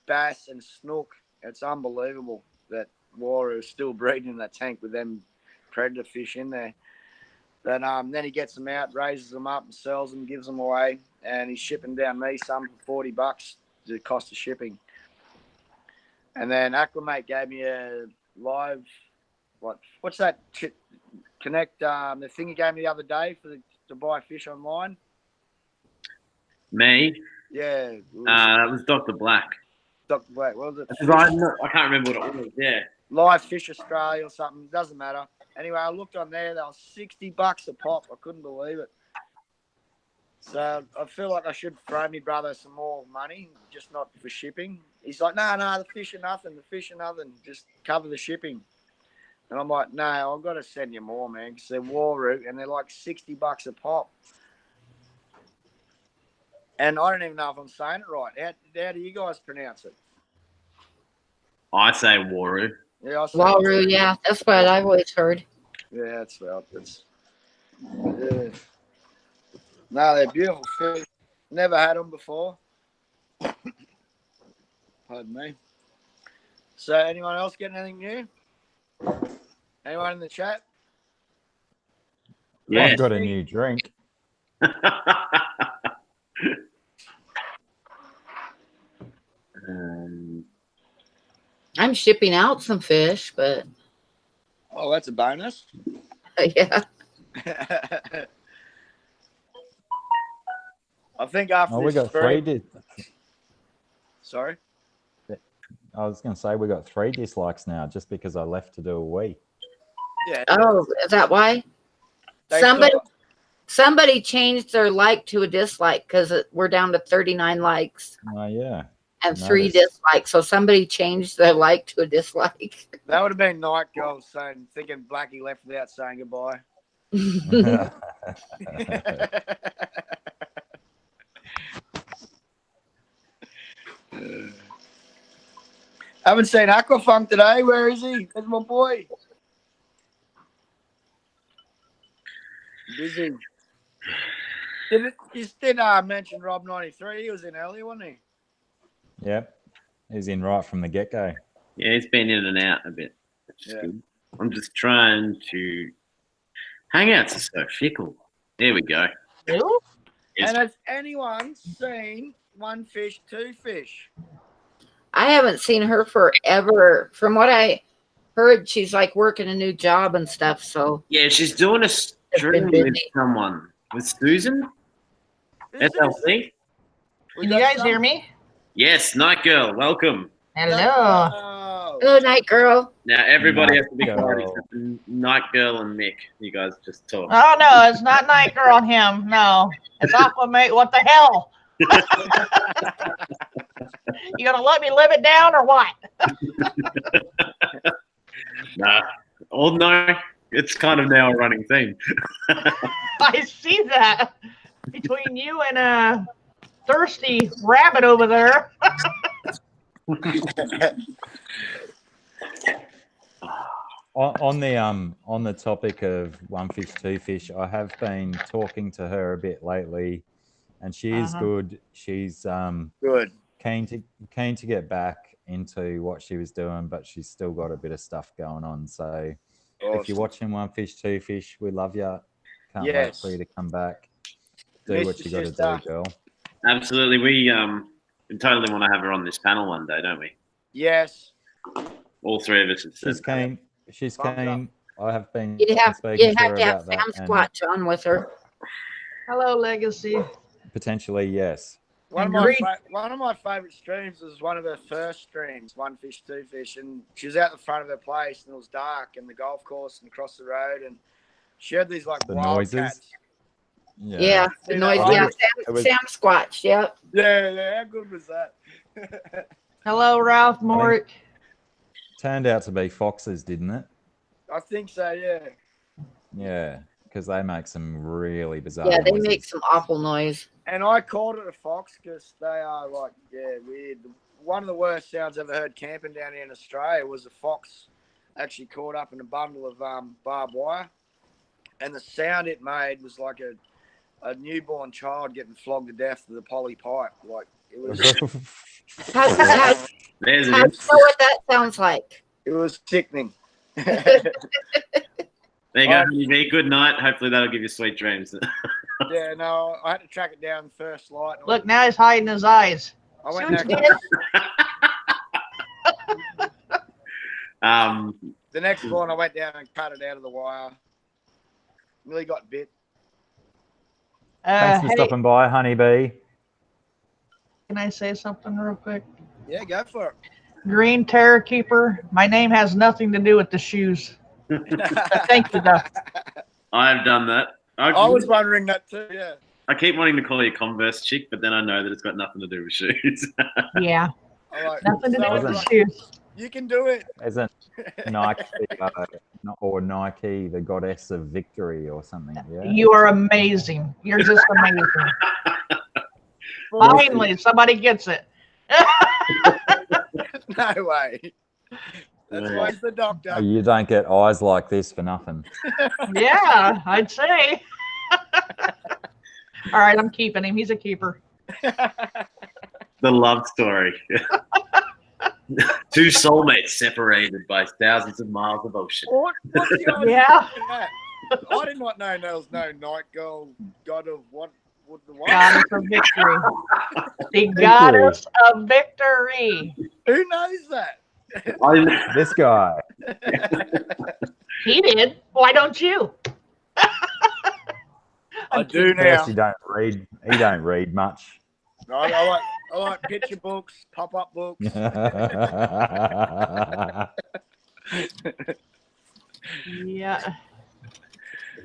bass and snook. It's unbelievable that waroo is still breeding in that tank with them predator fish in there. But then he gets them out, raises them up, and sells them, gives them away, and he's shipping down me some for $40, the cost of shipping. And then Aquamate gave me a live, what's that? Connect the thing he gave me the other day to buy fish online. Me? Yeah. That was Dr. Black. Dr. Black. What was it? I can't remember what it was. Yeah. Live Fish Australia or something. Doesn't matter. Anyway, I looked on there. They were $60 a pop. I couldn't believe it. So I feel like I should throw my brother some more money, just not for shipping. He's like, no, the fish are nothing. The fish are nothing. Just cover the shipping. And I'm like, no, I've got to send you more, man, because they're waroo and they're like $60 a pop. And I don't even know if I'm saying it right. How do you guys pronounce it? I say waroo. Yeah, waroo, yeah. That's what I've always heard. Yeah, that's well. Yeah. No, they're beautiful fish. Never had them before. Pardon me. So, anyone else getting anything new? Anyone in the chat? Yeah. I've got a new drink. I'm shipping out some fish, but oh, that's a bonus. Yeah. I think after we got three. Sorry. I was going to say we got 3 dislikes now just because I left to do a wee. Yeah. Oh, is that why? Somebody changed their like to a dislike because we're down to 39 likes. Oh, yeah. And 3 dislikes. So somebody changed their like to a dislike. That would have been Night Girl thinking Blackie left without saying goodbye. Haven't seen Aquafunk today. Where is he? That's my boy. Busy. You did mention Rob 93. He was in earlier, wasn't he? Yep. He's in right from the get-go. Yeah, he's been in and out a bit. Which is good. I'm just trying to... Hangouts are so fickle. There we go. And has anyone seen one fish, two fish. I haven't seen her forever. From what I heard, she's like working a new job and stuff. So Yeah, she's doing a stream with busy. someone. With Susan? SLC? We Can got you guys some- hear me? Yes, Night Girl, welcome. Hello. Oh. hello, night girl. Now everybody has to be Night quiet Girl. except Night Girl and Mick. You guys just talk. Oh no, it's not Night Girl and him. No, it's Aquamate. What the hell? You gonna let me live it down or what? Nah. Oh no, it's kind of now a running theme. I see that between you and a thirsty rabbit over there. On the topic of one fish, two fish, I have been talking to her a bit lately, and she is good. She's Good. keen to get back into what she was doing, but she's still got a bit of stuff going on. So if you're watching one fish, two fish, we love you. Can't wait Yes. for you to come back. Do Miss what you, you got to sister. do, girl. Absolutely. We totally want to have her on this panel one day, don't we? Yes. All three of us have said She's keen. She's Bump it up. keen. I have been You have speaking to her to have about that, Sam and Squatch on with her. Hello, Legacy. potentially yes. One of Agreed. my favorite streams was one of her first streams, one fish, two fish, and she was out the front of her place and it was dark and the golf course and across the road and she had these like The wild noises? cats. Yeah, the See noise. that? Yeah, It was- Sam Squatch. Yep. Yeah, how good was that? Hello, Ralph Morick. Turned out to be foxes, didn't it? I think so, yeah. Yeah, because they make some really bizarre Yeah, they noises. make some awful noise. And I called it a fox because they are like, weird. One of the worst sounds I've ever heard camping down here in Australia was a fox actually caught up in a bundle of barbed wire. And the sound it made was like a newborn child getting flogged to death with a poly pipe. Like, it was How do There's you it. know what that sounds like? it was sickening. There you go, honeybee. Good night. Hopefully that'll give you sweet dreams. Yeah, no, I had to track it down first light. Look, now he's hiding his eyes. I See went what you next, did? the next one, I went down and cut it out of the wire. Really got bit. Thanks for Hey, stopping by, honeybee. can I say something real quick? Yeah, go for it. Green Terror Keeper. My name has nothing to do with the shoes. Thank you, though. I've done that. I was wondering that too, yeah. I keep wanting to call you Converse chick, but then I know that it's got nothing to do with shoes. Yeah, I like, nothing to do with so the like, shoes. you can do it. Isn't Nike or Nike the goddess of victory or something? Yeah. You are amazing. You're just amazing. Finally, somebody gets it. No way. That's why he's the doctor. You don't get eyes like this for nothing. Yeah, I'd say. All right, I'm keeping him. He's a keeper. The love story. Two soulmates separated by thousands of miles of ocean. What's the idea Yeah. of that? I did not know there was no night girl, god of what would the what? Goddess of victory. The goddess of victory. Who knows that? This guy. He did. Why don't you? I do now. First, you don't read. He don't read much. I like picture books, pop-up books. Yeah.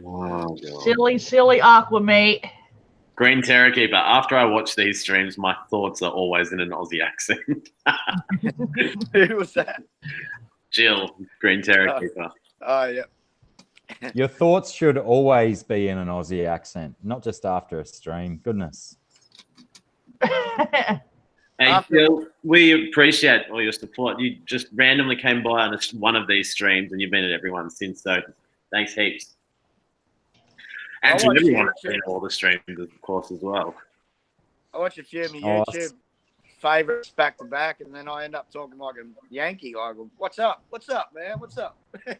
Wow, Silly Aquamate. Green Terror Keeper. After I watch these streams, my thoughts are always in an Aussie accent. Who was that? Jill, Green Terror Oh. Keeper. Oh yeah. Your thoughts should always be in an Aussie accent, not just after a stream. Goodness. Hey, After- Jill, we appreciate all your support. You just randomly came by on one of these streams, and you've been at everyone since. So, thanks heaps. And I to watched everyone you that's been at all the streams, of course, as well. I watch a few of my Oh, YouTube favorites back to back, and then I end up talking like a Yankee. I go, "What's up? What's up, man? What's up?" What's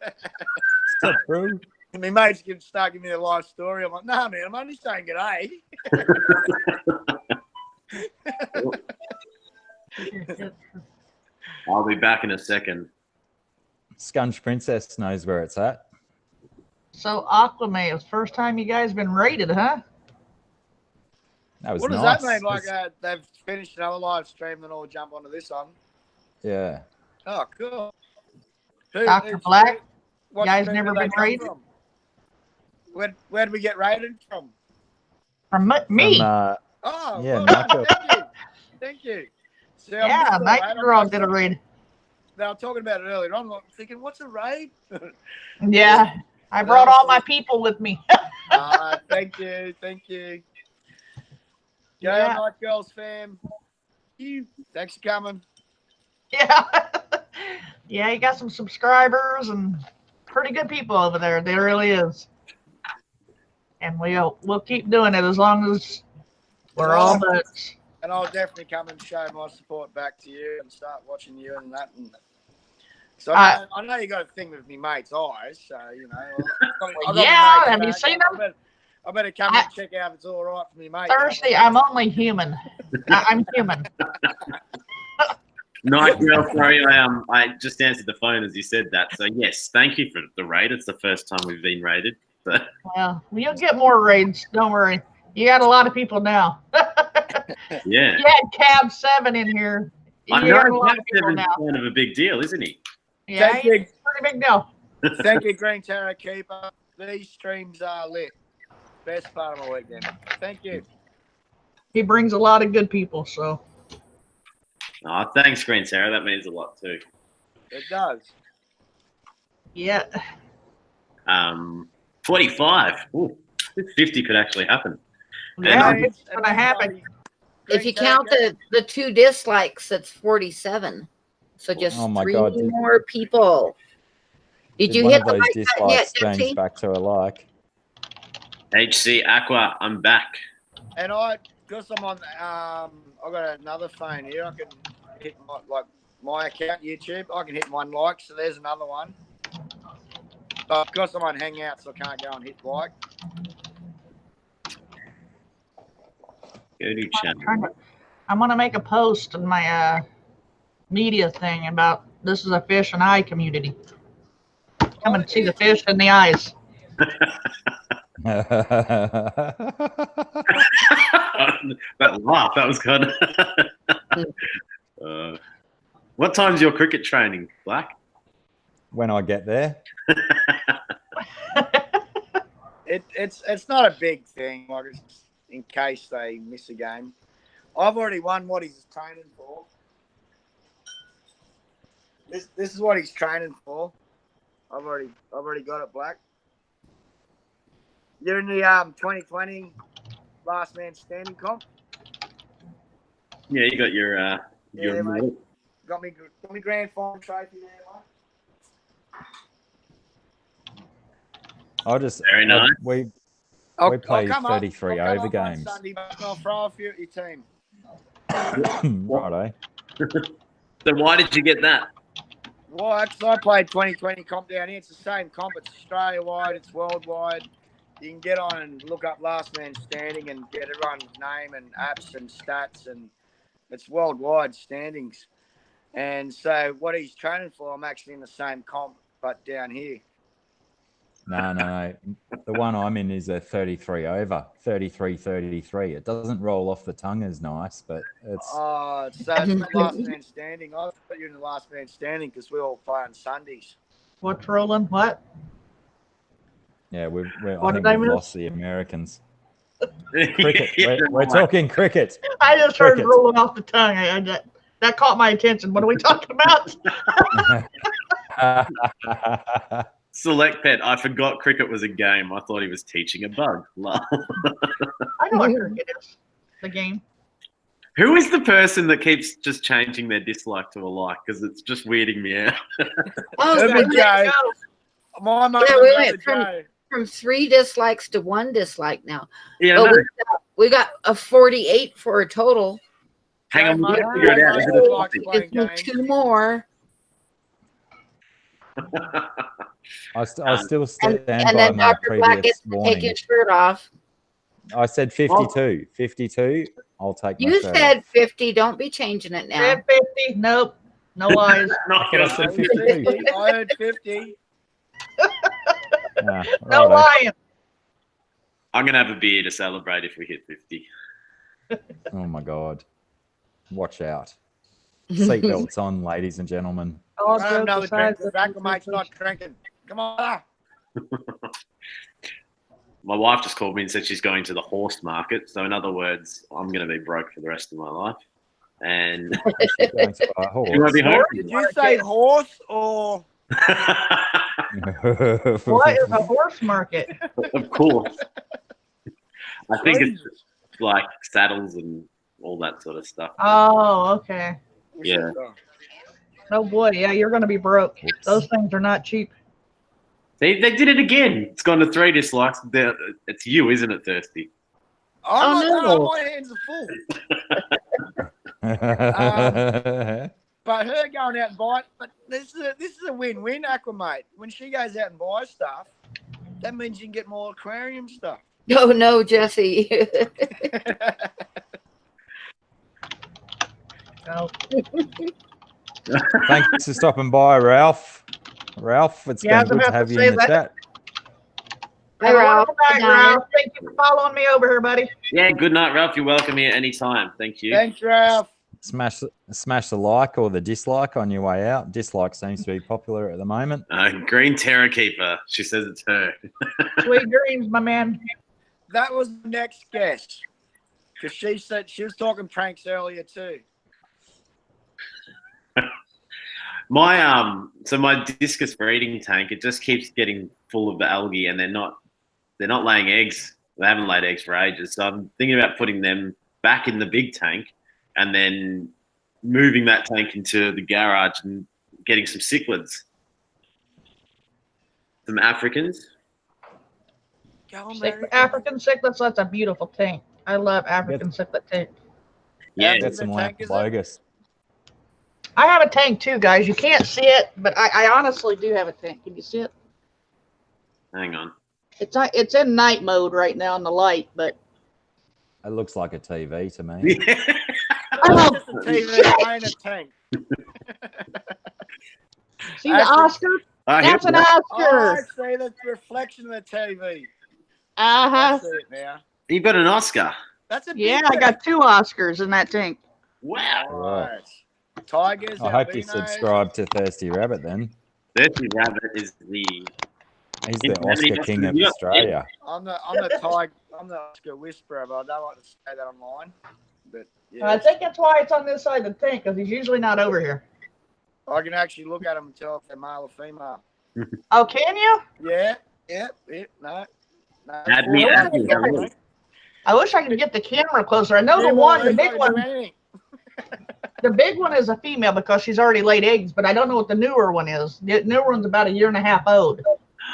up, bro? And my mates can start giving me a life story. I'm like, "Nah, man, I'm only saying g'day." I'll be back in a second. Scunch Princess knows where it's at. So Aquame, it's the first time you guys been rated, huh? That was What does nice. that mean? Like they've finished another live stream and all jump onto this one? Yeah. Oh, cool. Dr. Black, what guys stream never did they been come rated? from? Where did we get rated from? From me. From, Oh, Yeah, well, Nacho. thank you. Thank you. See, I'm Yeah, just all Night right. Girl did a raid. They were talking about it earlier. I'm like thinking, what's a raid? Yeah, I brought all my people with me. Thank you. Thank you. Go Yeah. Night Girls fam. Thanks for coming. Yeah. Yeah, you got some subscribers and pretty good people over there. There really is. And we'll keep doing it as long as we're all buds. And I'll definitely come and show my support back to you and start watching you and that. And so I know you got a thing with me mate's eyes, so you know. I've got Yeah, my mates have you back. seen them? I better come and check out if it's all right for me, mate. Thirsty, I'm only human. I'm human. Night Girl, sorry, I just answered the phone as you said that. So yes, thank you for the raid. It's the first time we've been raided. So Well, you'll get more raids. Don't worry. You got a lot of people now. yeah. You had Cab 7 in here. I You got a know lot of people that's now. kind of a big deal, isn't he? Yeah, Thank you. it's a pretty big deal. Thank you, Green Terror Keeper. These streams are lit. Best part of my weekend. Thank you. He brings a lot of good people, so. Oh, thanks, Green Sarah. That means a lot too. It does. Yeah. 45. Ooh, 50 could actually happen. Yeah, And it's going to happen. If you count the 2 dislikes, that's 47. So just Oh my 3 God, more people. Did you one hit of the those like button dislikes yet, change Jesse? back to a like? HC Aqua, I'm back. And because I'm on, I've got another phone here. I can hit my account, YouTube. I can hit 1 like, so there's another one. But because I'm on Hangouts, I can't go and hit like. Go to channel. I'm going to make a post in my media thing about this is a fish and eye community. Come and see the fish and the eyes. That laugh, that was good. What time's your cricket training, Black? When I get there. It's not a big thing, like it's in case they miss a game. I've already won what he's training for. This is what he's training for. I've already got it, Black. You're in the 2020 last man standing comp. Yeah, you got your Yeah, mate. medal. Got me grand final trophy there, mate. I just Very nice. we I'll played come up. 33 I'll come over up on games. Sunday, but I'll throw a few at your team. Righto. So why did you get that? Well, actually, I played 2020 comp down here. It's the same comp. It's Australia-wide. It's worldwide. You can get on and look up last man standing and get everyone's name and apps and stats, and it's worldwide standings. And so what he's training for, I'm actually in the same comp, but down here. No. The one I'm in is a 33 over, 33. It doesn't roll off the tongue as nice, but it's... Oh, so it's the last man standing. I thought you were in the last man standing because we all play on Sundays. What's rolling? What? Yeah, What I did think I we've miss? lost the Americans. Cricket. We're talking cricket. I just heard Cricket. rolling off the tongue. That caught my attention. What are we talking about? Select Pet, I forgot cricket was a game. I thought he was teaching a bug. I know what cricket is. The game. Who is the person that keeps just changing their dislike to a like? Because it's just weirding me out. Oh, There we we go. My mate Yeah, was we over went from- Joe. from 3 dislikes to 1 dislike now. Yeah, But no. we got a 48 for a total. Hang on, we've got to My figure it out. mate Is it a likes topic? playing Give me games. 2 more. I still stand And by then my Dr. Black previous gets to take warning. his shirt off. I said 52. 52. I'll take my You shirt said off. 50. Don't be changing it now. Said 50. Nope. No lies. Not But I good. said I heard 52. 50. I heard 50. Ah, No righto. lying. I'm gonna have a beer to celebrate if we hit 50. Oh my God. Watch out. Seatbelts on, ladies and gentlemen. All I have jokes another drink. aside, The Acclimate's not drinking. Come on. My wife just called me and said she's going to the horse market. So in other words, I'm gonna be broke for the rest of my life. And She's going to buy a she won't be horse. home. Did you say horse or? What is a horse market? Of course. I think it's Jesus. like saddles and all that sort of stuff. Oh, okay. Yeah. Oh boy, yeah, you're gonna be broke. Whoops. Those things are not cheap. They did it again. It's gone to 3 dislikes. It's you, isn't it, Thirsty? I'm Oh, not, no. my hands are full. But her going out and buying, but this is a win-win, Acclimate. When she goes out and buys stuff, that means you can get more aquarium stuff. Oh, no, Jesse. Oh, Thanks for stopping by, Ralph. Ralph, it's Yeah, I been was good to about have to you say in the that. chat. Hi, have a Ralph. wonderful night, Good night. Ralph. Thank you for following me over here, buddy. Yeah, good night, Ralph. You're welcome here anytime. Thank you. Thanks, Ralph. Smash the like or the dislike on your way out. Dislike seems to be popular at the moment. Green Terror Keeper. She says it's her. Sweet dreams, my man. That was the next guest. Because she said she was talking pranks earlier too. My discus breeding tank, it just keeps getting full of the algae, and they're not laying eggs. They haven't laid eggs for ages. So I'm thinking about putting them back in the big tank and then moving that tank into the garage and getting some cichlids. Some Africans. Go African cichlids, that's a beautiful tank. I love African cichlid tank. Yeah. Get some tank, is it? bogus. I have a tank too, guys. You can't see it, but I honestly do have a tank. Can you see it? Hang on. It's in night mode right now in the light, but It looks like a TV to me. Oh, just a TV ain't a tank. see the Oscar? That's an Oh, Oscar. I see the reflection of the TV. Uh I huh. see it now. You got an Oscar. That's a big Yeah, I got 2 Oscars in that tank. Wow. Right. Tigers. I hope you albinos. subscribe to Thirsty Rabbit then. Thirsty Rabbit is the He's the Oscar King of Australia. I'm the Oscar whisperer, but I don't like to say that online. But yeah, I think that's why it's on this side of the tank, because he's usually not over here. I can actually look at them and tell if they're male or female. Oh, can you? Yeah, no. Add me, add me. I wish I could get the camera closer. I know the big one is a female because she's already laid eggs, but I don't know what the newer one is. The newer one's about 1.5 years old.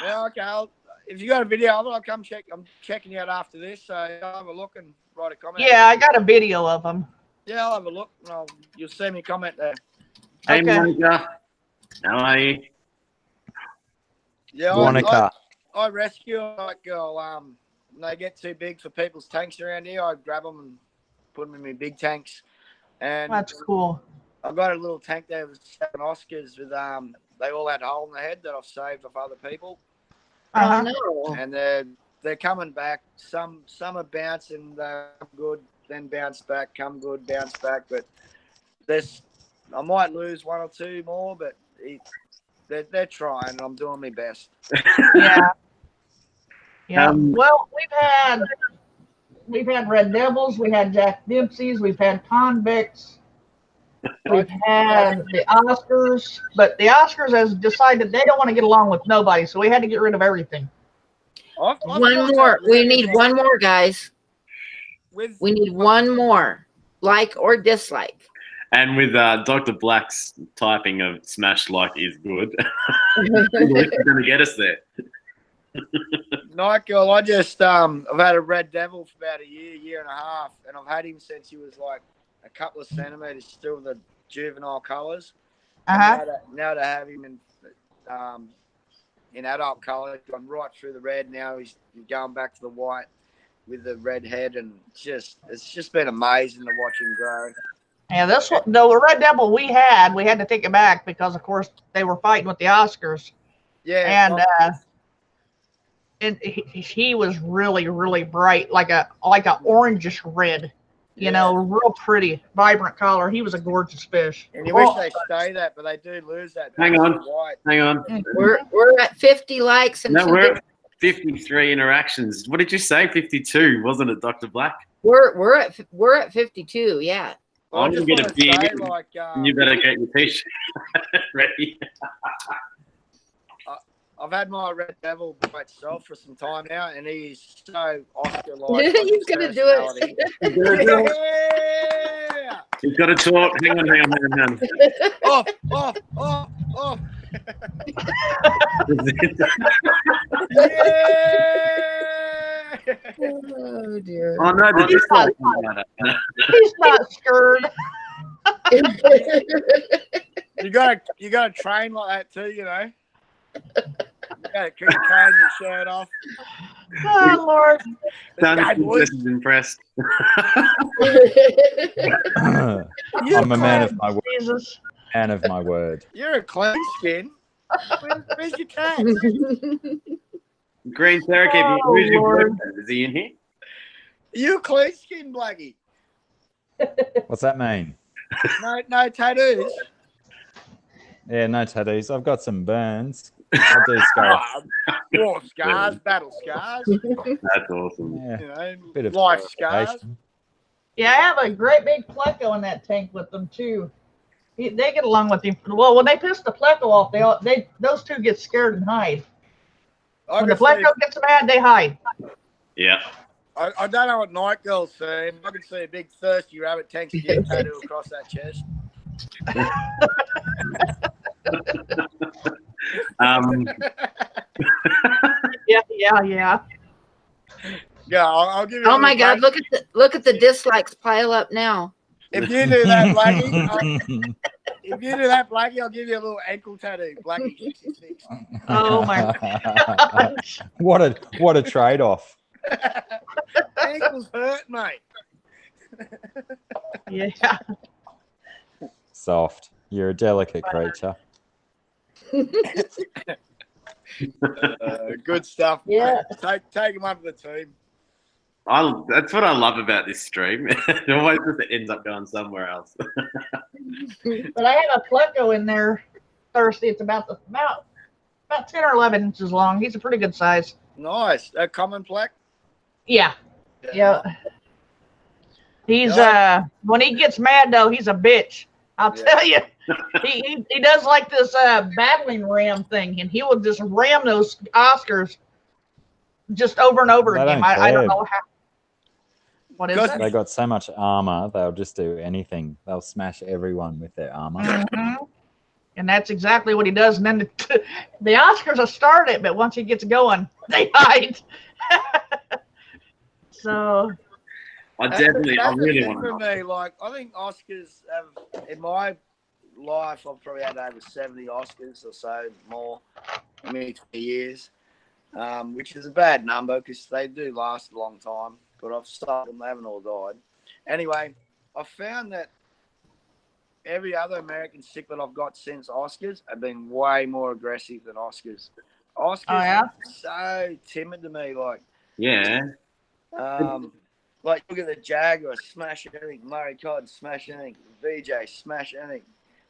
Yeah, okay. If you got a video of it, I'll come check. I'm checking you out after this, so I'll have a look and write a comment. Yeah, I got a video of them. Yeah, I'll have a look. And you'll see me comment there. Hey, Okay. Monica. How are you? Yeah, Monica. I rescue like when they get too big for people's tanks around here. I grab them and put them in my big tanks. And That's cool. I've got a little tank there with 7 Oscars with they all had a hole in the head that I've saved off other people. Uh-huh. Oh, no. And they're coming back. Some are bouncing, they're good, then bounce back, come good, bounce back. But I might lose 1 or 2 more, but they're trying. I'm doing my best. Yeah. Yeah. Well, we've had Red Devils, we had Jack Dempsey's, we've had convicts, we've had the Oscars, but the Oscars has decided they don't want to get along with nobody, so we had to get rid of everything. I've One more. We need one more, guys. With We need one more. Like or dislike. And with Dr. Black's typing of smash like is good. It's going to get us there. Night Girl, I've had a Red Devil for about a year and a half, and I've had him since he was like a couple of centimeters, still the juvenile colours. Uh-huh. Now to have him in adult colour, gone right through the red. Now he's going back to the white. with the red head, and it's just been amazing to watch him grow. Yeah, this one, the Red Devil we had to take it back because, of course, they were fighting with the Oscars. Yeah, And he was really, really bright, like a orangish red, you know, real pretty, vibrant color. He was a gorgeous fish. and you wish they stay that, but they do lose that. Hang on. White. Hang on. We're at 50 likes and No, 2 we're at 53 interactions. What did you say? 52, wasn't it, Dr. Black? we're at 52. Yeah. Well, I I just didn't get want a to say, beer. like, You better get your t-shirt ready. I've had my Red Devil by itself for some time now, and he's so Oscar-like. He's gonna do it. Yeah! You've got to talk. Hang on. Off. Yeah! Oh dear. Oh, no, He's not scared. You gotta train like that too, you know. You gotta keep training your shirt off. Oh, Lord. This is impressed. I'm a man of my word. Jesus. Man of my word. You're a clean skin. Where's your cat? Green Cherokee, Oh, who's your Lord. boyfriend? Is he in here? You a clean skin, Blackie. What's that mean? No tattoos. Yeah, no tattoos. I've got some burns. I do scars. War scars, battle scars. That's awesome. Yeah, You know, bit of life scars. scarification. Yeah, I have a great big pleco in that tank with them, too. They get along with him. Well, when they piss the pleco off, those two get scared and hide. When the pleco gets mad, they hide. Yeah. I don't know what night girl's saying. I can see a big thirsty rabbit tank skin tattoo across that chest. Yeah. Yeah, I'll give you. Oh my God! Look at the dislikes pile up now. If you do that, Blackie, I'll give you a little ankle tattoo, Blackie 66. Oh my gosh. What a trade-off. Ankles hurt, mate. Yeah. Soft. You're a delicate creature. Good stuff. Yeah. Take him under the team. That's what I love about this stream. It always just ends up going somewhere else. But I have a pleco in there, Thirsty. It's about 10 or 11 inches long. He's a pretty good size. Nice. A common plaque? Yeah. He's when he gets mad though, he's a bitch. I'll tell you. He does like this battling ram thing, and he will just ram those Oscars just over and over again. I don't know how. What is it? They got so much armor, they'll just do anything. They'll smash everyone with their armor. Mm-hmm. And that's exactly what he does. And then the Oscars will start it, but once he gets going, they hide. So I really want for to. me. Like, I think Oscars have, in my life, I've probably had over 70 Oscars or so more in many 20 years, which is a bad number because they do last a long time. But I've sold them; they haven't all died. Anyway, I found that every other American cichlid I've got since Oscars have been way more aggressive than Oscars. Oscars are so timid to me. Like, like look at the Jaguar, smash anything. Murray Cotton, smash anything. VJ, smash anything.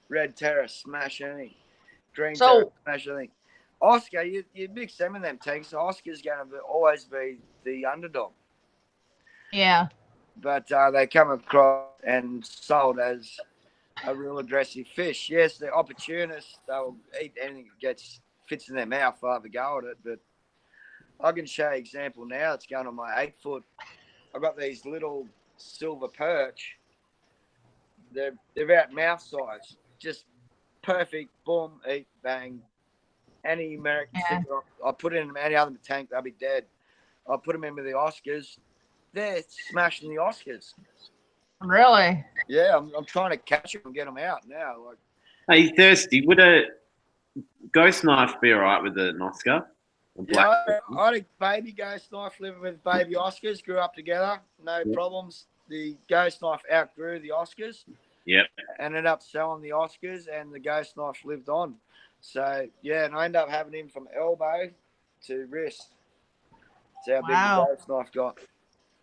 Red Terror, smash anything. Green Terror, smash anything. Oscar, you mix them in them tanks. Oscar's going to always be the underdog. Yeah. But they come across and sold as a real aggressive fish. Yes, they're opportunists. They'll eat anything that fits in their mouth. They'll have a go at it. But I can show you an example now. It's going on my 8 foot. I've got these little silver perch. They're about mouth size. Just perfect. Boom, eat, bang. Any American cichlid, I put in any other tank, they'll be dead. I put them in with the Oscars. They're smashing the Oscars. Really? Yeah, I'm trying to catch them and get them out now. Like, Hey, Thirsty, would a ghost knife be all right with an Oscar? Yeah, I had a baby ghost knife living with baby Oscars. Grew up together, no problems. The ghost knife outgrew the Oscars. Yep. Ended up selling the Oscars, and the ghost knife lived on. So yeah, and I ended up having him from elbow to wrist. That's how big the ghost knife got.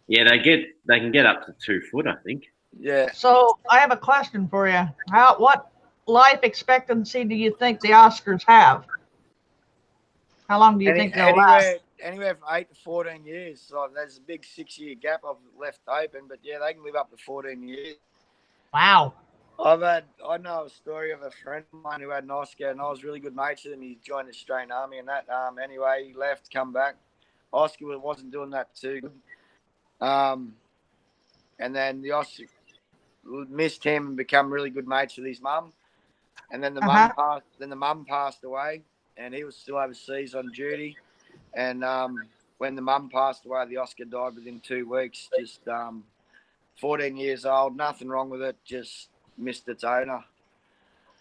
Yeah, they can get up to 2 foot, I think. Yeah. So I have a question for you. What life expectancy do you think the Oscars have? How long do you think they'll last? Anywhere from 8 to 14 years. So there's a big 6-year gap I've left open, but yeah, they can live up to 14 years. Wow. I know a story of a friend of mine who had an Oscar, and I was really good mates with him. He joined the Australian Army, and that anyway, he left, come back. Oscar wasn't doing that too good. And then the Oscar missed him and become really good mates with his mum. And then the mum passed away, and he was still overseas on duty. And when the mum passed away, the Oscar died within 2 weeks. Just 14 years old, nothing wrong with it. Just missed its owner.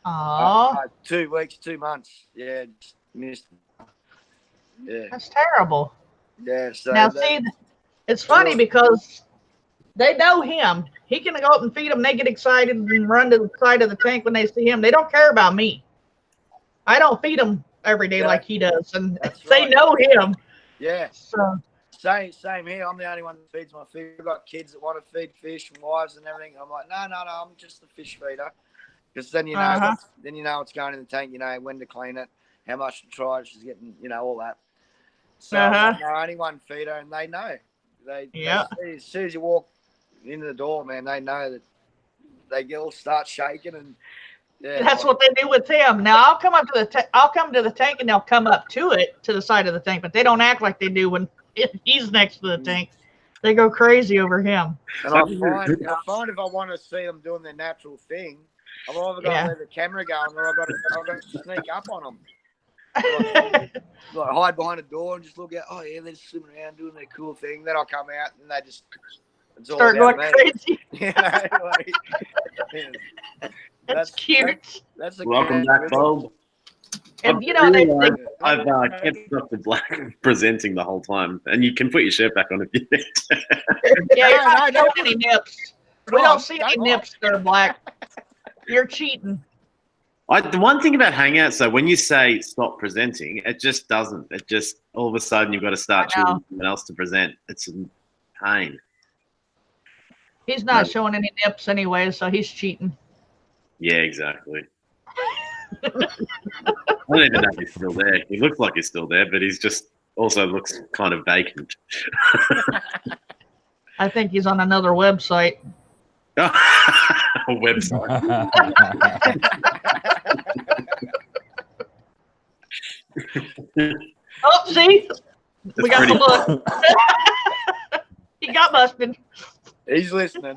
Oh. 2 weeks, 2 months. Yeah, just missed. Yeah. That's terrible. Yeah. So now, see, it's funny because they know him. He can go up and feed them. They get excited and run to the side of the tank when they see him. They don't care about me. I don't feed them every day like he does, and they know him. Yeah. So same here. I'm the only one that feeds my fish. I've got kids that want to feed fish and wives and everything. I'm like, no, I'm just a fish feeder. Because then you know what's going in the tank. You know when to clean it, how much to try. She's getting, all that. So I'm only one feeder, and they know. They see, as soon as you walk into the door, man, they know that they all start shaking, and that's what they do with him. Now I'll come to the tank, and they'll come up to the side of the tank, but they don't act like they do when he's next to the tank. They go crazy over him. And I find if I want to see them doing their natural thing, I've either got to leave the camera going, or I've got to sneak up on them. Like hide behind a door and just look out. Oh yeah, they're just swimming around doing their cool thing. Then I'll come out and they just start going crazy. That's cute. That's a welcome back, Bob. And I've kept Dr. Black presenting the whole time, and you can put your shirt back on if you need. Yeah, you're not showing any nips. We don't see any nips there, Black. You're cheating. The one thing about Hangouts, though, when you say stop presenting, it just doesn't. It just, all of a sudden, you've got to start choosing someone else to present. It's a pain. He's not showing any nips anyway, so he's cheating. Yeah, exactly. I don't even know if he's still there. He looks like he's still there, but he's just also looks kind of vacant. I think he's on another website. A website. Oh, see? We got the look. He got busted. He's listening.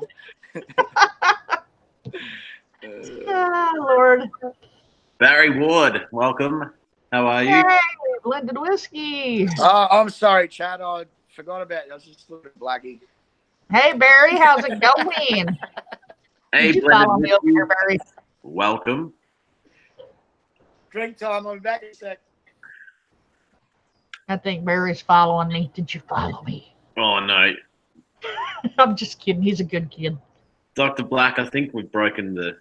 Lord. Barry Ward, welcome. How are you? Hey, blended whiskey. Oh, I'm sorry, Chad. I forgot about you. I was just looking at Blackie. Hey, Barry. How's it going? Hey, Did you follow me over here, Barry? Welcome. Drink time. I'll be back in a sec. I think Barry's following me. Did you follow me? Oh, no. I'm just kidding. He's a good kid. Dr. Black, I think we've broken the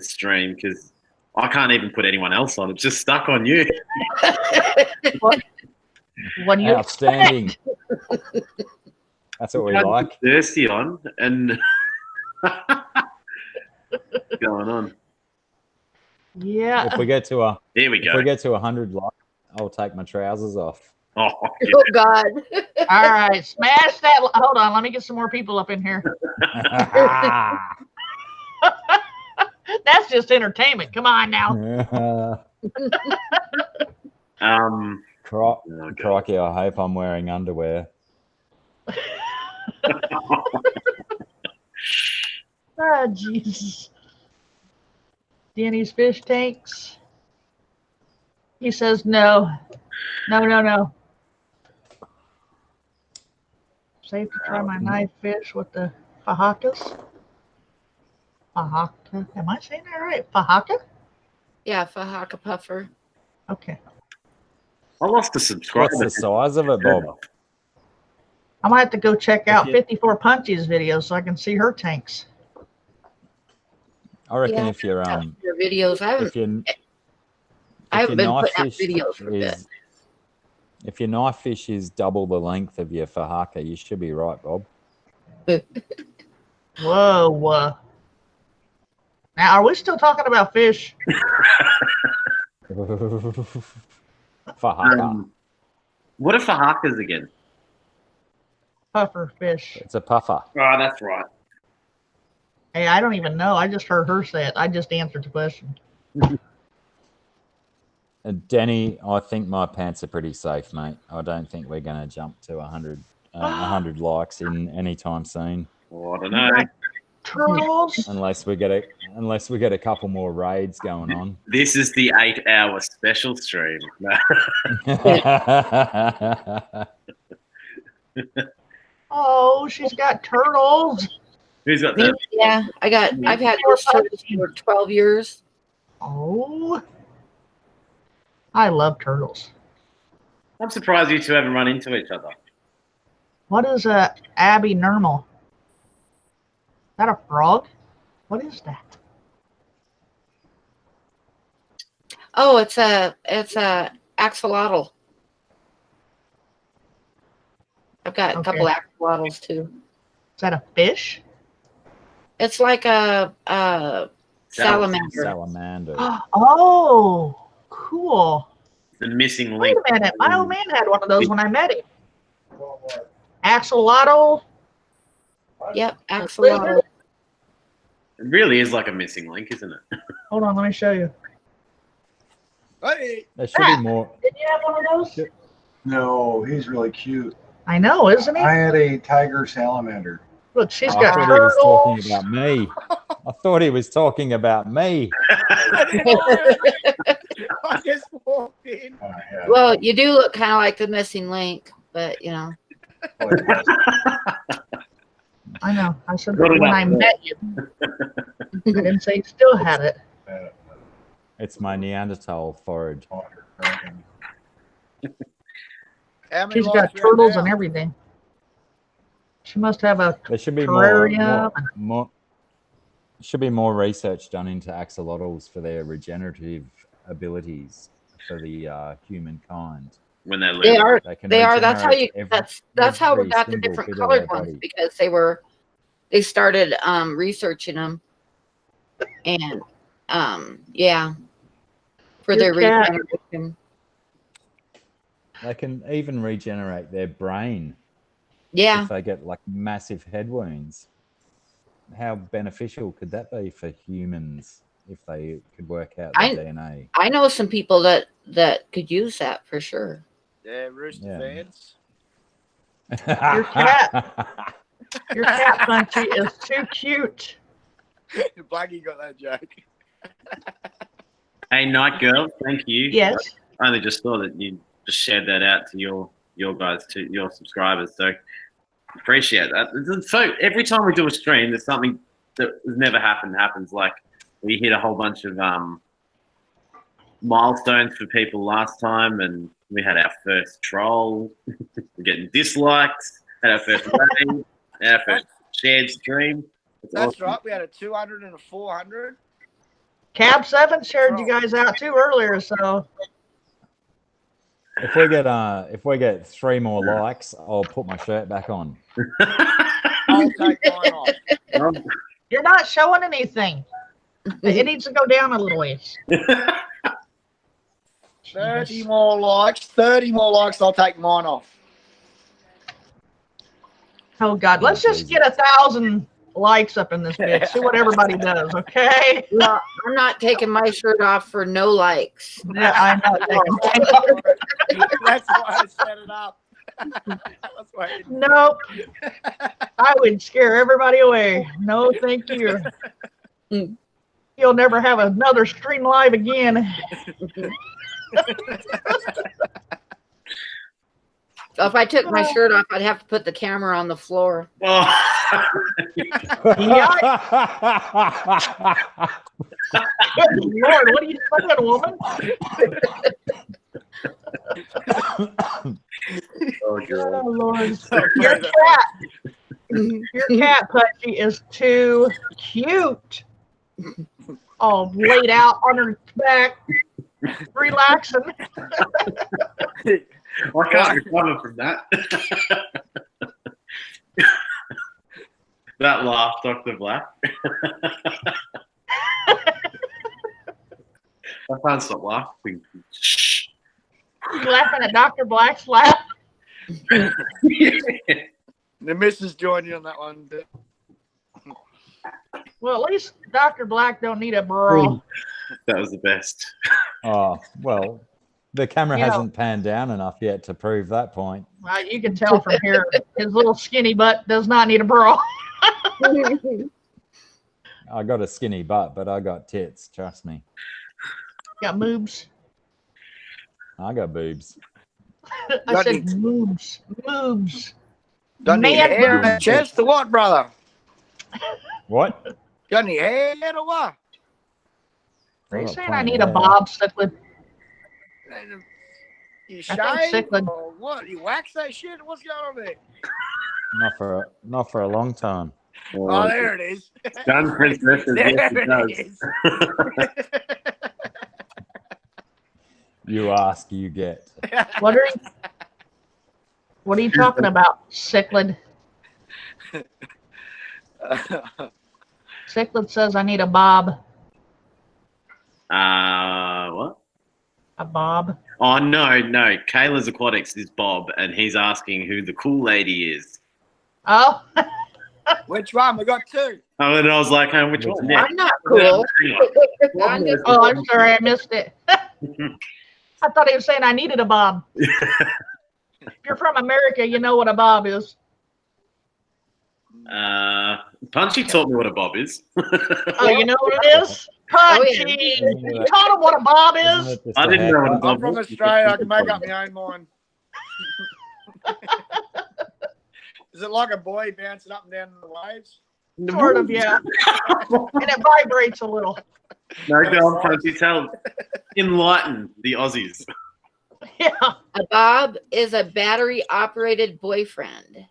stream because I can't even put anyone else on. It's just stuck on you. What do you Outstanding. That's what we like. Thirsty on and going on. Yeah. If we get to Here we go. If we get to 100 likes, I'll take my trousers off. Oh, yeah. Oh God. All right. Smash that. Hold on. Let me get some more people up in here. That's just entertainment. Come on now. Crikey, I hope I'm wearing underwear. Oh, Jesus. Danny's fish tanks. He says no. No. Safe to try my knife fish with the fajakas. Fajaka. Am I saying that right? Fajaka? Yeah, fajaka puffer. Okay. I lost the subscriber. What's the size of it, Bob? I might have to go check out you- 54Punchie's video so I can see her tanks. I reckon Yeah, if you're Your videos. I haven't if you I haven't been knife putting out fish videos for a bit. if your knife fish is double the length of your fahaka, you should be right, Bob. Whoa. Now, are we still talking about fish? Fahaka. What are fahakas again? Puffer fish. It's a puffer. Oh, that's right. Hey, I don't even know. I just heard her say it. I just answered the question. Danny, I think my pants are pretty safe, mate. I don't think we're going to jump to 100 likes in any time soon, Oh, I don't know. Turtles. unless we get a couple more raids going on. This is the 8-hour special stream. No. Oh, she's got turtles. Who's got Me, that? yeah, I've had those turtles for 12 years. Oh, I love turtles. I'm surprised you two haven't run into each other. What is a Abby Normal? Is that a frog? What is that? Oh, it's a axolotl. I've got a couple axolotls too. Is that a fish? It's like a salamander. Salamander. Oh, cool. The missing Wait link. a minute. My old man had one of those when I met him. Axolotl. Yep, axolotl. It really is like a missing link, isn't it? Hold on, let me show you. Hey, There should be more. Did you have one of those? No, he's really cute. I know, isn't he? I had a tiger salamander. Look, she's I got thought he was talking turtles. about me. I thought he was talking about me. I just walked in. I had Well, you do look kind of like the missing link, but you know. I know. I said What when about I that? met you. I didn't say you still had it. It's my Neanderthal forage. How many She's likes got you turtles have and now? everything. She must have a There should be terrarium. more research done into axolotls for their regenerative abilities for the humankind. When they They live. are. Can They are. That's how you. regenerate That's how we every got the single different bit of colored their ones body. because they started researching them, and yeah, for Your their cat. regeneration. They can even regenerate their brain Yeah, if they get like massive head wounds. How beneficial could that be for humans if they could work out the DNA? I know some people that could use that for sure. Yeah, Rooster Yeah. fans. Your cat. Your cat Punchy is too cute. Blackie got that joke. Hey, Night Girl, thank you. Yes. I only just saw that you just shared that out to your guys, to your subscribers. So appreciate that. So every time we do a stream, there's something that has never happens. Like we hit a whole bunch of milestones for people last time, and we had our first troll. We're getting dislikes. Had our first rating. Our first shared stream. That's awesome. right. We had a 200 and a 400. Cab 7 shared you guys out too earlier, so If we get 3 more likes, I'll put my shirt back on. I'll take mine off. you're not showing anything. It needs to go down a little ways. 30 more likes. 30 more likes. I'll take mine off. Oh God, let's just get 1,000 likes up in this bitch. See what everybody does, okay? No, I'm not taking my shirt off for no likes. Yeah, I'm not taking That's why I set it up. That's why. Nope. I would scare everybody away. No, thank you. You'll never have another stream live again. So if I took my shirt off, I'd have to put the camera on the floor. Oh. Good Lord, what are you saying, woman? Oh, God. Oh, Lord. I'll Your pay that. cat, your cat, Punchy, is too cute. All laid out on her back, relaxing. I can't recover from that. That laugh, Dr. Black. I can't stop laughing. Shh. She's laughing at Dr. Black's laugh. The missus joined you on that one. Well, at least Dr. Black don't need a bra. That was the best. Oh, well, the camera You know- hasn't panned down enough yet to prove that point. You can tell from here, his little skinny butt does not need a bra. I got a skinny butt, but I got tits, trust me. Got boobs. I got boobs. I said boobs. Boobs. Got any Man, hair in the chest or what, brother? What? Got any hair or what? Are you got saying I plenty need of a hair. bob cichlid? You I think shave cichlid. or what? You wax that shit? What's going on there? Not for a long time. Oh, there it is. Gun Princess says There yes, it it does. is. You ask, you get. What are you talking about, cichlid? Cichlid says I need a bob. What? A bob. Oh, no. Kayla's Aquatics is Bob, and he's asking who the cool lady is. Oh, Which one? We got two. Oh, and I was like, which one? Yeah. I'm not cool. Hang on. I'm just- oh, I'm sorry, I missed it. I thought he was saying I needed a bob. If you're from America, you know what a bob is. Punchy taught me what a bob is. Oh, you know what it is? Punchy. You taught him what a bob is? I didn't know what a bob I'm from was. Australia. I can make up my own mind. Is it like a boy bouncing up and down in the waves? Sort of, yeah. And it vibrates a little. No, go on, Punchy. Enlighten the Aussies. Yeah. A bob is a battery operated boyfriend.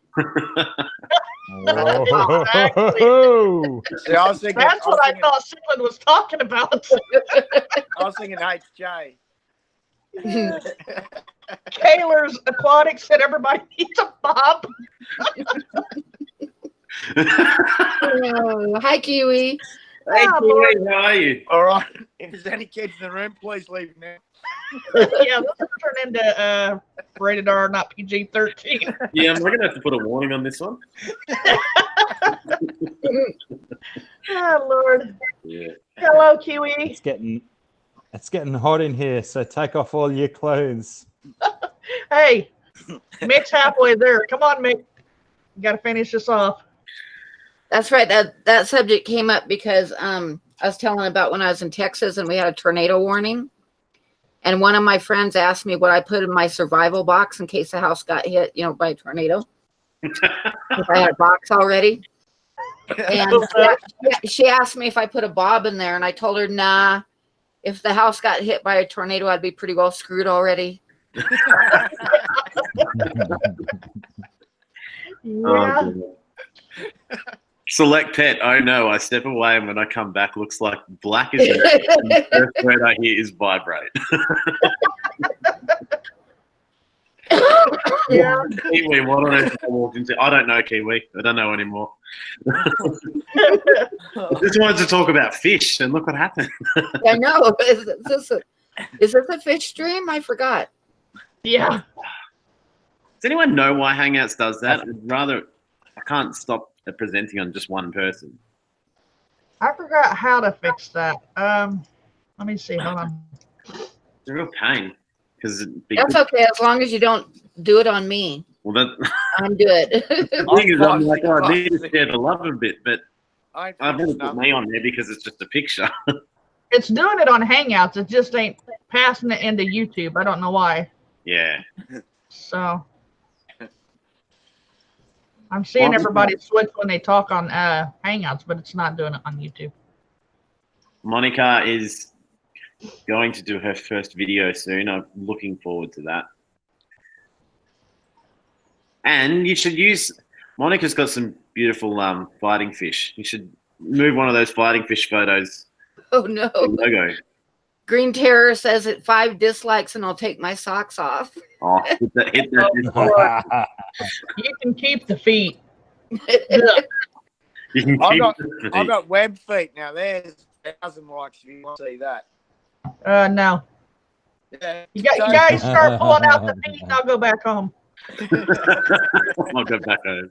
Whoa. See, I was thinking, That's what I thought Cichlid was talking about. I was thinking HJ. Kaler's Aquatics said everybody needs a bob. Oh, hi, Kiwi. Hey, Oh, Kiwi, how are you? All right. If there's any kids in the room, please leave now. Yeah, this will turn into rated R, not PG-13. Yeah, we're going to have to put a warning on this one. Oh, Lord. Yeah. Hello, Kiwi. It's getting hot in here, so take off all your clothes. Hey, Mick's halfway there. Come on, Mick. You got to finish this off. That's right. That subject came up because I was telling about when I was in Texas and we had a tornado warning. And one of my friends asked me what I put in my survival box in case the house got hit, by a tornado. If I had a box already. And she asked me if I put a bob in there, and I told her, nah. If the house got hit by a tornado, I'd be pretty well screwed already. Yeah. Select pet. Oh no, I step away, and when I come back, looks like black as the first word I hear is vibrate. Yeah. Kiwi, what on earth I walked into? I don't know, Kiwi. I don't know anymore. I just wanted to talk about fish, and look what happened. I know. Is this a fish stream? I forgot. Yeah. Does anyone know why Hangouts does that? I can't stop presenting on just one person. I forgot how to fix that. Let me see. Hold on. It's a real pain because That's okay as long as you don't do it on me. Well, that I'm good. the thing is, I'm like, I need to share the love a bit, but I've never put me on there because it's just a picture. It's doing it on Hangouts. It just ain't passing it into YouTube. I don't know why. Yeah. So I'm seeing everybody switch when they talk on Hangouts, but it's not doing it on YouTube. Monica is going to do her first video soon. I'm looking forward to that. And you should use. Monica's got some beautiful fighting fish. You should move one of those fighting fish photos. Oh no. Logo. Green Terror says it 5 dislikes and I'll take my socks off. Oh, hit that. You can keep the feet. You can I've keep got, the I've got web feet now. There's 1,000 likes if you want to see that. No. Yeah. You guys start pulling out the feet and I'll go back home. I'll go back home.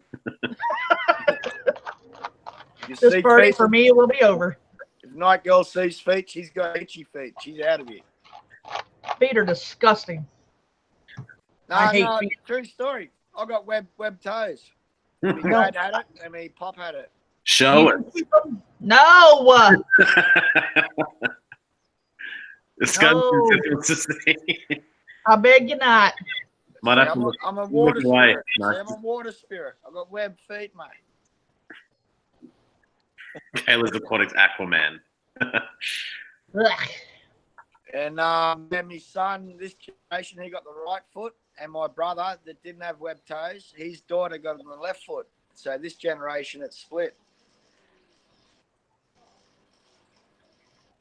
You This see party feet, for me will be over. if Night Girl sees feet, she's got itchy feet. She's out of here. Feet are disgusting. No, I hate no, feet. true story. I got web toes. My dad had it, and my pop had it. Show it. No. The skunk No. wants to see. I beg you not. Might have to See, look. I'm a water look away. spirit. Nice. See, I'm a water spirit. I've got web feet, mate. Kayla's Aquatics Aquaman. Ugh. And then my son, this generation, he got the right foot, and my brother that didn't have web toes, his daughter got it on the left foot. So this generation, it's split.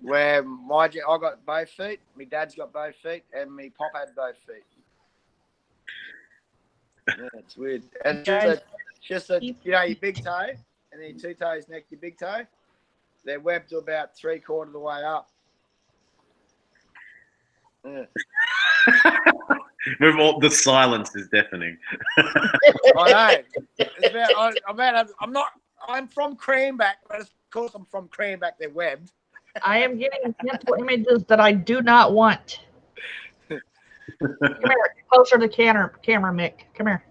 Where I got both feet, my dad's got both feet, and my pop had both feet. Yeah, it's weird. And just that you know, your big toe, and then your 2 toes next to your big toe, they're webbed to about 3/4 of the way up. Yeah. The silence is deafening. I know. I'm from Cranback, but of course I'm from Cranback. They're webbed. I am getting mental images that I do not want. Come here, closer to the camera, Mick. Come here.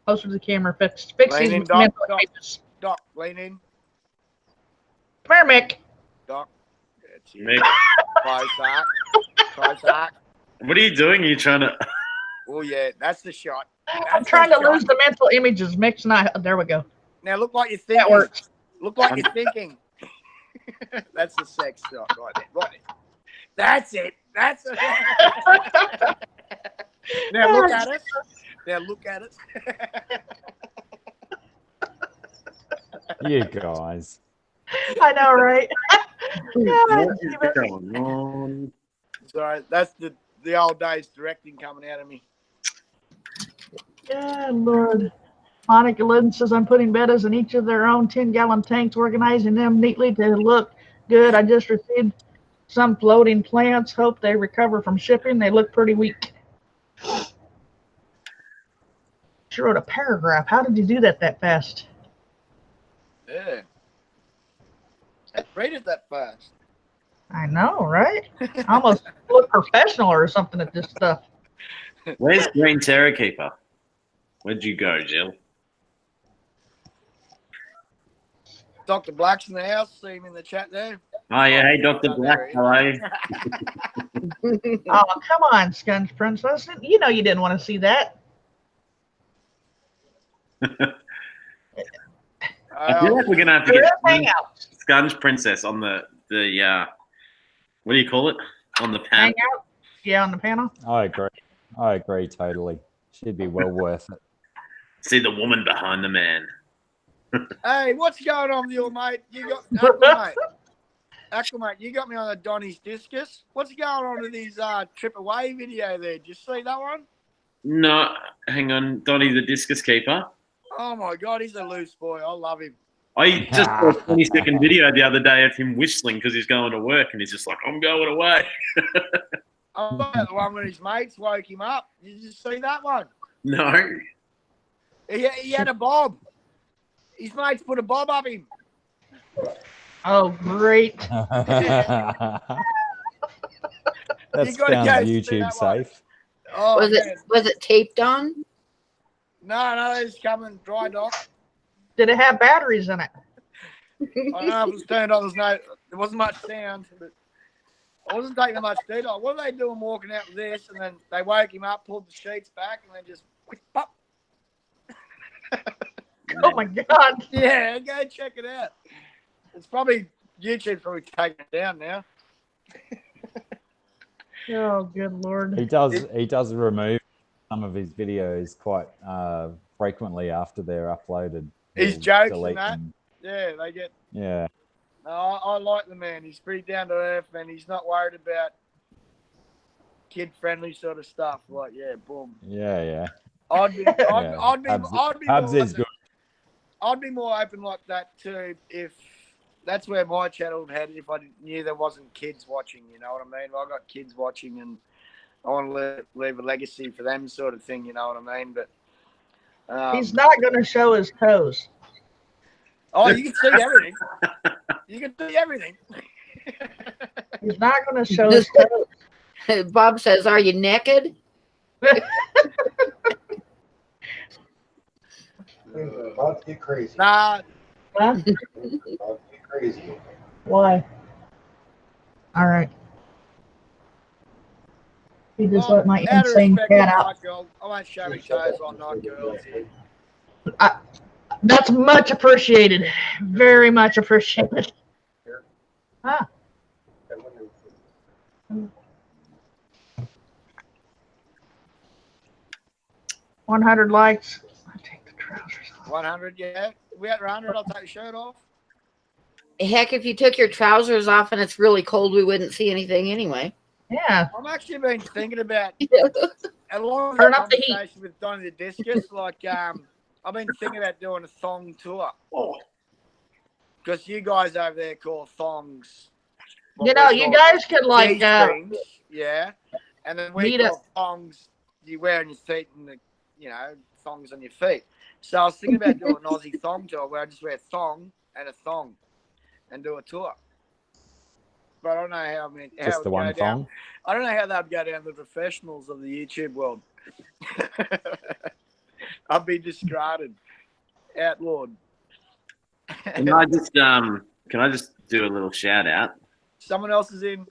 Closer to the camera. Fix Lean these in, Doc, mental Doc. images. Doc, lean in. Come here, Mick. Doc. That's you. Mick, Close up. what are you doing? Are you trying to? Oh yeah, that's the shot. I'm trying to lose the mental images. Mick's not. There we go. Now look like you're thinking. That works. Look like you're thinking. That's the sex shot right there. Right there. That's it. That's it. Now look at it. Now look at it. You guys. I know, right? What is going on? Sorry, that's the old days directing coming out of me. Yeah, Lord. Monica Lynn says, I'm putting bettas in each of their own 10-gallon tanks, organizing them neatly to look good. I just received some floating plants. Hope they recover from shipping. They look pretty weak. She wrote a paragraph. How did you do that fast? Yeah. I read it that fast. I know, right? I almost look professional or something at this stuff. Where's Green Terror Keeper? Where'd you go, Jill? Dr. Black's in the house. See him in the chat there. Oh yeah, hey Dr. Black, how are you? Oh, come on, Scunge Princess. You know you didn't want to see that. I feel like we're gonna have to get Hangout. Scunge Princess on the what do you call it? On the panel. Hangout? Yeah, on the panel. I agree totally. She'd be well worth it. See the woman behind the man. Hey, what's going on with you, mate? You got Acclimate, you got me on the Donny's discus. What's going on with his trip away video there? Did you see that one? No, hang on, Donnie the Discus Keeper. Oh my god, he's a loose boy. I love him. I just saw a 20-second video the other day of him whistling because he's going to work and he's just like, I'm going away. I love the one when his mates woke him up. Did you see that one? No. He had a bob. His mates put a bob up him. Oh, great. That You gotta sounds go see YouTube that one. safe. Oh, Was man. it taped on? No, they just come and dry dock. Did it have batteries in it? I don't know if it was turned on. There wasn't much sound, but I wasn't taking much detail. What are they doing walking out with this? And then they woke him up, pulled the sheets back, and then just quick pop. Oh my God. Yeah, go check it out. It's probably YouTube's probably taking it down now. Oh, good Lord. He does remove some of his videos quite frequently after they're uploaded. His He'll jokes delete and that. them. Yeah, they get. Yeah. I like the man. He's pretty down to earth, and he's not worried about kid-friendly sort of stuff. Like, yeah, boom. Yeah. I'd be Pubs more is good. I'd be more open like that too if that's where my channel would head if I knew there wasn't kids watching. You know what I mean? I got kids watching, and I want to leave a legacy for them, sort of thing. You know what I mean? But He's not going to show his toes. Oh, you can see everything. You can see everything. He's not going to show his toes. Bob says, "Are you naked?" About to get crazy. Nah. Huh? About to get crazy. Why? All right. You just let my out of insane respect cat to out. night girl, I won't show my toes on night girls. That's much appreciated. Very much appreciated. Huh? 100 likes. I take the trousers off. 100, yeah. We at 100, I'll take the shirt off. Heck, if you took your trousers off and it's really cold, we wouldn't see anything anyway. Yeah. I've actually been thinking about along with Turn the up the heat. conversation with Donnie the Discus, like I've been thinking about doing a thong tour. Because you guys over there call thongs. You know, you guys could like G-strings, yeah. And then we Meet call thongs you wear on your feet and the thongs on your feet. So I was thinking about doing an Aussie thong tour where I just wear thong and a thong and do a tour. But I don't know how Just the one thong. I don't know how that would go down the professionals of the YouTube world. I'd be discarded, outlawed. Can I just do a little shout out? Someone else is in.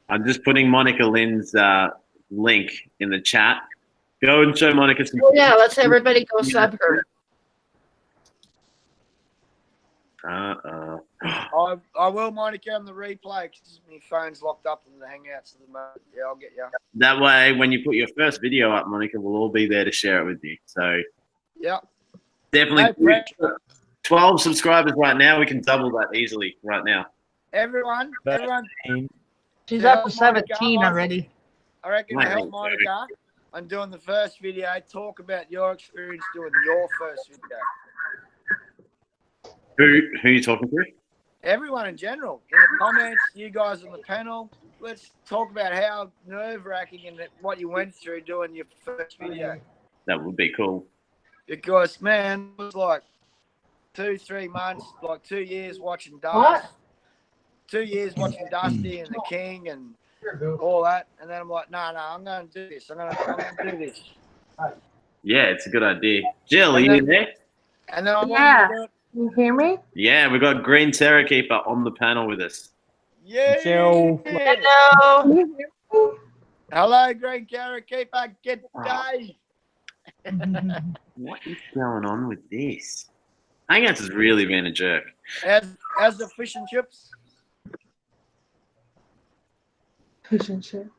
I'm just putting Monica Lynn's link in the chat. Go and show Monica some. Oh, yeah, let's everybody go sub her. I will, Monica, on the replay because my phone's locked up in the Hangouts at the moment. Yeah, I'll get you. That way, when you put your first video up, Monica, we'll all be there to share it with you. So, yeah, definitely. No 12 subscribers right now. We can double that easily right now. everyone. She's Yeah, up to 17 Monica, already. I reckon Wow. to help Monica on doing the first video, talk about your experience doing your first video. Who are you talking to? Everyone in general, in the comments, you guys on the panel, let's talk about how nerve-wracking and what you went through doing your first video. That would be cool. Because, man, it was like 2-3 months, like 2 years watching Dust. What? 2 years watching Dusty and the King and all that. And then I'm like, no, I'm going to do this. I'm going to do this. Yeah, it's a good idea. Jill, are you there? And then I Yeah. wanted to do it. You hear me? Yeah, we've got Green Terror Keeper on the panel with us. Yeah. Jill. Hello. Can you hear me? Hello, Green Carrot Keeper. G'day. What is going on with this? Hangouts has really been a jerk. How's the fish and chips? Fish and chip.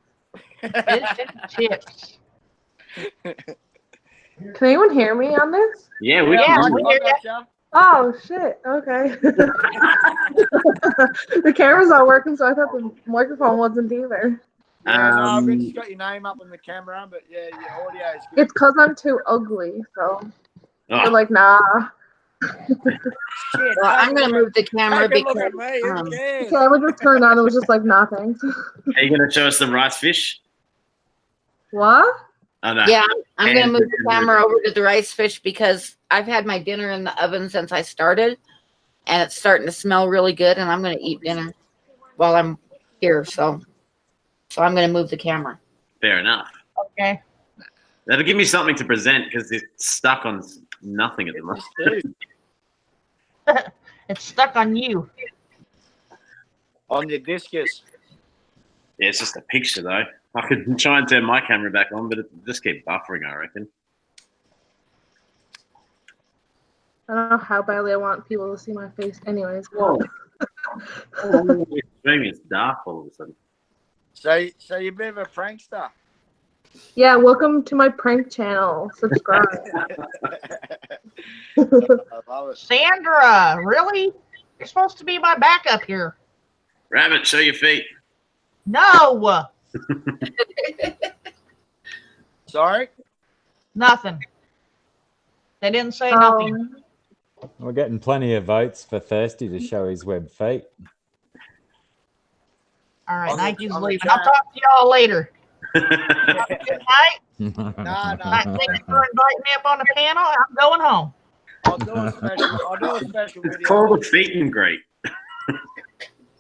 Fish and chips. Can anyone hear me on this? Yeah, we Yeah, can. we I hear gotcha. Oh shit. Okay. The camera's not working, so I thought the microphone wasn't either. Yeah, no, I've Um, just got your name up on the camera, but yeah, your audio is good. It's because I'm too ugly, so oh, they're like, nah. Shit, Well, I'm going to move the camera take a look because at me. Who um, The cares? camera just turned on. It was just like, nah, thanks. are you going to show us the rice fish? What? Oh, no. yeah, I'm going to And- move the camera over to the rice fish because I've had my dinner in the oven since I started, and it's starting to smell really good, and I'm going to eat dinner while I'm here. So I'm going to move the camera. Fair enough. Okay. That'll give me something to present because it's stuck on nothing at the moment. Dude, It's stuck on you. on your discus. Yeah, it's just a picture though. I could try and turn my camera back on, but it just keeps buffering, I reckon. I don't know how badly I want people to see my face anyways. Whoa. Streaming is dark all of a sudden. So you're a bit of a prankster. Yeah, welcome to my prank channel. Subscribe. I love it. Sandra, really? You're supposed to be my backup here. Rabbit, show your feet. No, Sorry? nothing. They didn't say nothing. We're getting plenty of votes for Thirsty to show his web feet. All right, On the- Nike's on the leaving. chat. I'll talk to y'all later. Good night. No. Thank you for inviting me up on the panel. I'm going home. I'll do a special It's video. called a feet and greet.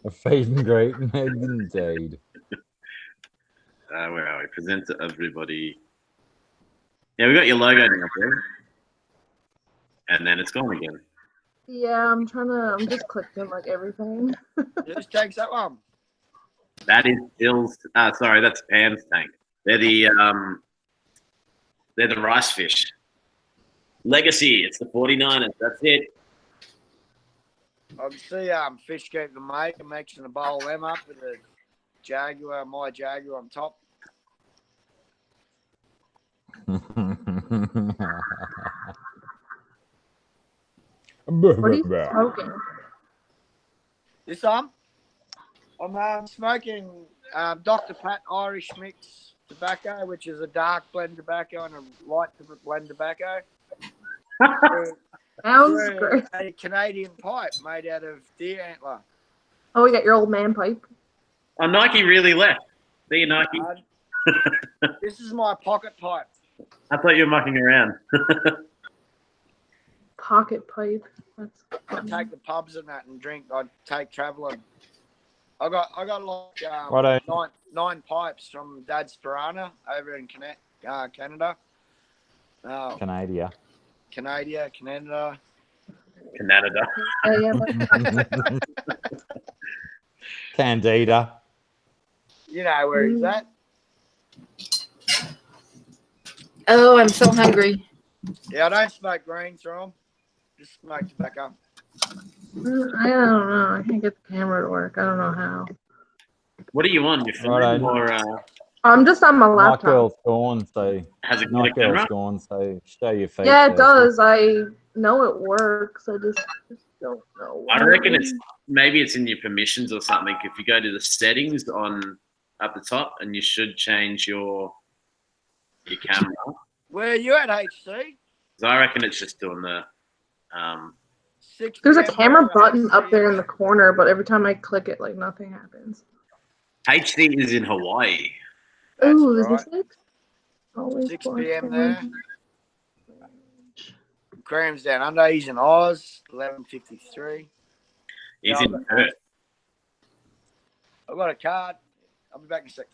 A feed and greet, indeed. Where are we? Present to everybody. Yeah, we got your logo now, bro. And then it's gone again. Yeah, I'm just clicking like everything. Just takes that one. That is Bill's. Sorry, that's Pam's tank. They're the rice fish. Legacy. It's the 49ers. That's it. I can see Fish keep the mate and mixing the bowl them up with the Jaguar, my Jaguar on top. What are you smoking? This I'm smoking Dr. Pat Irish Mix tobacco, which is a dark blend tobacco and a light blend tobacco. Sounds great. A Canadian pipe made out of deer antler. Oh, we got your old man pipe. Oh, Nike really left. See you, Nike. This is my pocket pipe. I thought you were mucking around. Pocket pipe. That's I take the pubs and that and drink. I take traveling. I got like Righto. nine pipes from Dad's Piranha over in Canada. Canada. Canada. Canada. yeah. Candida. You know where he's at. Oh, I'm so hungry. Yeah, I don't smoke green through them. Just smoke tobacco. I don't know. I can't get the camera to work. I don't know how. What are you on? Your phone Righto. or I'm just on my Night laptop. girl's gone, so has it got a Night girl's camera? gone, so show your feet. Yeah, it first. does. I know it works. I just don't know. I reckon maybe it's in your permissions or something. If you go to the settings on up the top, and you should change your camera. Where are you at, HC? So I reckon it's just doing the 6 There's a p.m. camera where button up there in the corner, but every time I click it, like nothing happens. HD is in Hawaii. That's Ooh, is right. this it? Always 6 watch p.m. the there. Graham's down under. He's in Oz. 11:53. He's Yeah, in Perth. I've got a card. I'll be back in a sec.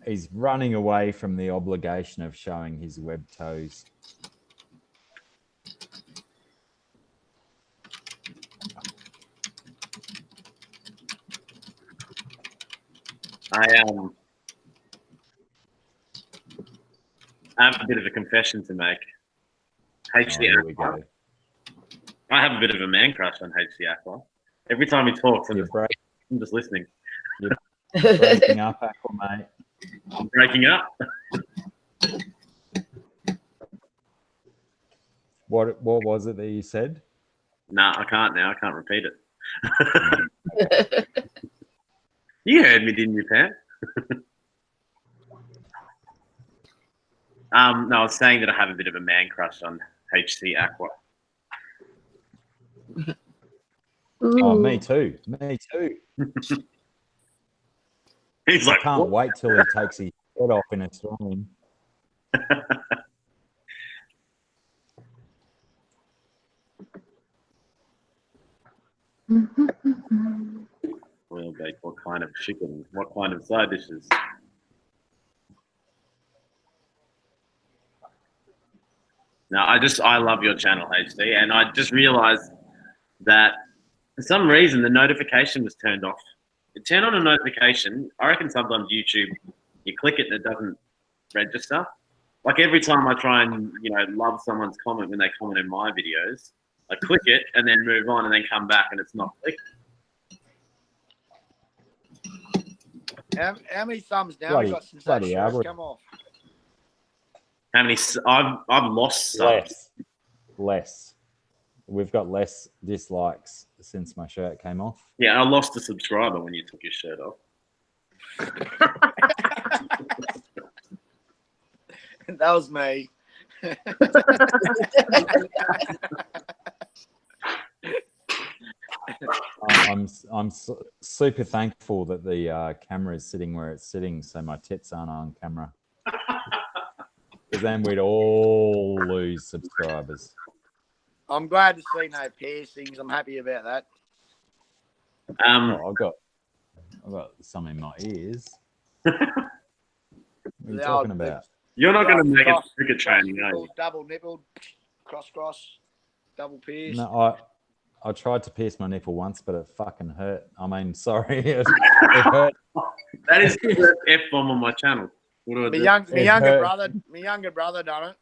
He's running away from the obligation of showing his web toes. I have a bit of a confession to make. HD Here we Aqua. go. I have a bit of a man crush on HD Aqua. Every time he talks, I'm just listening. Breaking up, Aqua, mate. I'm breaking up. What was it that you said? Nah, I can't now. I can't repeat it. You heard me, didn't you, Pam? No, I was saying that I have a bit of a man crush on HC Aqua. Oh, Ooh. me too. Me too. He's I like, can't what? wait till he takes his head off in a storm. We'll bake what kind of chicken? What kind of side dishes? No, I love your channel, HD, and I just realized that for some reason the notification was turned off. You turn on a notification, I reckon sometimes YouTube, you click it and it doesn't register. Like every time I try and, love someone's comment when they comment in my videos, I click it and then move on and then come back and it's not clicked. How many thumbs now Bloody- we got since that bloody shirt's Albert. come off? How many? I've lost some. Less. We've got less dislikes since my shirt came off. Yeah, I lost a subscriber when you took your shirt off. That was me. I'm super thankful that the camera is sitting where it's sitting, so my tits aren't on camera. Because then we'd all lose subscribers. I'm glad to see no piercings. I'm happy about that. Oh, I've got some in my ears. What are you The talking old- about? You're not going to make it Cross- cricket training, are you? Double nippled, cross, double pierced. No, I tried to pierce my nipple once, but it fucking hurt. I mean, sorry, it hurt. That is the first F-bomb on my channel. What do I My, do? younger brother done it,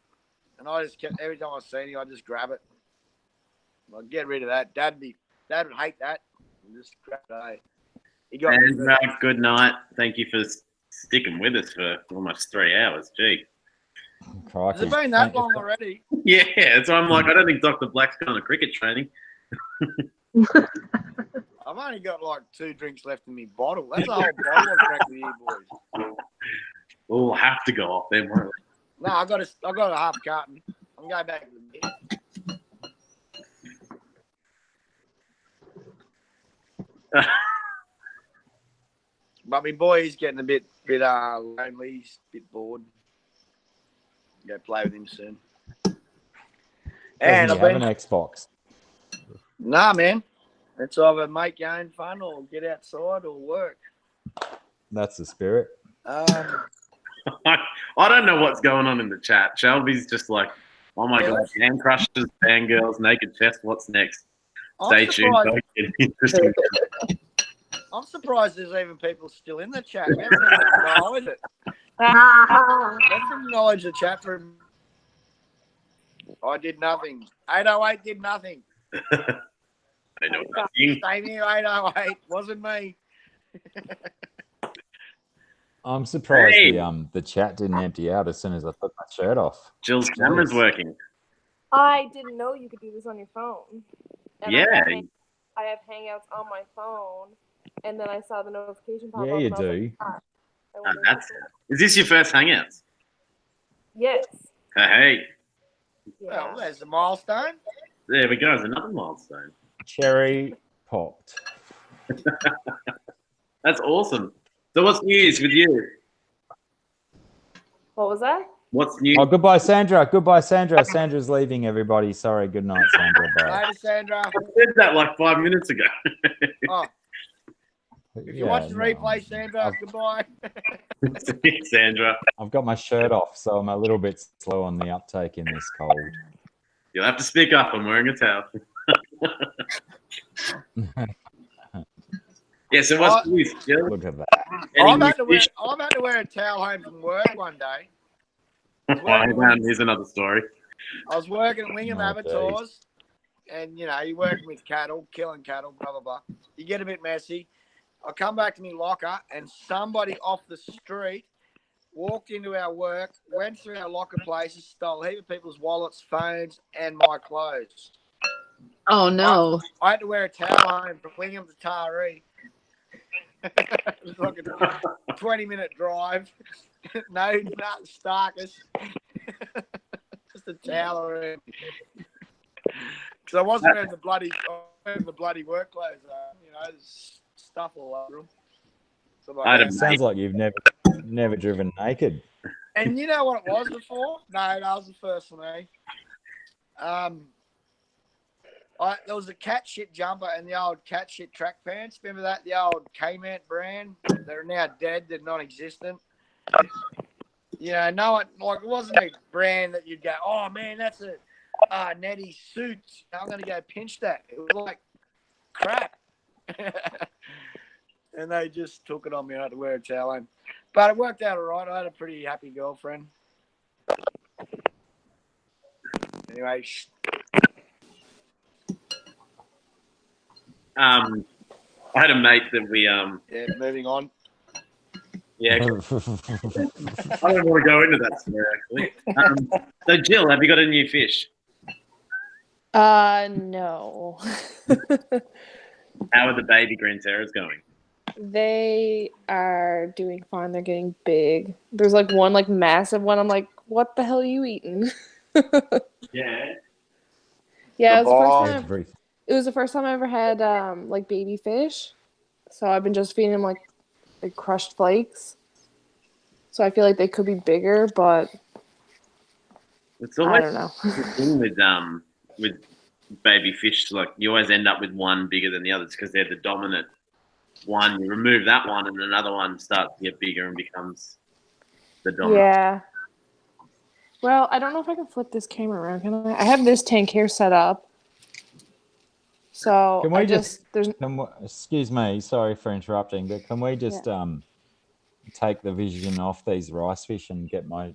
and I just kept every time I seen him, I just grab it. Like, get rid of that. Dad would hate that. Just grab it. He got rid of it. And good night. Thank you for sticking with us for almost 3 hours. Gee. Crikey. Has it been that long already? Yeah, so I'm like, I don't think Dr. Black's going to cricket training. I've only got like 2 drinks left in my bottle. That's a whole bottle of crack with you boys. We'll have to go off then, won't we? No, I got a half carton. I'm going back to the bed. But my boy is getting a bit lonely. He's a bit bored. Go play with him soon. And Doesn't he have an Xbox? Nah, man. It's either make your own fun or get outside or work. That's the spirit. I don't know what's going on in the chat. Shelby's just like, oh my God, hand crushes, fangirls, naked chest, what's next? Stay tuned. Don't get interesting. I'm surprised there's even people still in the chat. We haven't even acknowledged it. Let's acknowledge the chat room. I did nothing. 808 did nothing. I know nothing. Same here, 808. Wasn't me. I'm surprised Hey. the chat didn't empty out as soon as I took my shirt off. Jill's camera's working. I didn't know you could do this on your phone. And Yeah. I have Hangouts on my phone, and then I saw the notification pop Yeah, up. you and I was do. like, "Ah." I Oh, wondered that's if it- Is this your first Hangouts? Yes. Hey, Yeah. Well, there's the milestone. there we go. There's another milestone. Cherry popped. That's awesome. So what's news with you? What was that? What's new? Oh, goodbye, Sandra. Goodbye, Sandra. Sandra's leaving, everybody. Sorry. Good night, Sandra. Bye. Later, Sandra. I said that like 5 minutes ago. Oh, if you watch the replay, Sandra, goodbye. Sandra, I've got my shirt off, so I'm a little bit slow on the uptake in this cold. you'll have to speak up. I'm wearing a towel. Yeah, so what's news, Jill? Look at that. Any I've new had to wear fish? a towel home from work one day. Hang on, here's another story. I was working at Wingham Oh, Abattoirs, and you're working with cattle, killing cattle, blah blah blah. You get a bit messy. I come back to my locker, and somebody off the street walked into our work, went through our locker places, stole a heap of people's wallets, phones, and my clothes. Oh no. I had to wear a towel home from Wingham to Taree. It was like a 20-minute drive. No Starkers. Just a towel around. Because I wasn't wearing the bloody work clothes. There's stuff all over them. So I had a It sounds like you've never driven naked. and you know what it was before? No, that was the first for me. There was a cat shit jumper and the old cat shit track pants. Remember that? The old K-Mant brand. They're now dead. They're non-existent. No one, like, it wasn't a brand that you'd go, oh man, that's a Nettie suit. I'm going to go pinch that. It was like crap. And they just took it on me. I had to wear a towel home. But it worked out all right. I had a pretty happy girlfriend. Anyway, I had a mate that we yeah, moving on. Yeah, I don't want to go into that story, actually. So, Jill, have you got a new fish? No. How are the baby green terrors going? They are doing fine. They're getting big. There's like one like massive one. I'm like, what the hell are you eating? Yeah. Yeah, it was the first Goodbye. time. Every It was the first time I ever had like baby fish. So I've been just feeding them like crushed flakes. So I feel like they could be bigger, but It's I always don't know. the thing with baby fish. Like you always end up with one bigger than the others because they're the dominant one. You remove that one, and another one starts to get bigger and becomes the dominant. Yeah. Well, I don't know if I can flip this camera around. Can I? I have this tank here set up. So Can we I just there's excuse me, sorry for interrupting, but can we just take the vision off these rice fish and get my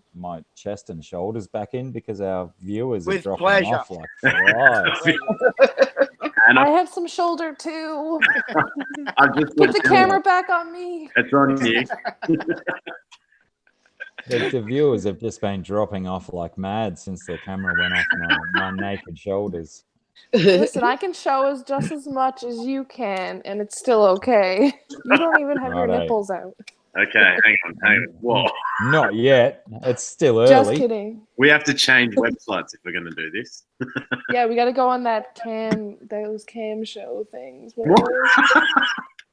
chest and shoulders back in because our viewers are With dropping pleasure. off like flies. And I have some shoulder too. I've just Put the camera back on me. It's on you. The viewers have just been dropping off like mad since the camera went off my naked shoulders. Listen, I can show us just as much as you can, and it's still okay. You don't even have your Righto. nipples out. Okay, hang on. Whoa. Not yet. It's still early. Just kidding. We have to change websites if we're going to do this. Yeah, we got to go on those cam show things. What?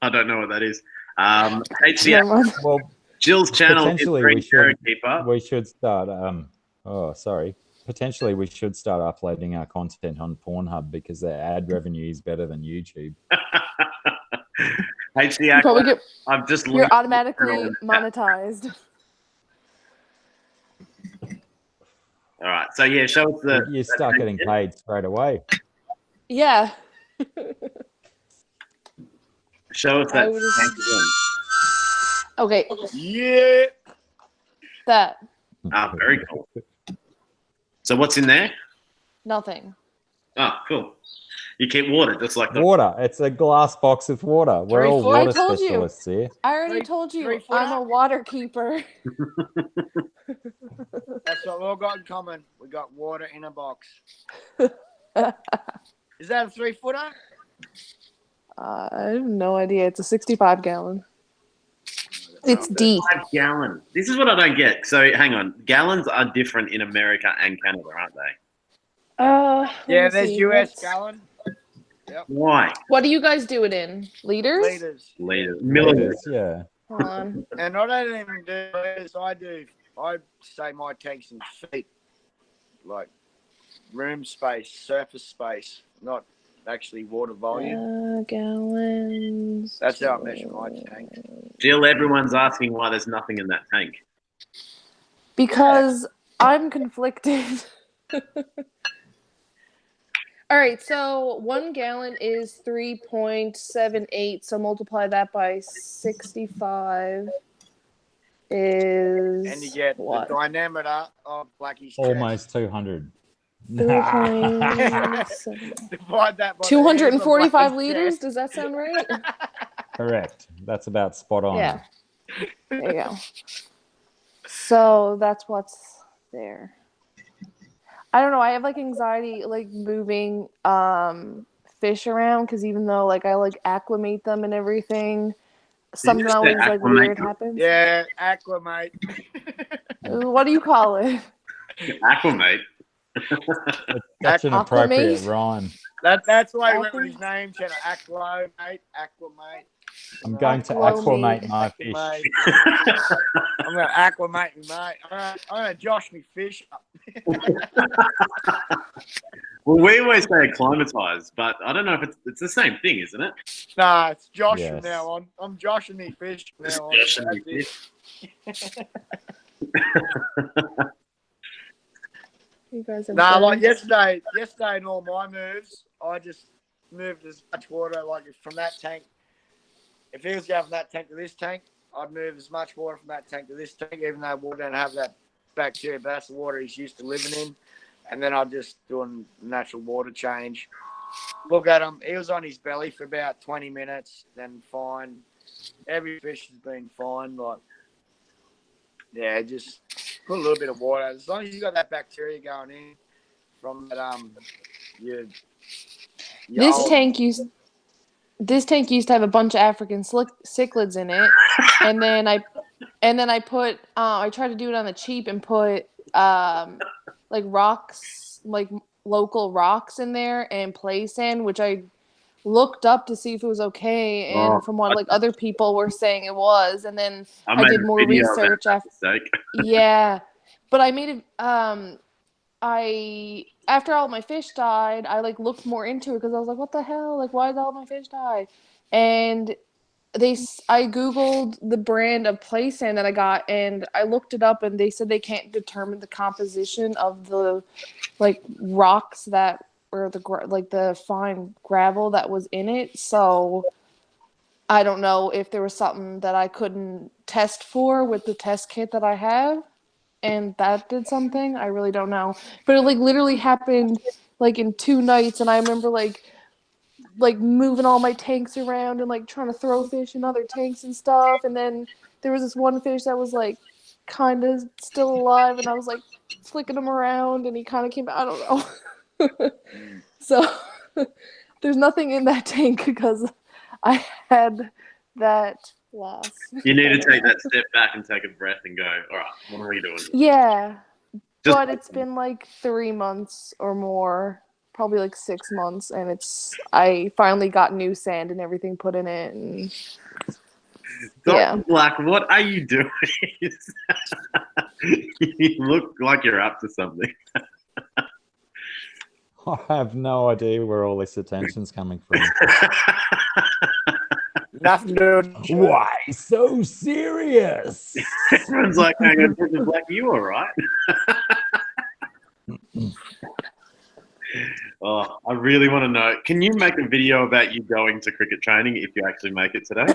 I don't know what that is. HCA, Never mind. Well, Jill's channel is potentially Green we Terror should Keeper. we should start potentially we should start uploading our content on Pornhub because their ad revenue is better than YouTube. HCA, Probably get I've just you're linked- automatically monetized. All right, so yeah, show us the. You start getting paid straight away. Yeah. Show us I that. would tank again. Okay, Yeah. that Ah, very cool. So what's in there? nothing. Oh, cool. You keep water, just like the. Water. It's a glass box of water. We're all 3 foot. water I told you. specialists here. I already Three- told you 3 foot I'm a up. water keeper. That's what we all got in common. We got water in a box. Is that a 3-footer? I have no idea. It's a 65 gallon. It's deep. 5 gallon. This is what I don't get. So hang on, gallons are different in America and Canada, aren't they? Let Yeah, me there's see. US What's- gallon. Why? What do you guys do it in? Liters? Liters. Liters. Liters, yeah. Hold on. And I don't even do liters. I say my tank's in feet. Like room space, surface space, not actually water volume. Gallons. That's how I measure my tank. Jill, everyone's asking why there's nothing in that tank. Because I'm conflicted. All right, so 1 gallon is 3.78. So multiply that by 65 is And you get what? the diameter of Blackie's chest. Almost 200. 3.7. Divide that by the 245 Blackie's liters? chest. Does that sound right? Correct. That's about spot on. Yeah. There you go. So that's what's there. I don't know. I have like anxiety, like moving fish around because even though like I like acclimate them and everything, something just say always like acclimate weird them? happens. Yeah, acclimate. What do you call it? Aquamate. That's an appropriate Acclimate? rhyme. That's why he went with his name, channel. Acclimate. I'm going to Acclimate. acclimate my fish. Mate. I'm going to acclimate me, mate. I'm going to josh me fish up. Well, we always say acclimatise, but I don't know if it's the same thing, isn't it? Nah, it's Josh Yes. from now on. I'm joshing me fish from Just now on. joshing That's me it. You guys have Nah, done- like yesterday in all my moves, I just moved as much water like from that tank. If he was going from that tank to this tank, I'd move as much water from that tank to this tank, even though water don't have that bacteria, but that's the water he's used to living in. And then I'd just do a natural water change. Look at him. He was on his belly for about 20 minutes, then fine. Every fish has been fine. Like Yeah, just put a little bit of water. As long as you got that bacteria going in from that your This old- tank used to have a bunch of African cichlids in it, and then I put I tried to do it on the cheap and put like rocks, like local rocks in there and play sand, which I looked up to see if it was okay, and from what like other people were saying it was, and then I did more research after. Yeah, but I made it. I after all my fish died, I like looked more into it because I was like, what the hell? Like, why did all my fish die? And I googled the brand of play sand that I got, and I looked it up, and they said they can't determine the composition of the like rocks that or the fine gravel that was in it. So I don't know if there was something that I couldn't test for with the test kit that I have, and that did something. I really don't know, but it like literally happened like in 2 nights, and I remember like moving all my tanks around and like trying to throw fish in other tanks and stuff, and then there was this one fish that was like kind of still alive, and I was like flicking him around, and he kind of came out. I don't know. So there's nothing in that tank because I had that loss. You need to take that step back and take a breath and go, all right, what are we doing? Yeah, Just- but it's been like 3 months or more, probably like 6 months, and I finally got new sand and everything put in it, and yeah. Black, what are you doing? You look like you're up to something. I have no idea where all this attention's coming from. nothing doing. Why so serious? Everyone's like, hang on, Mr. Black, you all right? Oh, I really want to know. Can you make a video about you going to cricket training if you actually make it today?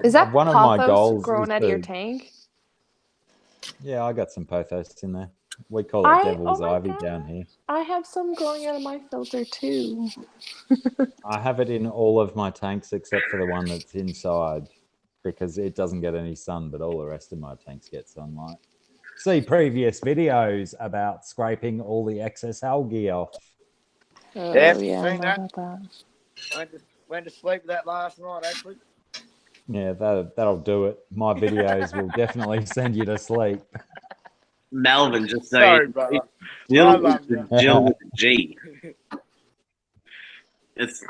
Is that one of my pothos goals growing is out of your to- tank? Yeah, I got some pothos in there. We call it devil's ivy down here. I have some growing out of my filter too. I have it in all of my tanks except for the one that's inside because it doesn't get any sun, but all the rest of my tanks get sunlight. See previous videos about scraping all the excess algae off. Oh, Yeah, yeah, I seen know that. about that. Went to sleep with that last night, actually. Yeah, that'll do it. My videos will definitely send you to sleep. Melvin, just so Sorry, you brother. Jill, I love you. Jill with a G. It's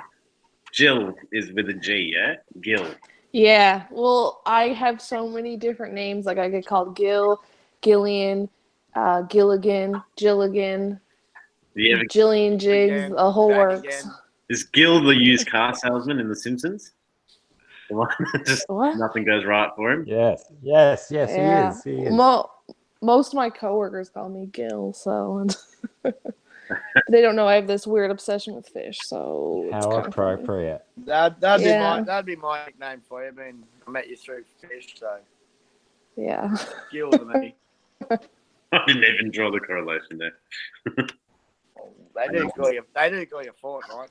Jill is with a G, yeah? Gill. Yeah, well, I have so many different names. Like I get called Gil, Gillian, Gilligan, Gilligan, You ever, Jillian Jigs, Again, the whole back works. again. is Gill the used car salesman in The Simpsons? The one that just What? nothing goes right for him? Yes, Yeah. he is. Most of my coworkers call me Gil, so they don't know I have this weird obsession with fish. So it's How kind of funny. appropriate. That'd Yeah. be my nickname for you. I met you through fish, so Yeah. Gill to me. I didn't even draw the correlation there. They do call you Fortnite.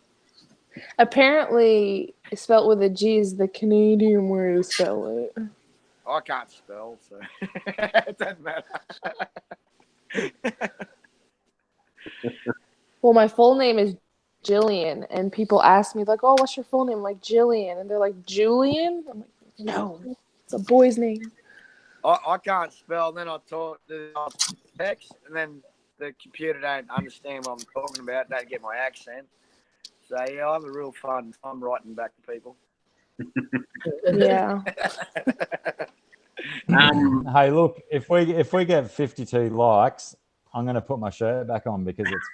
Apparently, spelt with a G is the Canadian way to spell it. I can't spell, so it doesn't matter. Well, my full name is Jillian, and people ask me like, "Oh, what's your full name?" I'm like Jillian, and they're like, "Julian?" I'm like, "No, it's a boy's name." I can't spell, then I talk the text, and then the computer don't understand what I'm talking about, don't get my accent. So yeah, I have a real fun time writing back to people. Yeah. Hey, look, if we get 52 likes, I'm going to put my shirt back on because it's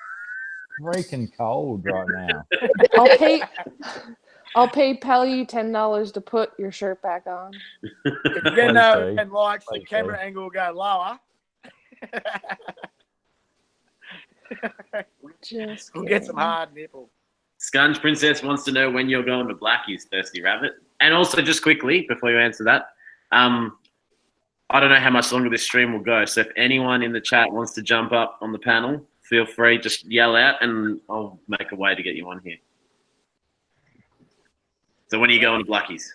freaking cold right now. I'll pay Pally $10 to put your shirt back on. If you get no Please do. 10 likes, the Please camera do. angle will go lower. Just We'll get some kidding. hard nipple. Scunge Princess wants to know when you're going to Blackie's, Thirsty Rabbit. And also, just quickly, before you answer that, I don't know how much longer this stream will go. So if anyone in the chat wants to jump up on the panel, feel free, just yell out and I'll make a way to get you on here. So when are you going to Blackie's?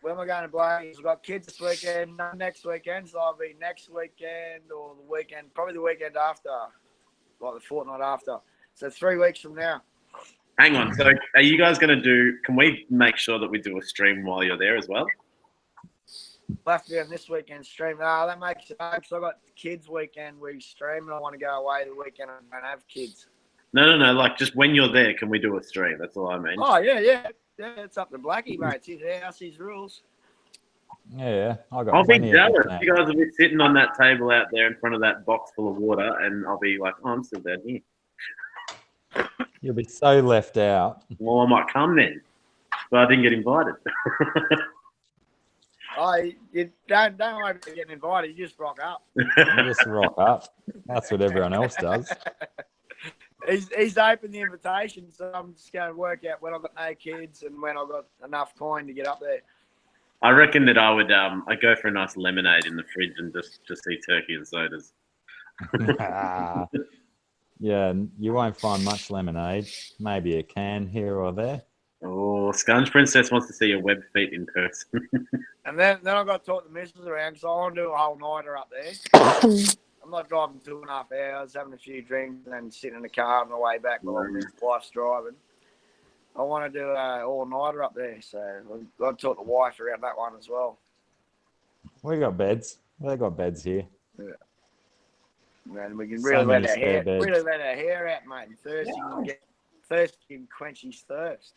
when we're going to Blakey's, we've got kids this weekend, none next weekend, so I'll be next weekend or the weekend, probably the weekend after, like the fortnight after. So 3 weeks from now. Hang on. So are you guys going to do, can we make sure that we do a stream while you're there as well? We'll have to be on this weekend stream. No, that makes it hard because I got the kids weekend we stream and I want to go away the weekend and don't have kids. No. Like just when you're there, can we do a stream? That's all I mean. Oh, yeah. Yeah, it's up to Blackie, mate. It's his house, his rules. Yeah, I got. I'll be plenty of jealous. internet. You guys will be sitting on that table out there in front of that box full of water, and I'll be like, oh, I'm still down here. You'll be so left out. Well, I might come then, but I didn't get invited. You don't worry about getting invited. You just rock up. You just rock up. That's what everyone else does. He's opened the invitation, so I'm just going to work out when I've got no kids and when I've got enough coin to get up there. I reckon that I would I'd go for a nice lemonade in the fridge and just eat turkey and sodas. Yeah, you won't find much lemonade. Maybe a can here or there. Oh, Scunge Princess wants to see your web feet in person. And then I've got to talk the missus around because I want to do a whole nighter up there. I'm not driving 2.5 hours, having a few drinks and then sitting in the car on the way back while my wife's driving. I want to do an all-nighter up there, so I've got to talk to the wife around that one as well. We got beds. They got beds here. Yeah. And we can So really let many our spare hair, beds. really let our hair out, mate. And thirsty and quench his thirst.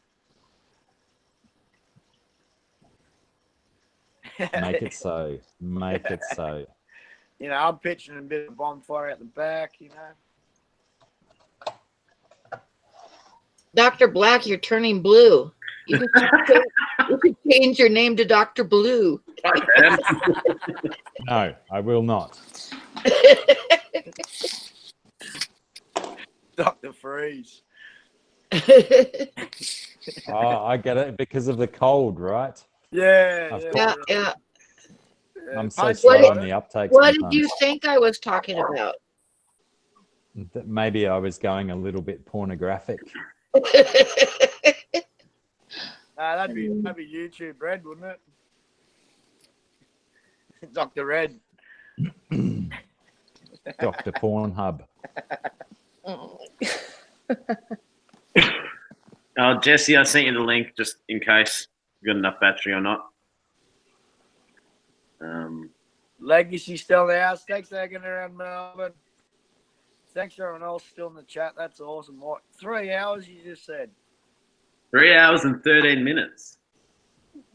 Make it so. Make it so. You know, I'm pitching a bit of bonfire out the back, you know. Dr. Black, you're turning blue. You could change your name to Dr. Blue. No, I will not. Dr. Freeze. Oh, I get it because of the cold, right? Yeah. Yeah. I'm so Punch slow it. on the uptake. What did sometimes. you think I was talking about? That maybe I was going a little bit pornographic. That'd be YouTube Red, wouldn't it? Dr. Red. Dr. Pornhub. Jesse, I sent you the link just in case you got enough battery or not. Legacy still in the house. Thanks for hanging around Melbourne. Thanks to everyone else still in the chat. That's awesome. What, 3 hours you just said? 3 hours and 13 minutes.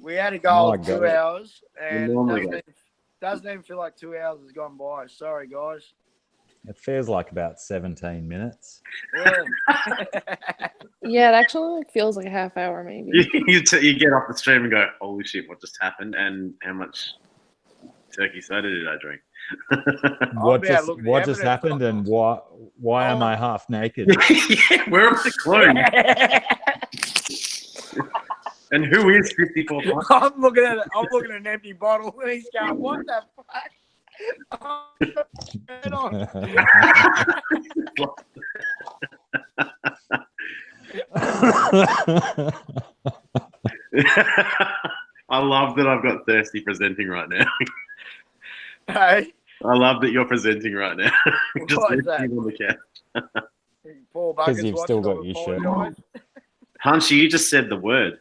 We had a goal of My 2 God. hours, and normally it doesn't even feel like 2 hours has gone by. Sorry, guys. It feels like about 17 minutes. Yeah. Yeah, it actually feels like a half hour maybe. You get off the stream and go, holy shit, what just happened? And how much turkey soda did I drink? What be able to look at the what just evidence. happened and why am I half naked? Yeah, where are my clothes? And who is 54Punchie? I'm looking at an empty bottle, and he's going, "What the fuck?" Oh, turn on. I love that I've got Thirsty presenting right now. Hey, I love that you're presenting right now. Just Why is that? listening on the couch. Paul 'Cause Buckets you've still watching, got I your shirt apologise. Punchy, you just said the word.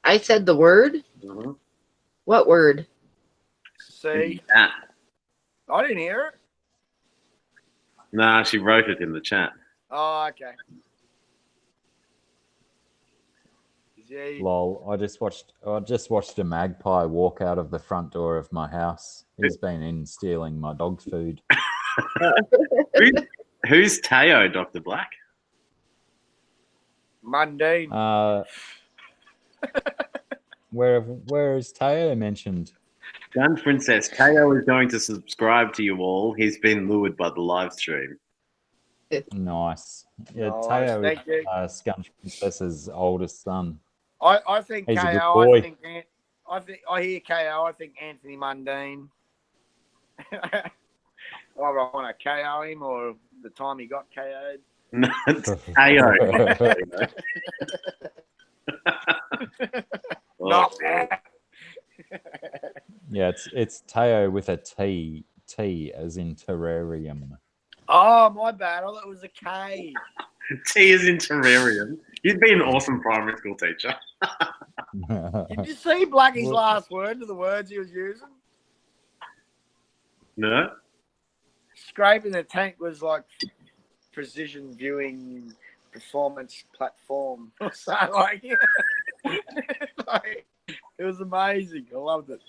I said the word? Mhm. What word? See, Ah. I didn't hear it. Nah, she wrote it in the chat. Oh, okay. Yeah, Lol, I just watched a magpie walk out of the front door of my house. He's been in stealing my dog's food. Who's Teo, Dr. Black? mundane. Where is Teo mentioned? Gun Princess, Teo is going to subscribe to you all. He's been lured by the live stream. Nice. Yeah, Nice, Teo thank you. is Scunch Princess's oldest son. I think He's a good KO. boy. I hear KO. I think Anthony Mundine. I want to KO him, or the time he got KO'd. No, it's Teo. Not bad. Yeah, it's Teo with a T as in terrarium. Oh, my bad. I thought it was a K. T is in terrarium. You'd be an awesome primary school teacher. Did you see Blackie's Well- last word to the words he was using? No? Scraping the tank was like precision viewing performance platform or something like like, it was amazing. I loved it.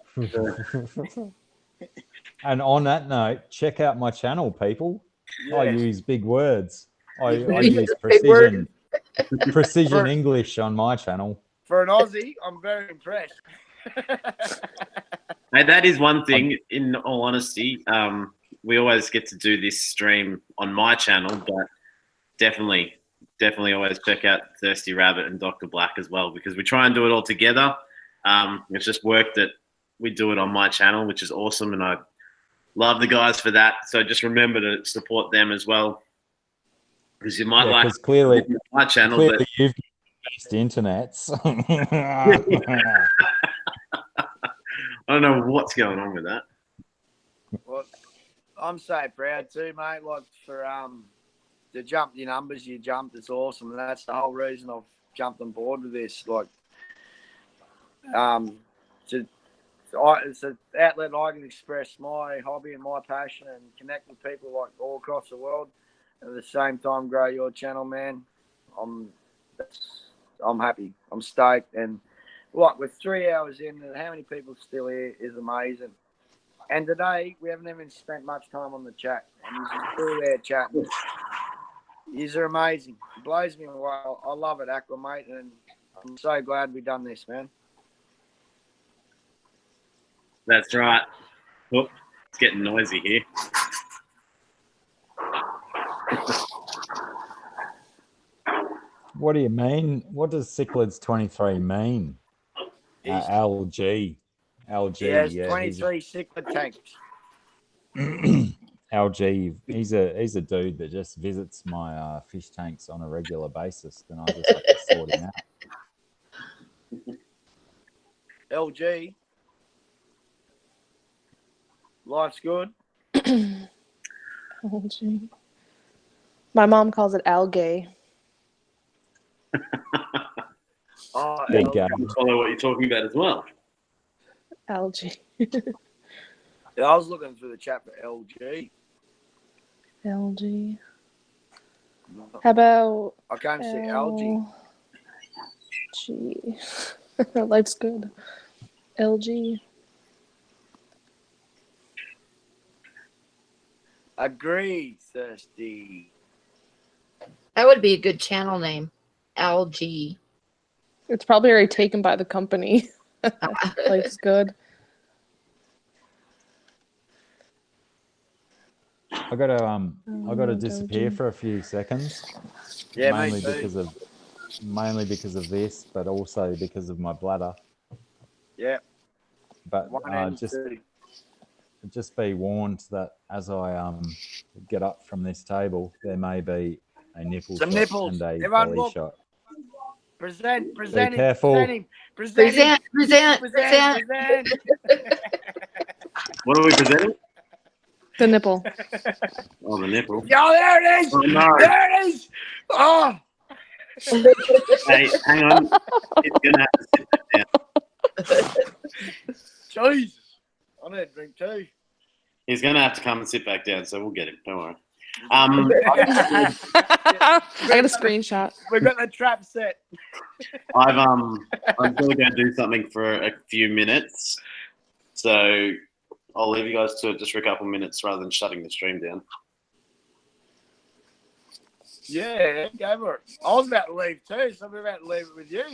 And on that note, check out my channel, people. I Yeah. use big words. I You use big words. precision English on my channel. For an Aussie, I'm very impressed. Hey, that is one thing, in all honesty. We always get to do this stream on my channel, but definitely always check out Thirsty Rabbit and Dr. Black as well, because we try and do it all together. It's just work that we do it on my channel, which is awesome, and I love the guys for that. So just remember to support them as well, because you might like Because clearly my channel, you've but got best internets. I don't know what's going on with that. Well, I'm so proud too, mate. Like for to jump the numbers you jumped, it's awesome, and that's the whole reason I've jumped on board with this. Like, it's an outlet I can express my hobby and my passion, and connect with people like all across the world. At the same time, grow your channel, man. I'm happy. I'm stoked, and what with 3 hours in, and how many people still here is amazing. And today we haven't even spent much time on the chat, and you're still there chatting. Yous are amazing. It blows me away. I love it, Aqua, mate, and I'm so glad we done this, man. That's right. Oh, it's getting noisy here. What do you mean? What does Cichlids 23 mean? LG. LG. He has yeah, 23 cichlid tanks. LG. He's a dude that just visits my fish tanks on a regular basis. Then I just have to sort him out. LG. Life's good. LG. My mom calls it algae. Oh, Big LG. Follow what you're talking about as well. Algae. Yeah, I was looking through the chat for LG. LG. How about I can't see algae. G. Life's good. LG. Agree, Thirsty. That would be a good channel name. LG. It's probably already taken by the company. Life's good. I gotta disappear for a few seconds. Yeah, mainly mate. because of this, but also because of my bladder. Yeah. But One and just two. just be warned that as I get up from this table, there may be a nipple Some shot nipples. and a Everyone belly look. shot. Present Be him, careful. present him, Present. present. What are we presenting? The nipple. Oh, the nipple. Yo, there it is. Oh, no. There it is. Oh. Hey, hang on. It's going to have to sit back down. Jesus. I need a drink too. He's going to have to come and sit back down, so we'll get him. Don't worry. I got a screenshot. We got the trap set. I'm still going to do something for a few minutes, so I'll leave you guys to it just for a couple minutes rather than shutting the stream down. Yeah, go for it. I was about to leave too, so I'm about to leave it with you.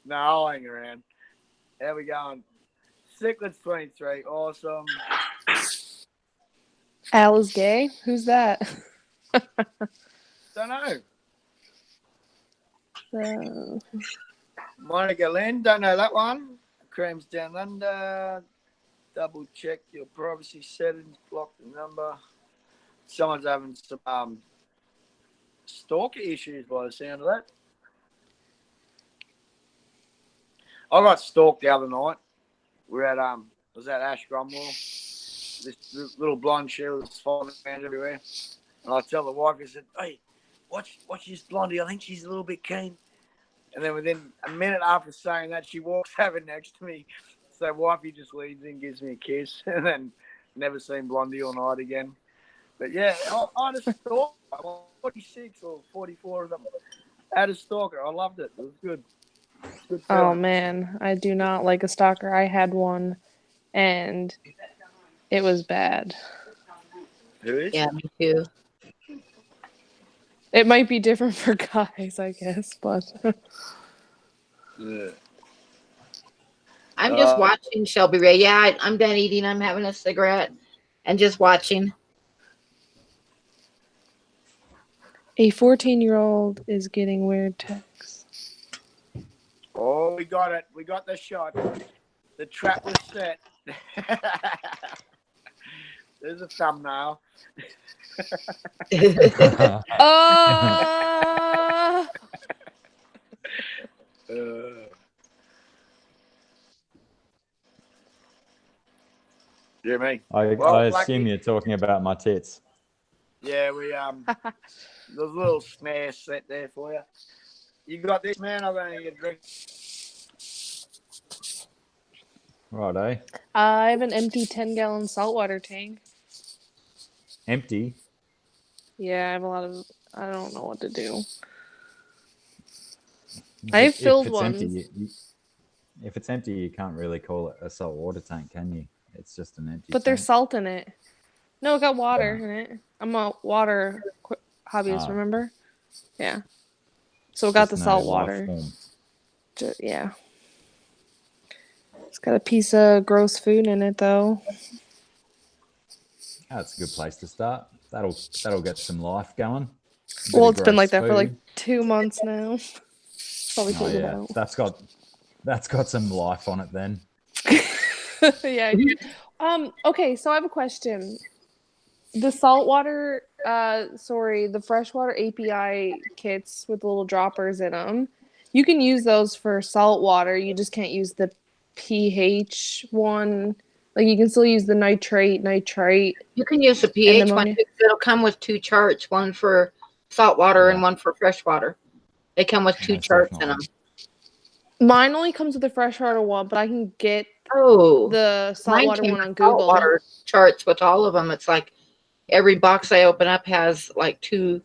No, I'll hang around. How we going? Cichlids 23, awesome. Al is gay? Who's that? Don't know. Uh, Monica Lynn, don't know that one. Creams Down Under. Double check your privacy settings. Block the number. Someone's having some stalker issues by the sound of that. I got stalked the other night. We're at was at Ash Grumwell. This little blonde she was following around everywhere. And I tell the wife, I said, "Hey, watch this blondie. I think she's a little bit keen." And then within a minute after saying that, she walks over next to me. So wifey just leaves and gives me a kiss, and then never seen Blondie all night again. But yeah, I had a stalker. I was 46 or 44 of them. I had a stalker. I loved it. It was good. Good Oh feeling. man, I do not like a stalker. I had one, and it was bad. Who is? Yeah, me too. It might be different for guys, I guess, but Yeah. I'm just watching Shelby Ray. Yeah, I'm done eating. I'm having a cigarette and just watching. a 14-year-old is getting weird texts. Oh, we got it. We got the shot. The trap was set. There's a thumbnail. Yeah, me. I assume you're talking about my tits. Yeah, we there's a little snare set there for you. You got this, man? I'm gonna get a drink. Right, eh? I have an empty 10-gallon saltwater tank. Empty. Yeah, I have a lot of. I don't know what to do. I have filled ones. If it's empty, you can't really call it a salt water tank, can you? It's just an empty. But there's salt in it. No, it got water in it. I'm a water hobbyist, remember? Yeah. So it got the salt water. Yeah. It's got a piece of gross food in it, though. That's a good place to start. That'll get some life going. Well, it's been like that for like 2 months now. Probably oh yeah, that's got some life on it then. Yeah. Okay, so I have a question. The saltwater, the freshwater API kits with little droppers in them, you can use those for salt water. You just can't use the pH one. Like, you can still use the nitrite. You can use the pH one. It'll come with 2 charts, one for salt water and one for fresh water. They come with 2 charts in them. Mine only comes with the freshwater one, but I can get the saltwater one on Google. Saltwater charts with all of them. It's like every box I open up has like 2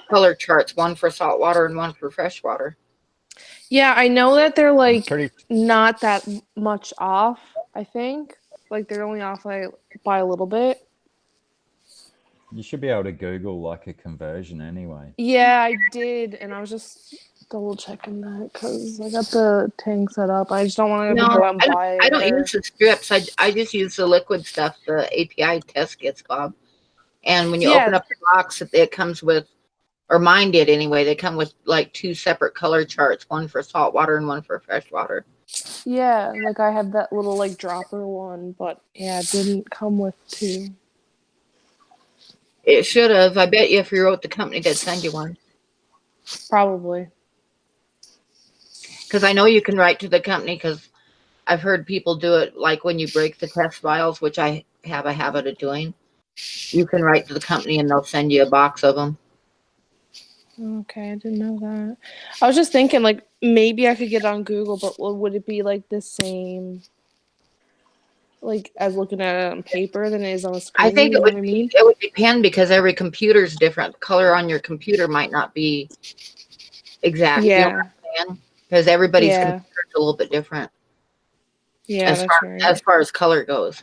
color charts, one for salt water and one for fresh water. Yeah, I know that they're like not that much off, I think. Like, they're only off by a little bit. You should be able to Google like a conversion anyway. Yeah, I did, and I was just double checking that because I got the tank set up. I just don't want to go out and buy it. I don't use the strips. I just use the liquid stuff, the API test kits, Bob. And when you open up the box, it comes with, or mine did anyway, they come with like 2 separate color charts, one for salt water and one for fresh water. Yeah, like I had that little like dropper one, but yeah, it didn't come with 2. It should have. I bet you if you wrote the company, they'd send you one. Probably. Because I know you can write to the company, because I've heard people do it, like when you break the test files, which I have a habit of doing. You can write to the company and they'll send you a box of them. Okay, I didn't know that. I was just thinking, like, maybe I could get on Google, but would it be like the same, like, as looking at it on paper than it is on a screen? I think it would depend, because every computer is different. The color on your computer might not be exact. Yeah. You know what I'm saying? Because everybody's computer is a little bit different. Yeah, as far as color goes.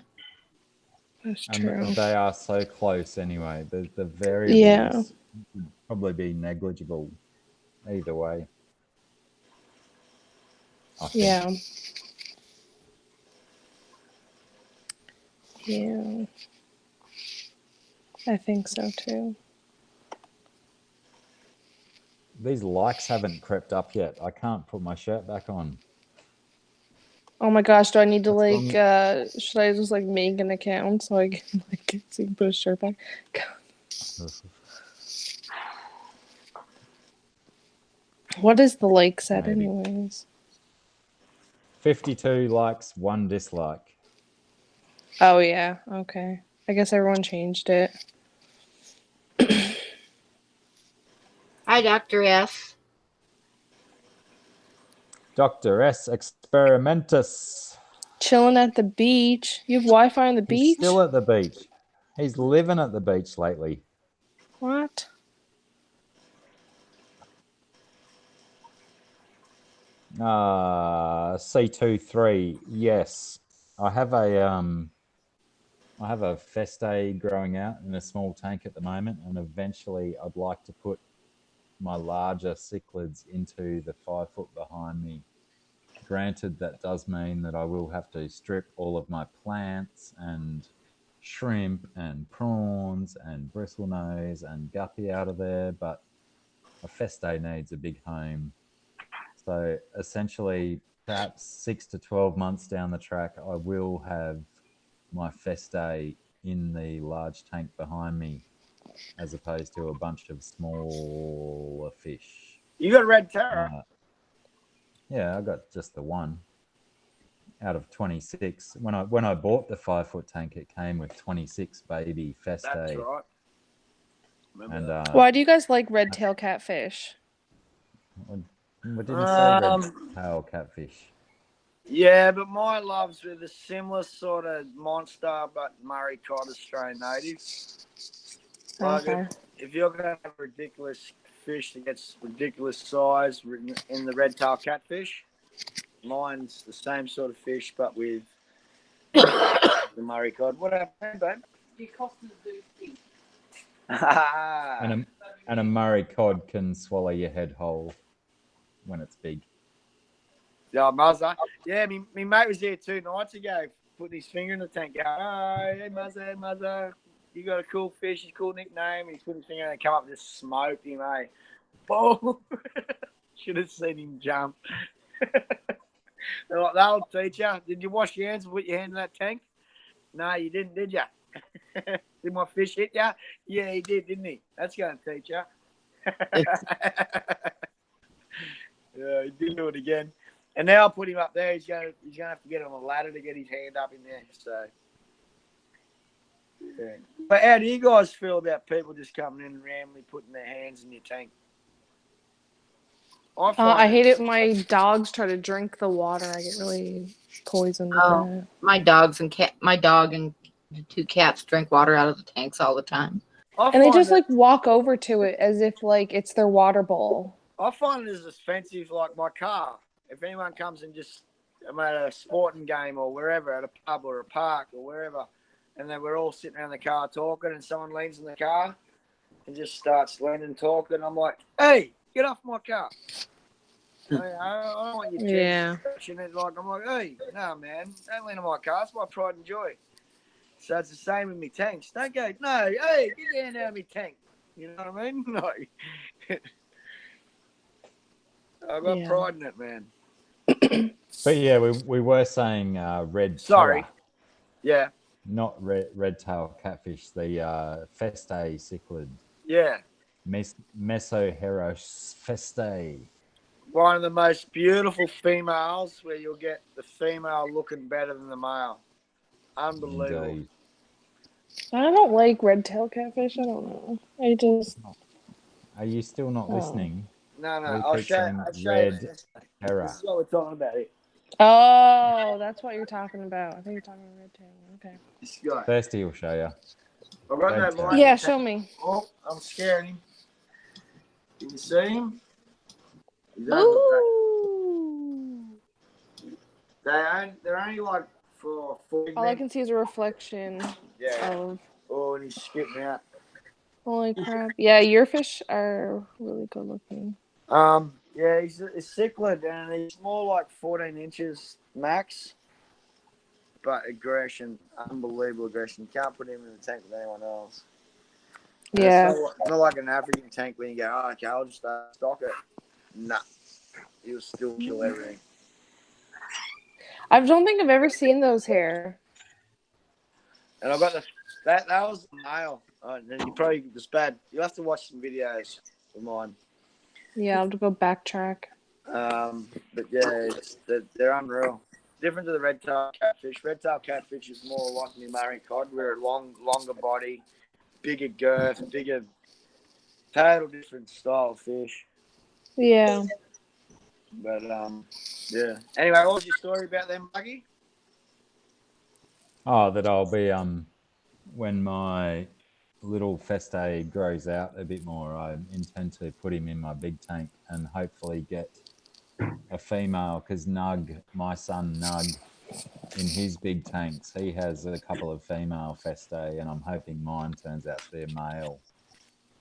That's true. And they are so close anyway. The variables would probably be negligible either way. Yeah. Yeah. I think so too. These likes haven't crept up yet. I can't put my shirt back on. Oh my gosh, do I need to should I just like make an account so I can like so you can put a shirt back? What is the like set anyways? 52 likes, 1 dislike. Oh yeah. Okay. I guess everyone changed it. Hi, Dr. S. Dr. S. Experimentus. Chilling at the beach. You have Wi-Fi on the He's beach? still at the beach. He's living at the beach lately. What? C23. Yes. I have a festae growing out in a small tank at the moment, and eventually I'd like to put my larger cichlids into the 5 foot behind me. Granted, that does mean that I will have to strip all of my plants and shrimp and prawns and bristlenose and guppy out of there, but a festae needs a big home. So essentially, perhaps 6 to 12 months down the track, I will have my festae in the large tank behind me, as opposed to a bunch of smaller fish. You got red terror. Yeah, I got just the one out of 26. When I bought the 5 foot tank, it came with 26 baby festae. That's right. And Why do you guys like red tail catfish? we didn't say red tail catfish. Yeah, but my loves with a similar sort of monster, but Murray cod Australian native. Like Okay. if you're going to have a ridiculous fish that gets ridiculous size in the red tail catfish, mine's the same sort of fish, but with the Murray cod. What happened, babe? And a Murray cod can swallow your head whole when it's big. Yeah, Muzzer. Yeah, me mate was there 2 nights ago, putting his finger in the tank. Going, oh, hey, Muzzer, you got a cool fish, a cool nickname. And he's put his finger in and come up and just smoked him, eh? Boom! Should have seen him jump. They're like, that'll teach you. Did you wash your hands and put your hand in that tank? No, you didn't, did you? Did my fish hit you? Yeah, he did, didn't he? That's going to teach you. Yeah, he didn't do it again. And now I'll put him up there. He's gonna have to get on a ladder to get his hand up in there. So, yeah. But how do you guys feel about people just coming in and randomly putting their hands in your tank? I hate it when my dogs try to drink the water. I get really poisoned with that. My dog and the 2 cats drink water out of the tanks all the time. And they just like walk over to it as if like it's their water bowl. I find it as offensive like my car. If anyone comes and just, I'm at a sporting game or wherever, at a pub or a park or wherever, and then we're all sitting around the car talking and someone leans in the car and just starts leaning talking, I'm like, hey, get off my car. I don't want you touching it. Like, I'm like, hey, no, man, don't lean on my car. It's my pride and joy. So it's the same with me tanks. Don't go, no, hey, get your hand out of me tank. You know what I mean? No. I've got pride in it, man. But yeah, we were saying red. Sorry. Terror, yeah. Not red tail catfish. The festae cichlid. Yeah. Mesoheros festae. One of the most beautiful females, where you'll get the female looking better than the male. Unbelievable. Indeed. I don't like red tail catfish. I don't know. I just. Are you still not listening? No, I'll show you. Red terror. This is what we're talking about here. Oh, that's what you're talking about. I think you're talking about red tail. Okay. This guy. Thirsty will show you. I've got Red no tail. light. Yeah, show me. Oh, I'm scaring him. Can you see him? Ooh. They're only like for 40 All I minutes. can see is a reflection Yeah. of. Oh, and he's skipping out. Holy crap! Yeah, your fish are really good looking. Yeah, he's a cichlid, and he's more like 14 inches max. But aggression, unbelievable aggression. You can't put him in the tank with anyone else. And Yeah. it's not like an African tank where you go, oh, okay, I'll just stock it. Nah. He'll still kill everything. I don't think I've ever seen those here. And I got that was the male. And you probably just bad. You'll have to watch some videos of mine. Yeah, I'll have to go backtrack. But yeah, they're unreal. different to the red-tailed catfish. Red-tailed catfish is more like the Murray cod. We're a longer body, bigger girth, bigger, total different style of fish. Yeah. But yeah. Anyway, what was your story about them, Buggy? Oh, that I'll be when my little Feste grows out a bit more, I intend to put him in my big tank and hopefully get a female, because my son Nug, in his big tanks, he has a couple of female Feste, and I'm hoping mine turns out to be a male.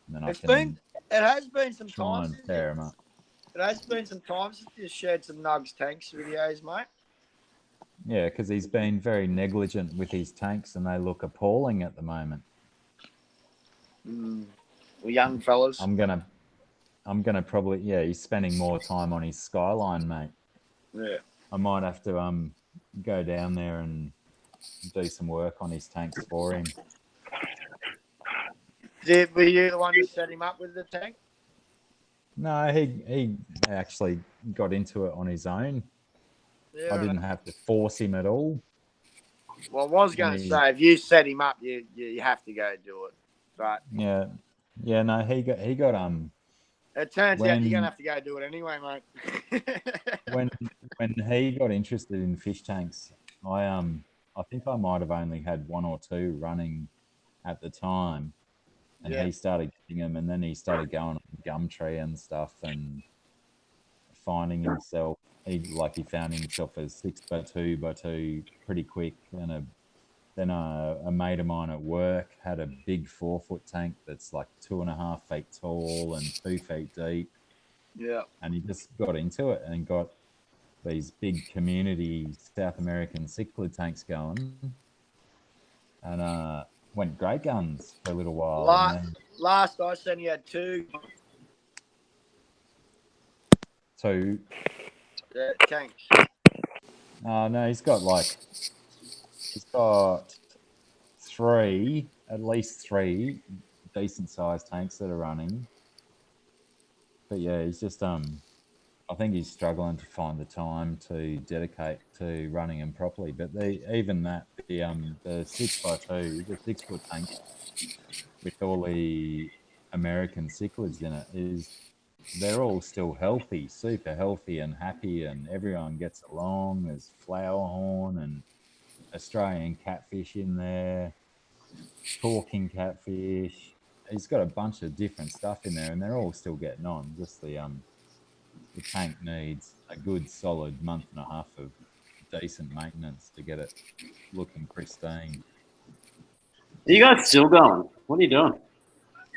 And then It has been some try time. and pair him up. It has been some time since you shared some Nugs tanks videos, mate. Yeah, because he's been very negligent with his tanks, and they look appalling at the moment. Well, young fellas. I'm gonna probably, he's spending more time on his Skyline, mate. Yeah. I might have to go down there and do some work on his tanks for him. Were you the one who set him up with the tank? No, he actually got into it on his own. Yeah. I didn't have to force him at all. Well, I was going to say, if you set him up, you have to go do it. But yeah, no, he got it turns out you're going to have to go do it anyway, mate. when he got interested in fish tanks, I think I might have only had one or two running at the time, and he started getting them, and then he started going on Gumtree and stuff and finding himself. He found himself a 6x2x2 pretty quick, and then a mate of mine at work had a big 4-foot tank that's like 2.5 feet tall and 2 feet deep. Yeah. And he just got into it and got these big community South American cichlid tanks going, and went great guns for a little while. Last I seen, you had two tanks. No, he's got three, at least three decent sized tanks that are running. But yeah, he's just I think he's struggling to find the time to dedicate to running them properly. But the 6x2, the 6-foot tank with all the American cichlids in it, they're all still healthy, super healthy and happy, and everyone gets along. There's flower horn and Australian catfish in there, talking catfish. He's got a bunch of different stuff in there, and they're all still getting on. Just the tank needs a good solid month and a half of decent maintenance to get it looking pristine. Are you guys still going? What are you doing?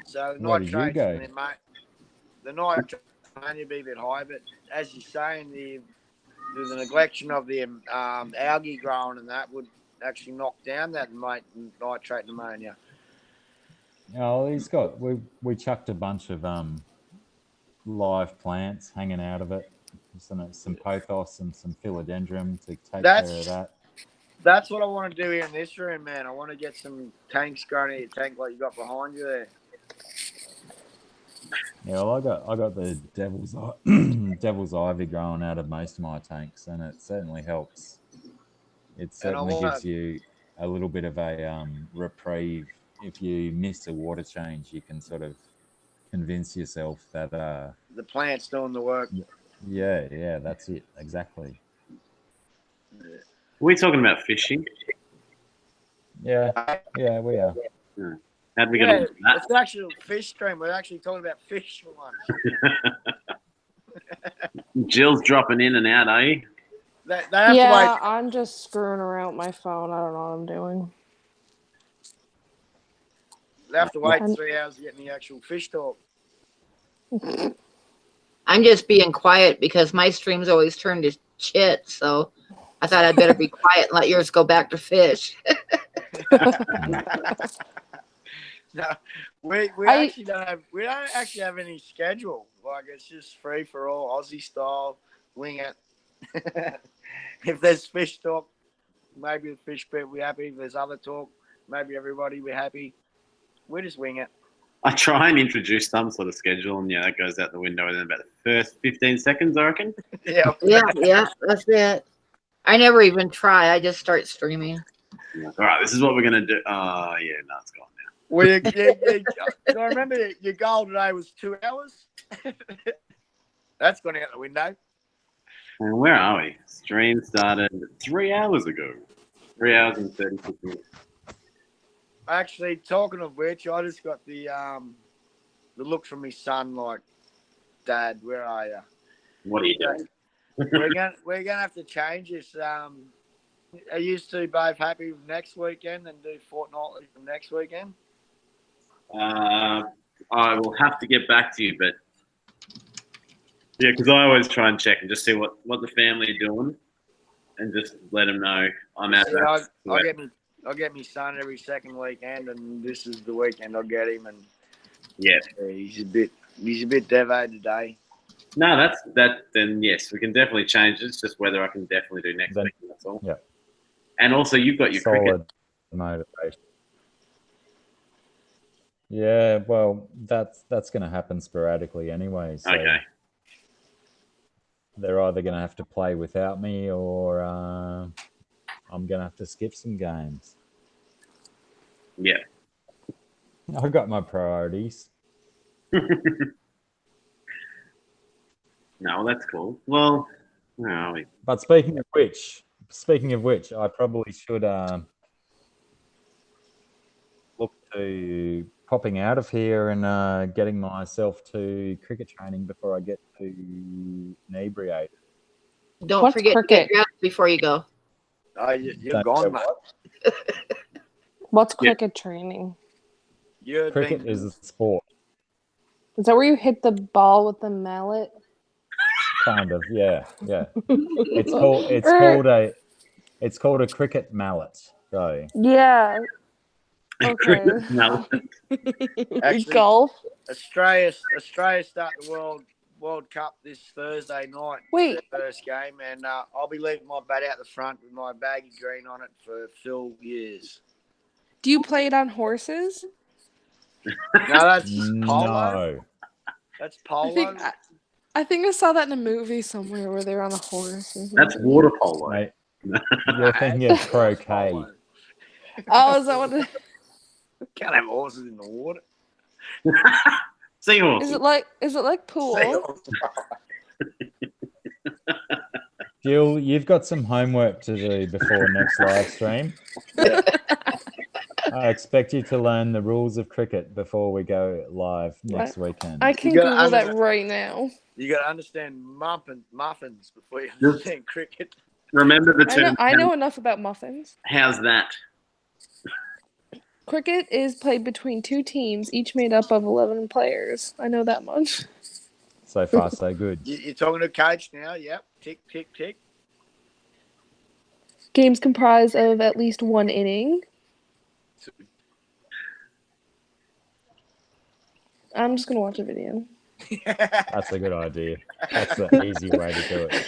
So Where did you go? mate. The nitrate may be a bit high, but as you're saying, the neglection of the algae growing and that would actually knock down that nitrate pneumonia. Oh, we chucked a bunch of live plants hanging out of it, some pothos and some philodendron to take care of that. That's what I want to do here in this room, man. I want to get some tanks growing in your tank like you got behind you there. Yeah, well, I got the devil's ivy growing out of most of my tanks, and it certainly helps. It certainly gives you a little bit of a reprieve. If you miss a water change, you can sort of convince yourself that the plant's doing the work. Yeah, that's it, exactly. Are we talking about fishing? Yeah, we are. Yeah. How'd we get on that? It's actually a fish stream. We're actually talking about fish for once. Jill's dropping in and out, are you? They have to wait. I'm just screwing around with my phone. I don't know what I'm doing. They have to wait 3 hours to get in the actual fish talk. I'm just being quiet because my streams always turn to shit. So I thought I'd better be quiet and let yours go back to fish. No, we don't actually have any schedule. Like, it's just free for all, Aussie style, wing it. If there's fish talk, maybe the fish people will be happy. If there's other talk, maybe everybody will be happy. We just wing it. I try and introduce some sort of schedule, and that goes out the window within about the first 15 seconds, I reckon. Yeah, that's it. I never even try. I just start streaming. All right, this is what we're gonna do. Yeah, no, it's gone now. Well, I remember your goal today was 2 hours. That's gone out the window. And where are we? Stream started 3 hours ago. 3 hours and 36 minutes. Actually, talking of which, I just got the look from my son like, Dad, where are you? What are you doing? We're gonna have to change this. Are you two both happy with next weekend and do fortnightly from next weekend? I will have to get back to you, but yeah, because I always try and check and just see what the family are doing, and just let them know I'm out there. I'll get my son every second weekend, and this is the weekend I'll get him. And Yeah. he's a bit devo today. No, that. Then yes, we can definitely change it. It's just whether I can definitely do next week. That's all. Yeah. And also, you've got your Solid cricket. motivation. Yeah, well, that's going to happen sporadically anyway. So Okay. they're either going to have to play without me, or I'm going to have to skip some games. Yeah. I've got my priorities. No, well, that's cool. Well, where are we? But speaking of which, I probably should look to popping out of here and getting myself to cricket training before I get too inebriated. Don't What's forget cricket? to get dressed before you go. Oh, you're Don't gone, say mate. what? What's Yeah. cricket training? Cricket is a sport, Is that where you hit the ball with the mallet? kind of. Yeah. It's called a cricket mallet. So Yeah. Okay. No. Actually, Golf. Australia start the World Cup this Thursday night. Wait. Their first game, and I'll be leaving my bat out the front with my baggy green on it for Phil years. Do you play it on horses? No, that's polo. no. That's I polo. think I think I saw that in a movie somewhere where they're on a horse. or That's something. water polo. Mate, you're thinking of croquet. Polo. Oh, is that what it Can't have horses in the water. Seahorse. is? It like pool? Jill, you've got some homework to do before next live stream. I expect you to learn the rules of cricket before we go live next weekend. I can You gotta Google that under- right now. You got to understand muffins before you understand cricket. Remember the term. I know enough about muffins. How's that? Cricket is played between two teams, each made up of 11 players. I know that much. So far, so good. You're talking to coach now. Yep. Tick, tick, tick. Games comprise of at least one inning. I'm just going to watch a video. That's a good idea. That's the easy way to do it.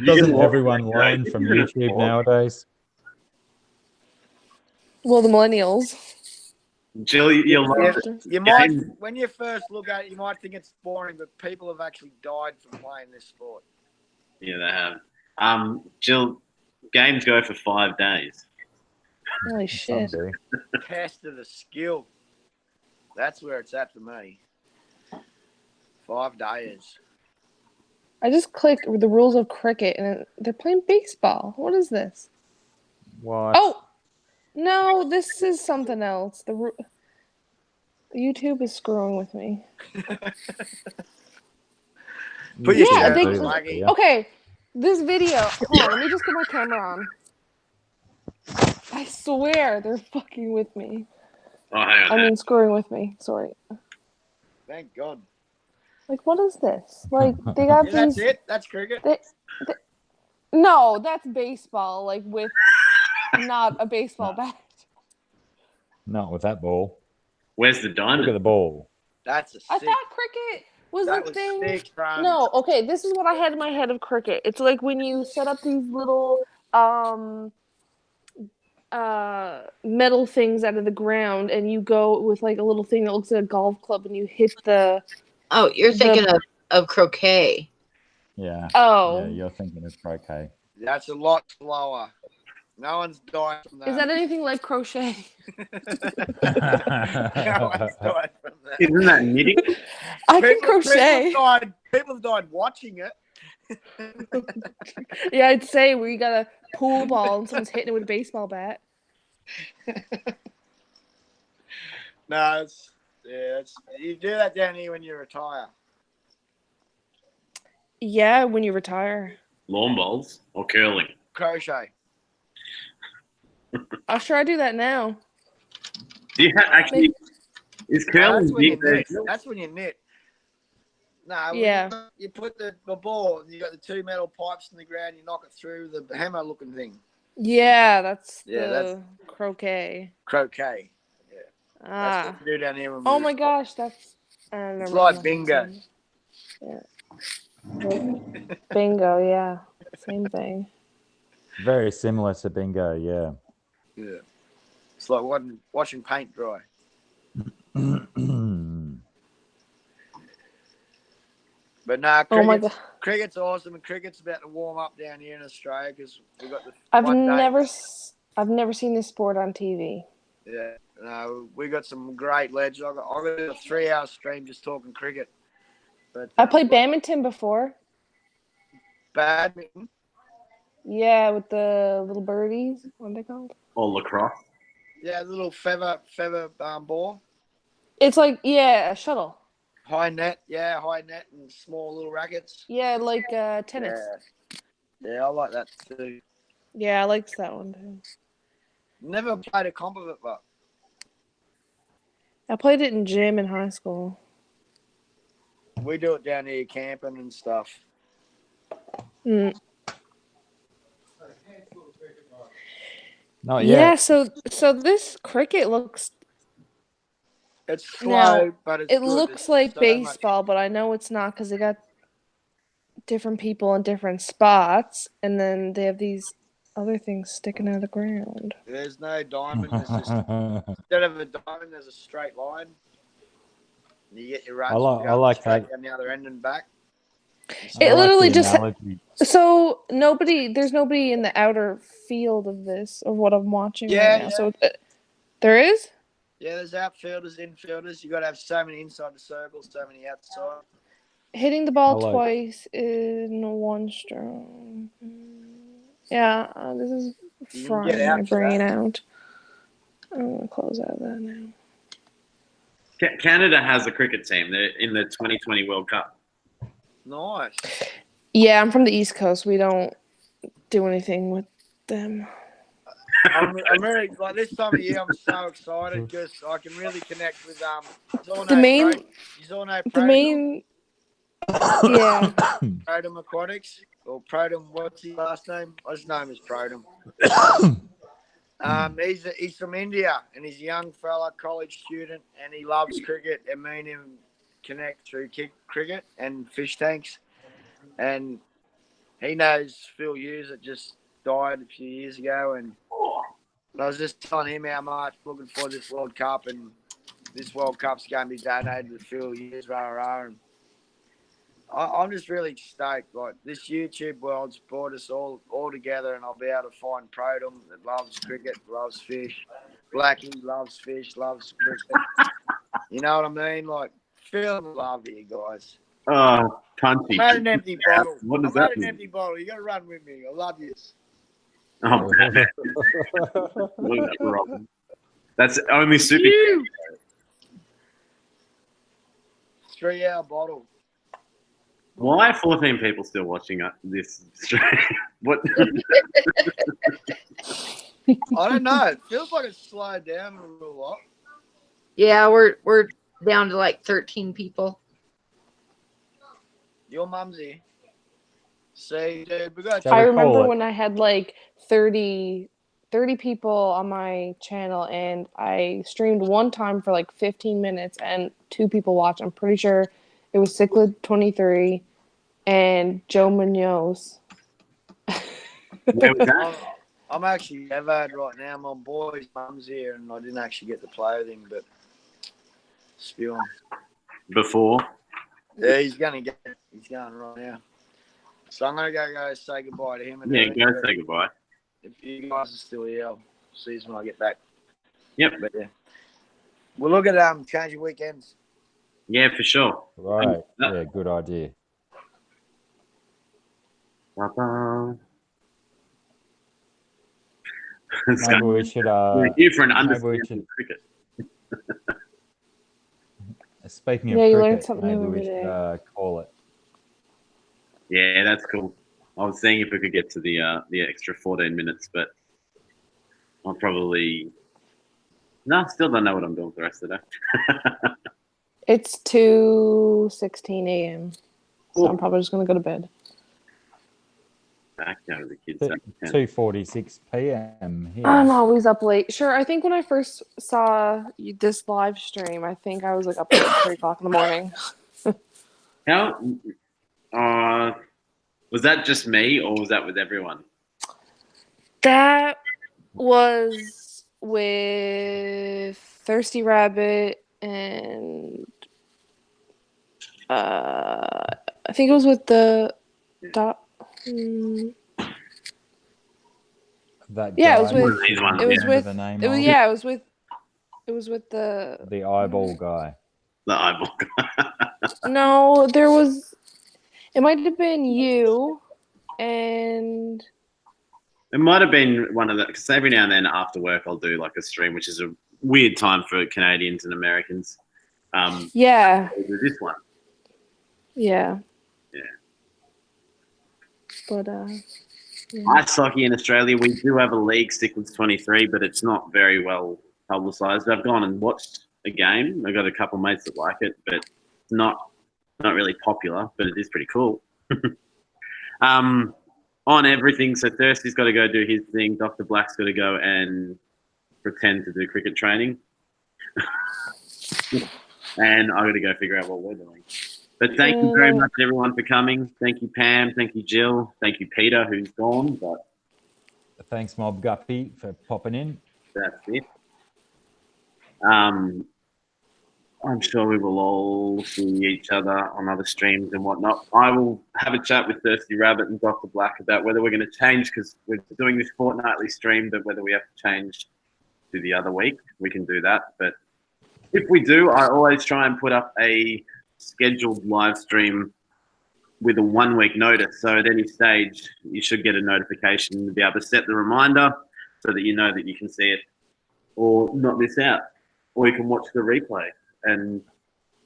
Doesn't everyone learn from YouTube nowadays? Well, the millennials. Jill, you'll love it. You might, when you first look at it, you might think it's boring, but people have actually died from playing this sport. Yeah, they have. Jill, games go for 5 days. Holy shit. Some do. Test of the skill. That's where it's at for me. 5 days. I just clicked the rules of cricket and they're playing baseball. What is this? What? Oh! No, this is something else. YouTube is screwing with me. Put your Yeah, shirt they- on, Slaggy. Okay, this video. Hold on, let me just get my camera on. I swear they're fucking with me. Oh, hang on. I mean, screwing with me. Sorry. Thank God. Like, what is this? Like, they got Yeah, that's these. it. That's cricket. No, that's baseball. Like with not a baseball bat. Not with that ball. Where's the Look at diamond? the ball. That's a I sick. thought cricket was That the was thing. sick, bro. No, okay, this is what I had in my head of cricket. It's like when you set up these little metal things out of the ground and you go with like a little thing that looks like a golf club and you hit the Oh, you're thinking of croquet. Yeah. Oh. Yeah, you're thinking of croquet. That's a lot slower. No one's dying from that. Is that anything like crochet? No one's died from that. Isn't that knitting? I can crochet. People have died watching it. Yeah, I'd say where you got a pool ball and someone's hitting it with a baseball bat. No, it's you do that down here when you retire. Yeah, when you retire. Lawn bowls or curling? Crochet. I'll sure I do that now. Do you actually? Is curling That's when you big there? knit. That's when you knit. No, Yeah. You put the ball and you got the 2 metal pipes in the ground. You knock it through the hammer looking thing. Yeah, that's Yeah, the croquet. Croquet. Yeah. That's Ah. what we do down here. When Oh we my retire. gosh, that's. I don't know. It's like bingo. Yeah. Bingo, yeah. Same thing. Very similar to bingo, yeah. Yeah. It's like watching paint dry. But nah, Oh my god. cricket's awesome, and cricket's about to warm up down here in Australia because we got the. I've never seen this sport on TV. Yeah, no, we got some great legends. I got a 3-hour stream just talking cricket. But I played badminton before. badminton. Yeah, with the little birdies. What are they called? Or lacrosse? Yeah, the little feather ball. It's like, yeah, a shuttle. High net, and small little rackets. Yeah, like tennis. Yeah, I like that too. Yeah, I liked that one too. Never played a comp of it, but I played it in gym in high school. we do it down here camping and stuff. Not Yeah, yet. so this cricket looks. It's slow, Now, but it's It good. looks It's like so baseball, but I know it's not because they got different people in different spots, and then they have these other things sticking out of the ground. There's no diamond. There's just instead of a diamond, there's a straight line. And you get your runs. I like straight that. down the other end and back. It I like literally the just analogy. so there's nobody in the outer field of this of what I'm watching right now. Yeah. So there is. Yeah, there's outfielders, infielders. You got to have so many inside the circle, so many outside. Hitting the ball I like- twice in one stroke. Yeah, this is You can frying get my out for brain that. out. I'm gonna close out of that now. Canada has a cricket team. They're in the 2020 World Cup. Nice. Yeah, I'm from the East Coast. We don't do anything with them. I'm really like this time of year. I'm so excited because I can really connect with The main, yeah. Protum Aquatics or Protum. What's his last name? His name is Protum. He's from India and he's a young fella, college student, and he loves cricket. And me and him connect through cricket and fish tanks. And he knows Phil Hughes that just died a few years ago, and I was just telling him how much looking forward to this World Cup, and this World Cup's going to be donated to Phil Hughes, and I'm just really stoked. Like this YouTube world's brought us all together, and I'll be able to find Protum that loves cricket, loves fish. Blackie loves fish, loves cricket. You know what I mean? Like feel in love here, guys. Oh, Punchy. I'm at an empty bottle. What does I'm that at an mean? empty bottle. You got to run with me. I love you. Oh, look at that, Robin. That's only super. 3-hour bottle. Why are 14 people still watching this stream? What? I don't know. It feels like it's slowed down a little lot. Yeah, we're down to like 13 people. Your mum's here. See, dude, we got. Shall I we remember call it? when I had like 30 people on my channel, and I streamed one time for like 15 minutes, and 2 people watched. I'm pretty sure it was Cichlid23 and Joe Munoz. Where was that? I'm actually Evad right now. My boy's mum's here, and I didn't actually get to play with him, but spew him. Before? Yeah, he's going right now. So I'm gonna go say goodbye to him. And Yeah, everything. go say goodbye. If you guys are still here, I'll see you when I get back. Yep. But yeah, we'll look at changing weekends. Yeah, for sure. Right. Yeah, good idea. Ta-da. Maybe we should. We're here for an maybe we understanding should. of cricket. Speaking of Yeah, you learn cricket, something maybe new we every should day. call it. Yeah, that's cool. I was seeing if we could get to the extra 14 minutes, but I'll probably still don't know what I'm doing for the rest of the day. It's 2:16 a.m. So Cool. I'm probably just gonna go to bed. Back down to the kids. 2:46 p.m. here. I'm always up late. Sure, I think when I first saw this live stream, I think I was like up at 3 o'clock in the morning. How? Was that just me, or was that with everyone? That was with Thirsty Rabbit and I think it was with the That yeah, guy it was with These ones, it was yeah. with the name it was of? yeah, it was with the eyeball guy. The eyeball. No, there was it might have been you and It might have been one of the, because every now and then after work I'll do like a stream, which is a weird time for Canadians and Americans. yeah. With this one. Yeah. Yeah. But yeah. Ice hockey in Australia, we do have a league, Sticklands 23, but it's not very well publicised. I've gone and watched a game. I've got a couple of mates that like it, but it's not really popular, but it is pretty cool. On everything, so Thirsty's got to go do his thing. Dr. Black's got to go and pretend to do cricket training. And I've got to go figure out what we're doing. But thank you very much, everyone, for coming. Thank you, Pam. Thank you, Jill. Thank you, Peter, who's gone. But Thanks, Mobb Guppy, for popping in. that's it. I'm sure we will all see each other on other streams and whatnot. I will have a chat with Thirsty Rabbit and Dr. Black about whether we're going to change, because we're doing this fortnightly stream, but whether we have to change to the other week, we can do that. But if we do, I always try and put up a scheduled live stream with a 1 week notice. So at any stage, you should get a notification to be able to set the reminder so that you know that you can see it or not miss out. Or you can watch the replay. And,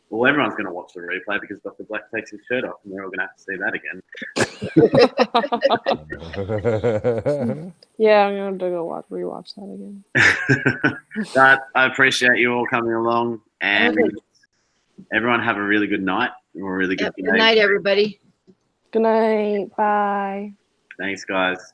well, everyone's going to watch the replay because Dr. Black takes his shirt off and we're all going to have to see that again. Yeah, I'm going to go rewatch that again. But I appreciate you all coming along, and everyone have a really good night or a really good day. Good night, everybody. Good night. Bye. Thanks, guys.